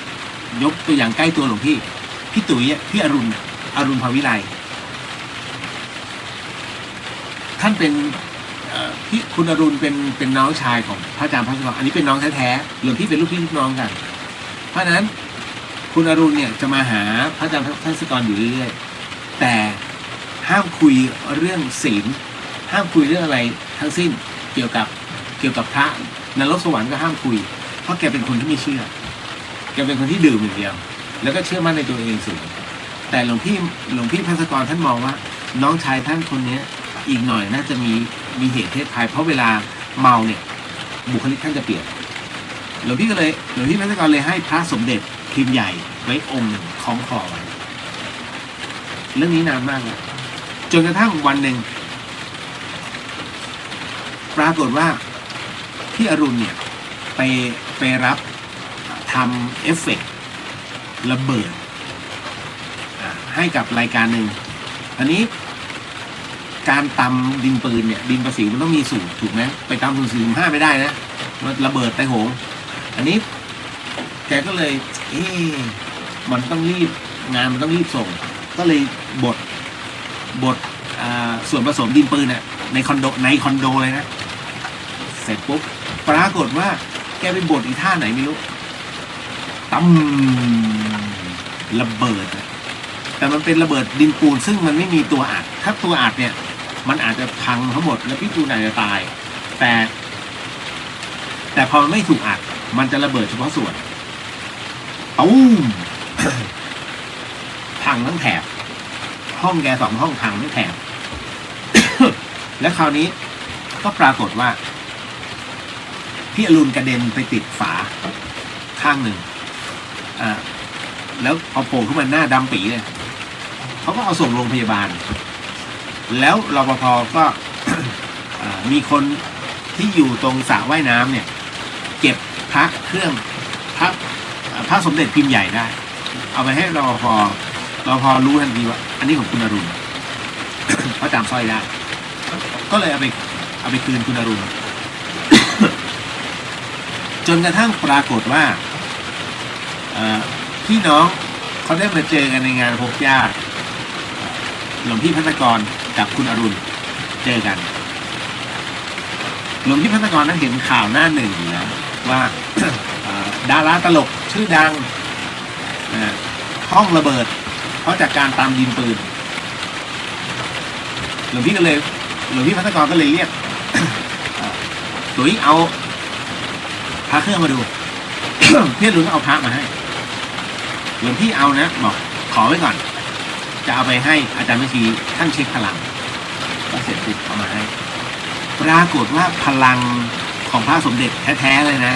ๆยกตัวอย่างใกล้ตัวหลวงพี่ตุ๋ยพี่อรุณภาวิไลท่านเป็นพี่คุณอรุณเป็นน้องชายของพระอาจารย์พระสกรอันนี้เป็นน้องแท้ๆหลวงพี่เป็นลูกพี่ลูกน้องกันเพราะฉะนั้นคุณอรุณเนี่ยจะมาหาพระอาจารย์พระสกรอยู่เรื่อยๆแต่ห้ามคุยเรื่องศีลห้ามคุยเรื่องอะไรทั้งสิ้นเกี่ยวกับพระนรกสวรรค์ก็ห้ามคุยเพราะแกเป็นคนที่ไม่เชื่อแกเป็นคนที่ดื่มอย่างเดียวแล้วก็เชื่อมั่นในตัวเองสูงแต่หลวงพี่พระสกรท่านมองว่าน้องชายท่านคนนี้อีกหน่อยน่าจะมีเหตุเพศภัยเพราะเวลาเมาเนี่ยบุคลิกท่านจะเปลี่ยนหลวงพี่พระสกรเลยให้พระสมเด็จพิมพ์ใหญ่ไว้องค์หนึ่งคล้องคอไว้เรื่องนี้นานมากเลยจนกระทั่งวันหนึ่งปรากฏว่าพี่อรุณเนี่ยไปรับทำเอฟเฟกต์ระเบิดให้กับรายการหนึ่งอันนี้การตำดินปืนเนี่ยดินประสิวมันต้องมีสูตรถูกไหมไปตำ0.45ไม่ได้นะมันระเบิดไต้โหงอันนี้แกก็เลยมันต้องรีบงานมันต้องรีบส่งก็เลยบดส่วนผสมดินปืนเนี่ยในคอนโดเลยนะเสร็จปุ๊บปรากฏว่าแกไปบดอีท่าไหนไม่รู้ตั้มระเบิดแต่มันเป็นระเบิดดินปูนซึ่งมันไม่มีตัวอัดถ้าตัวอัดเนี่ยมันอาจจะพังทั้งหมดแล้วพี่ตูนอาจจะตายแต่พอมันไม่ถูกอัดมันจะระเบิดเฉพาะส่วนตุ้ม พังทั้งแถบห้องแก2 ห้องพังทั้งแถบ และคราวนี้ก็ปรากฏว่าพี่อรุณกระเด็นไปติดฝาข้างหนึ่งแล้วพอโผล่ขึ้นมาหน้าดำปีเลยเขาก็เอาส่งโรงพยาบาลแล้วรปภก็ มีคนที่อยู่ตรงสระว่ายน้ำเนี่ยเก็บพระเครื่องพระสมเด็จพิมพ์ใหญ่ได้เอาไปให้รปภรู้ทันทีว่าอันนี้ของคุณอรุณ เพราะจำสร้อยได้ก็เลยเอาไปคืนคุณอรุณ จนกระทั่งปรากฏว่าพี่น้องเขาได้มาเจอกันในงานพบญาติหลวงพี่พัฒกรกับคุณอรุณเจอกันหลวงพี่พัฒกรนั้นเห็นข่าวหน้าหนึ่งอยู่แล้วว่า ดาราตลกชื่อดังห้องระเบิดเพราะจากการตามยิงปืนหลวงพี่พัฒกรก็เลยเรียก ตุ๋ยเอาพระเครื่องมาดู พี่อรุณก็เอาพระมาให้ หลวงพี่เอานะบอกขอไว้ก่อนจะเอาไปให้อาจารย์แม่ชีท่านเช็คพลังก็เสร็จปุ๊บเอามาให้ปรากฏว่าพลังของพระสมเด็จแท้ๆเลยนะ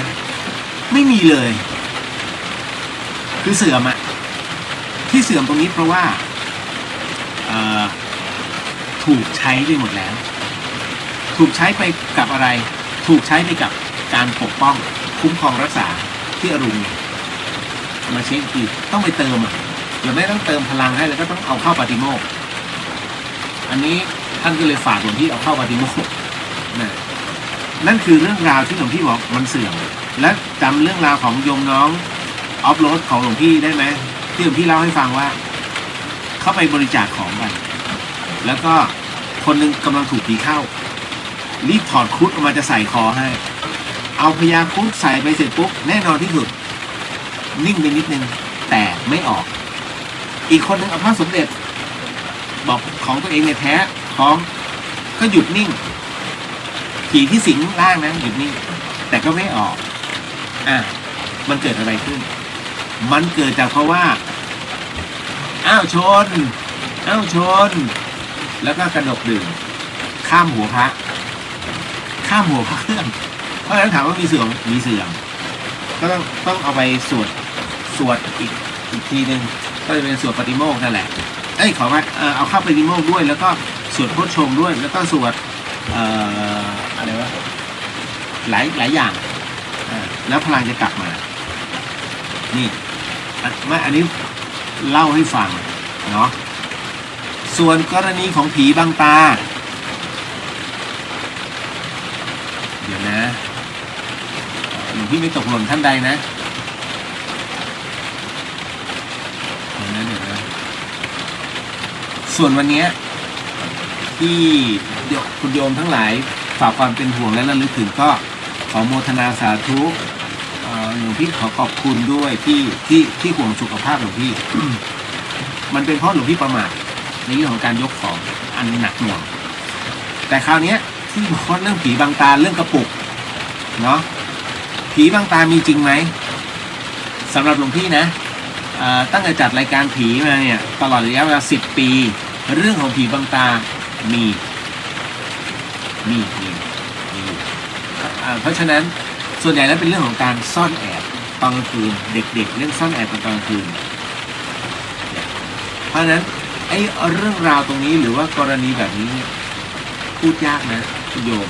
ไม่มีเลยคือเสื่อมอะที่เสื่อมตรงนี้เพราะว่าถูกใช้ไปหมดแล้วถูกใช้ไปกับอะไรถูกใช้ไปกับการปกป้องคุ้มครองรักษาที่อรุณมาเช็คอีกต้องไปเติมอะเราไม่ต้องเติมพลังให้แล้วก็ต้องเอาเข้าปาฏิโมกข์อันนี้ท่านก็เลยฝากหลวงพี่เอาเข้าปาฏิโมกข์นั่นคือเรื่องราวที่หลวงพี่บอกมันเสื่อมและจำเรื่องราวของโยมน้องออฟโรดของหลวงพี่ได้ไหมที่หลวงพี่เล่าให้ฟังว่าเข้าไปบริจาคของไปแล้วก็คนหนึ่งกำลังถูกผีเข้ารีบถอดครุฑออกมาจะใส่คอให้เอาพญาครุฑใส่ไปเสร็จปุ๊บแน่นอนที่สุดนิ่งไปนิดนึงแต่ไม่ออกอีกคนหนึ่งเอาพระสมเด็จบอกของตัวเองเนี่ยแท้ของก็หยุดนิ่งผีที่สิงร่างนะหยุดนิ่งแต่ก็ไม่ออกมันเกิดอะไรขึ้นมันเกิดจากเพราะว่าอ้าวชนแล้วก็กระดกดื่มข้ามหัวพระเครื่องเพราะฉะนั้นถามว่ามีเสื่อมก็ต้องเอาไปสวดอีกทีนึงก็จะเป็นสวดปฏิโมกข์นั่นแหละขอว่าเอาเข้าปฏิโมกข์ด้วยแล้วก็สวดโพชฌงค์ด้วยแล้วก็สวดอะไรวะหลายอย่างแล้วพลังจะกลับมานี่อันนี้เล่าให้ฟังเนาะส่วนกรณีของผีบังตาเดี๋ยวนะหลวงพี่ไม่ตกหล่นท่านใดนะเดี๋ยวนะส่วนวันนี้ที่คุณโยมทั้งหลายฝากความเป็นห่วงและระลึกถึงก็ขอโมทนาสาธุหลวงพี่ขอขอบคุณด้วยที่ห่วงสุขภาพหลวงพี่ มันเป็นเพราะหลวงพี่ประมาทในเรื่องของการยกของอันหนักหน่วงแต่คราวนี้ที่บอกเรื่องผีบังตาเรื่องกระปุกเนาะผีบังตามีจริงไหมสำหรับหลวงพี่นะตั้งแต่จัดรายการผีมาเนี่ยตลอดระยะเวลา10 ปีเรื่องของผีบังตามีเพราะฉะนั้นส่วนใหญ่แล้วเป็นเรื่องของการซ่อนแอบตอนกลางคืนเด็กๆเรื่องซ่อนแอบตอนกลางคืนเพราะฉะนั้นเรื่องราวตรงนี้หรือว่ากรณีแบบนี้พูดยากนะโยม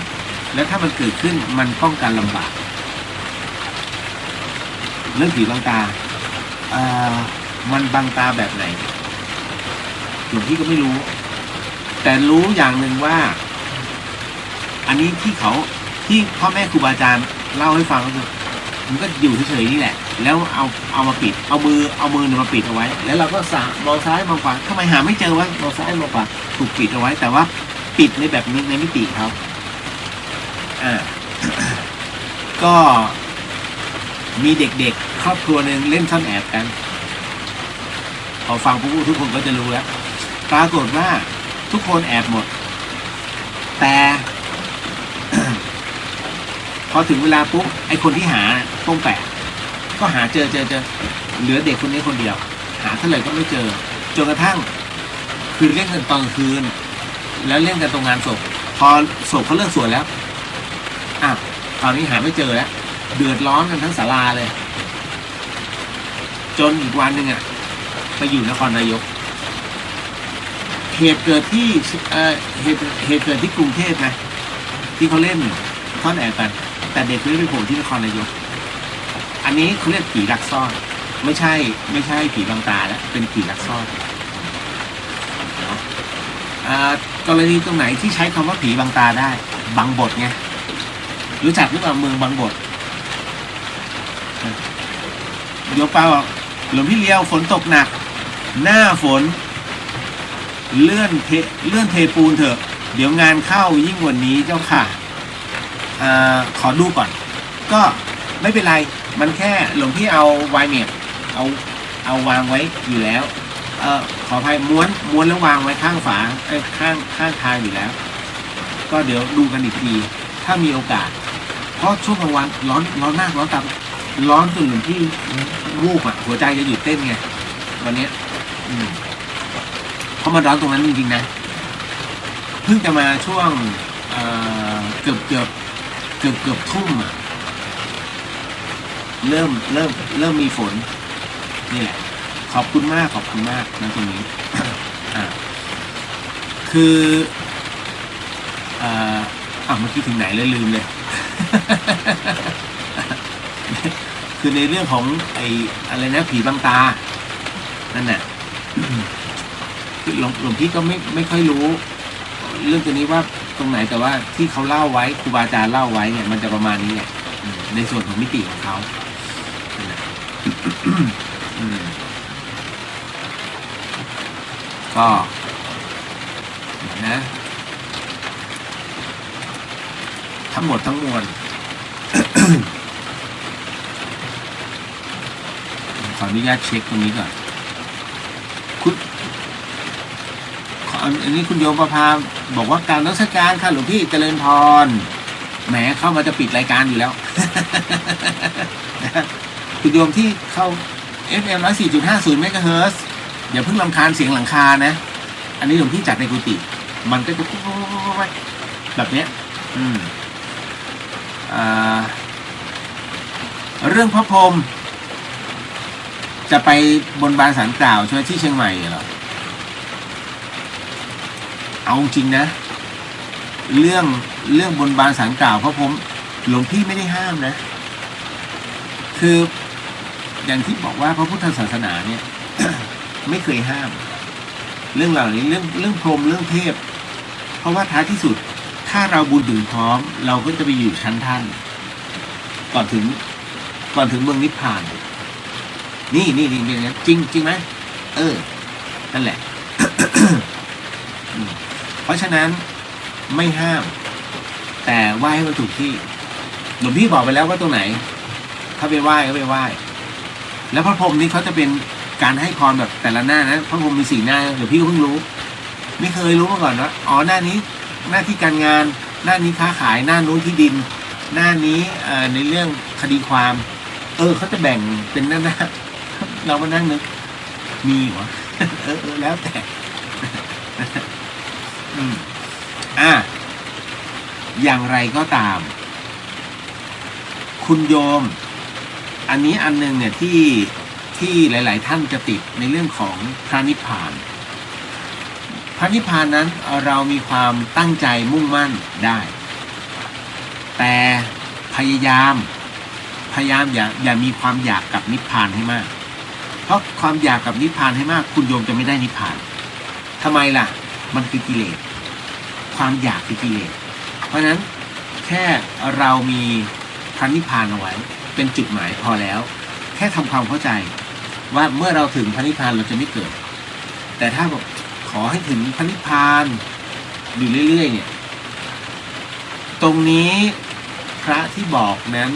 แล้วถ้ามันเกิดขึ้นมันป้องกันลำบากเรื่องผีบังตามันบังตาแบบไหนหลวงพี่ก็ไม่รู้แต่รู้อย่างหนึ่งว่าอันนี้ที่พ่อแม่ครูบาอาจารย์เล่าให้ฟังก็คือมันก็อยู่เฉยๆนี่แหละแล้วเอามาปิดเอามือมาปิดเอาไว้แล้วเราก็มองซ้ายมองขวาทำไมหาไม่เจอวะมองซ้ายมองขวาถูกปิดเอาไว้แต่ว่าปิดในแบบนี้ในมิติเขาก็มีเด็กๆครอบครัวหนึ่งเล่นซ่อนแอบกันพอฟังปุ๊บทุกคนก็จะรู้แล้วปรากฏว่าทุกคนแอบหมดแต่ พอถึงเวลาปุ๊บไอคนที่หาต้องแปะก็หาเจอเหลือเด็กคนนี้คนเดียวหาเท่าไหร่ก็ไม่เจอจนกระทั่งคือเล่นกันตอนคืนแล้วเล่นกันตรงงานศพพอศพเขาเลิกสวดแล้วคราวนี้หาไม่เจอแล้วเดือดร้อนกันทั้งศาลาเลยจนอีกวันหนึ่งไปอยู่นครนายกเหตุเกิดที่เหตุเกิดที่กรุงเทพนะที่เขาเล่นซ่อนแอบกันแต่เด็กไม่ไปโผล่ที่นครนายกอันนี้เขาเรียกผีลักซ่อนไม่ใช่ผีบังตาแล้วเป็นผีลักซ่อนกรณีตรงไหนที่ใช้คำว่าผีบังตาได้บางบทไงรู้จักหรือเปล่าเมืองบางบทยกเปล่าหลวงพี่เลี้ยวฝนตกหนักหน้าฝนเลื่อนเทปูนเถอะเดี๋ยวงานเข้ายิ่งกว่านี้เจ้าค่ะขอดูก่อนก็ไม่เป็นไรมันแค่หลวงพี่เอาไวเมทเอาวางไว้อยู่แล้วขออภัยม้วนแล้ววางไว้ข้างฝาข้างทางอยู่แล้วก็เดี๋ยวดูกันอีกทีถ้ามีโอกาสเพราะช่วงกลางวันร้อนมากร้อนตามร้อนจนหลวงพี่วูบหัวใจจะหยุดเต้นไง วันนี้เพราะมันร้อนตรงนั้นจริงๆนะเพิ่งจะมาช่วงเกือบทุ่มเริ่มมีฝนนี่แหละขอบคุณมากนะตรงนี้ คือเมื่อกี้ถึงไหนแล้วลืมเลย คือในเรื่องของอะไรนะผีบังตานั่นน่ะ หลวงพี่ก็ไม่ค่อยรู้เรื่องตัวนี้ว่าตรงไหนแต่ว่าที่เขาเล่าไว้ครูบาอาจารย์เล่าไว้เนี่ยมันจะประมาณนี้แหละในส่วนของมิติของเขาก็นะทั้งหมดทั้งมวล ขออนุญาตเช็คตรงนี้ก่อนอันนี้คุณโยมประภาบอกว่าการนมัสการค่ะหลวงพี่เจริญพรแหมเข้ามาจะปิดรายการอยู่แล้ว คุณโยมที่เข้า FM 104.50 เมกะเฮิรตซ์อย่าเพิ่งรำคาญเสียงหลังคานะอันนี้หลวงพี่จัดในกุฏิมันก็จะแบบเนี้ยเรื่องพระพรหมจะไปบนบานศาลกล่าวใช่ไหมที่เชียงใหม่เหรอเอาจริงนะเรื่องบนบานศาลกล่าวพระพรหมหลวงพี่ไม่ได้ห้ามนะคืออย่างที่บอกว่าพระพุทธศาสนาเนี่ย ไม่เคยห้ามเรื่องเหล่านี้เรื่องพรหมเรื่องเทพเพราะว่าท้ายที่สุดถ้าเราบุญถึงพร้อมเราก็จะไปอยู่ชั้นท่านก่อนถึงเมืองนิพพานนี่จริงไหมนั่นแหละ เพราะฉะนั้นไม่ห้ามแต่ไหว้ให้มันถูกที่หลวงพี่บอกไปแล้วว่าตรงไหนถ้าไปไหว้ก็ไปไหว้แล้วพระพรหมนี่เขาจะเป็นการให้พรแบบแต่ละหน้านะพระพรหมมี4 หน้าเดี๋ยวพี่ก็เพิ่งรู้ไม่เคยรู้มาก่อนว่าอ๋อหน้านี้หน้าที่การงานหน้านี้ค้าขายหน้านู้นที่ดินหน้านี้ในเรื่องคดีความเขาจะแบ่งเป็นหน้าเรามานั่งนึกมีเหรอ แล้วแต่ อย่างไรก็ตามคุณโยมอันนี้อันนึงเนี่ยที่หลายๆท่านจะติดในเรื่องของพระนิพพานพระนิพพานนั้นเรามีความตั้งใจมุ่งมั่นได้แต่พยายามอย่ามีความอยากกับนิพพานให้มากเพราะความอยากกับนิพพานให้มากคุณโยมจะไม่ได้นิพพานทำไมล่ะมันคือกิเลสความอยากคือกิเลสเพราะฉะนั้นแค่เรามีพระนิพพานเอาไว้เป็นจุดหมายพอแล้วแค่ทำความเข้าใจว่าเมื่อเราถึงพระนิพพานเราจะไม่เกิดแต่ถ้าบอกขอให้ถึงพระนิพพานอยู่เรื่อยๆเนี่ยตรงนี้พระที่บอกนั้น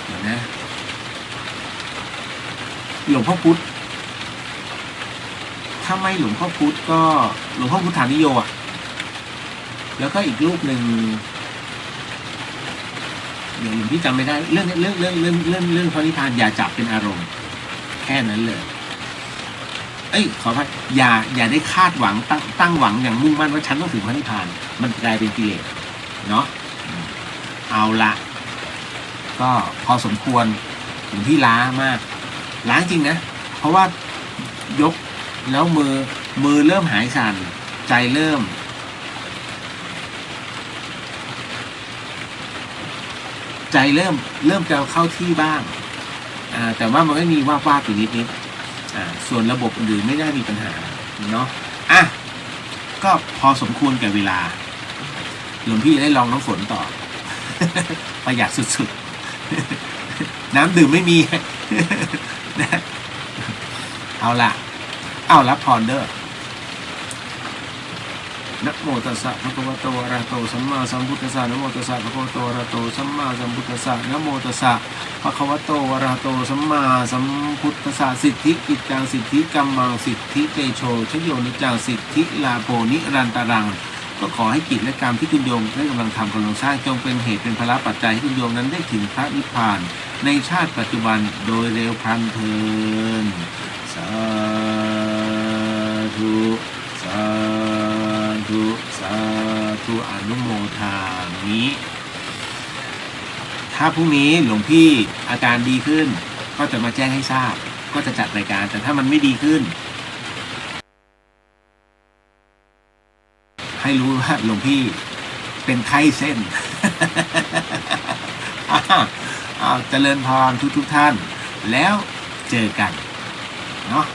เดี๋ยวนะหลวงพ่อพุธถ้าไม่หลวงพ่อพุธก็หลวงพ่อพุทธานิโยแล้วก็อีกรูปหนึ่งหลวงพี่จำไม่ได้เรื่องพระนิพพานอย่าจับเป็นอารมณ์แค่นั้นเลยขออภัยอย่าได้คาดหวังตั้งหวังอย่างมุ่งมั่นว่าฉันต้องถึงพระนิพพานมันกลายเป็นกิเลสเนาะเอาละก็พอสมควรถึงที่ล้ามากล้าจริงนะเพราะว่ายกแล้วมือเริ่มหายสั่นใจเริ่มจะเข้าที่บ้างแต่ว่ามันไม่มีว่าอยู่นิดส่วนระบบอื่นไม่ได้มีปัญหาเนาะก็พอสมควรแก่เวลาหลวงพี่ได้ลองน้ำฝนต่อ ประหยัดสุดๆ น้ำดื่มไม่มี เอาละรับพรเด้อนะโมตัสสะภะคะวะโตอะระหะโตสัมมาสัมพุทธัสสะนะโมตัสสะภะคะวะโตอะระหะโตสัมมาสัมพุทธัสสะนะโมตัสสะภะคะวะโตอะระหะโตสัมมาสัมพุทธัสสะสิทธิกิจจังสิทธิกัมมังสิทธิเตโชชโยนิจังสิทธิลาโภนิรันตรังก็ขอให้กิจและกรรมที่คุณโยมได้กำลังทำกำลังสร้างจงเป็นเหตุเป็นพละปัจจัยให้คุณโยมนั้นได้ถึงพระนิพพาน ในชาติปัจจุบันโดยเร็วพลันเทินสาธุสาธุสาธุอนุโมทามิถ้าพรุ่งนี้หลวงพี่อาการดีขึ้นก็จะมาแจ้งให้ทราบก็จะจัดรายการแต่ถ้ามันไม่ดีขึ้นให้รู้ว่าหลวงพี่เป็นไข้เส้น เจริญพรทุกท่านแล้วเจอกันเนาะ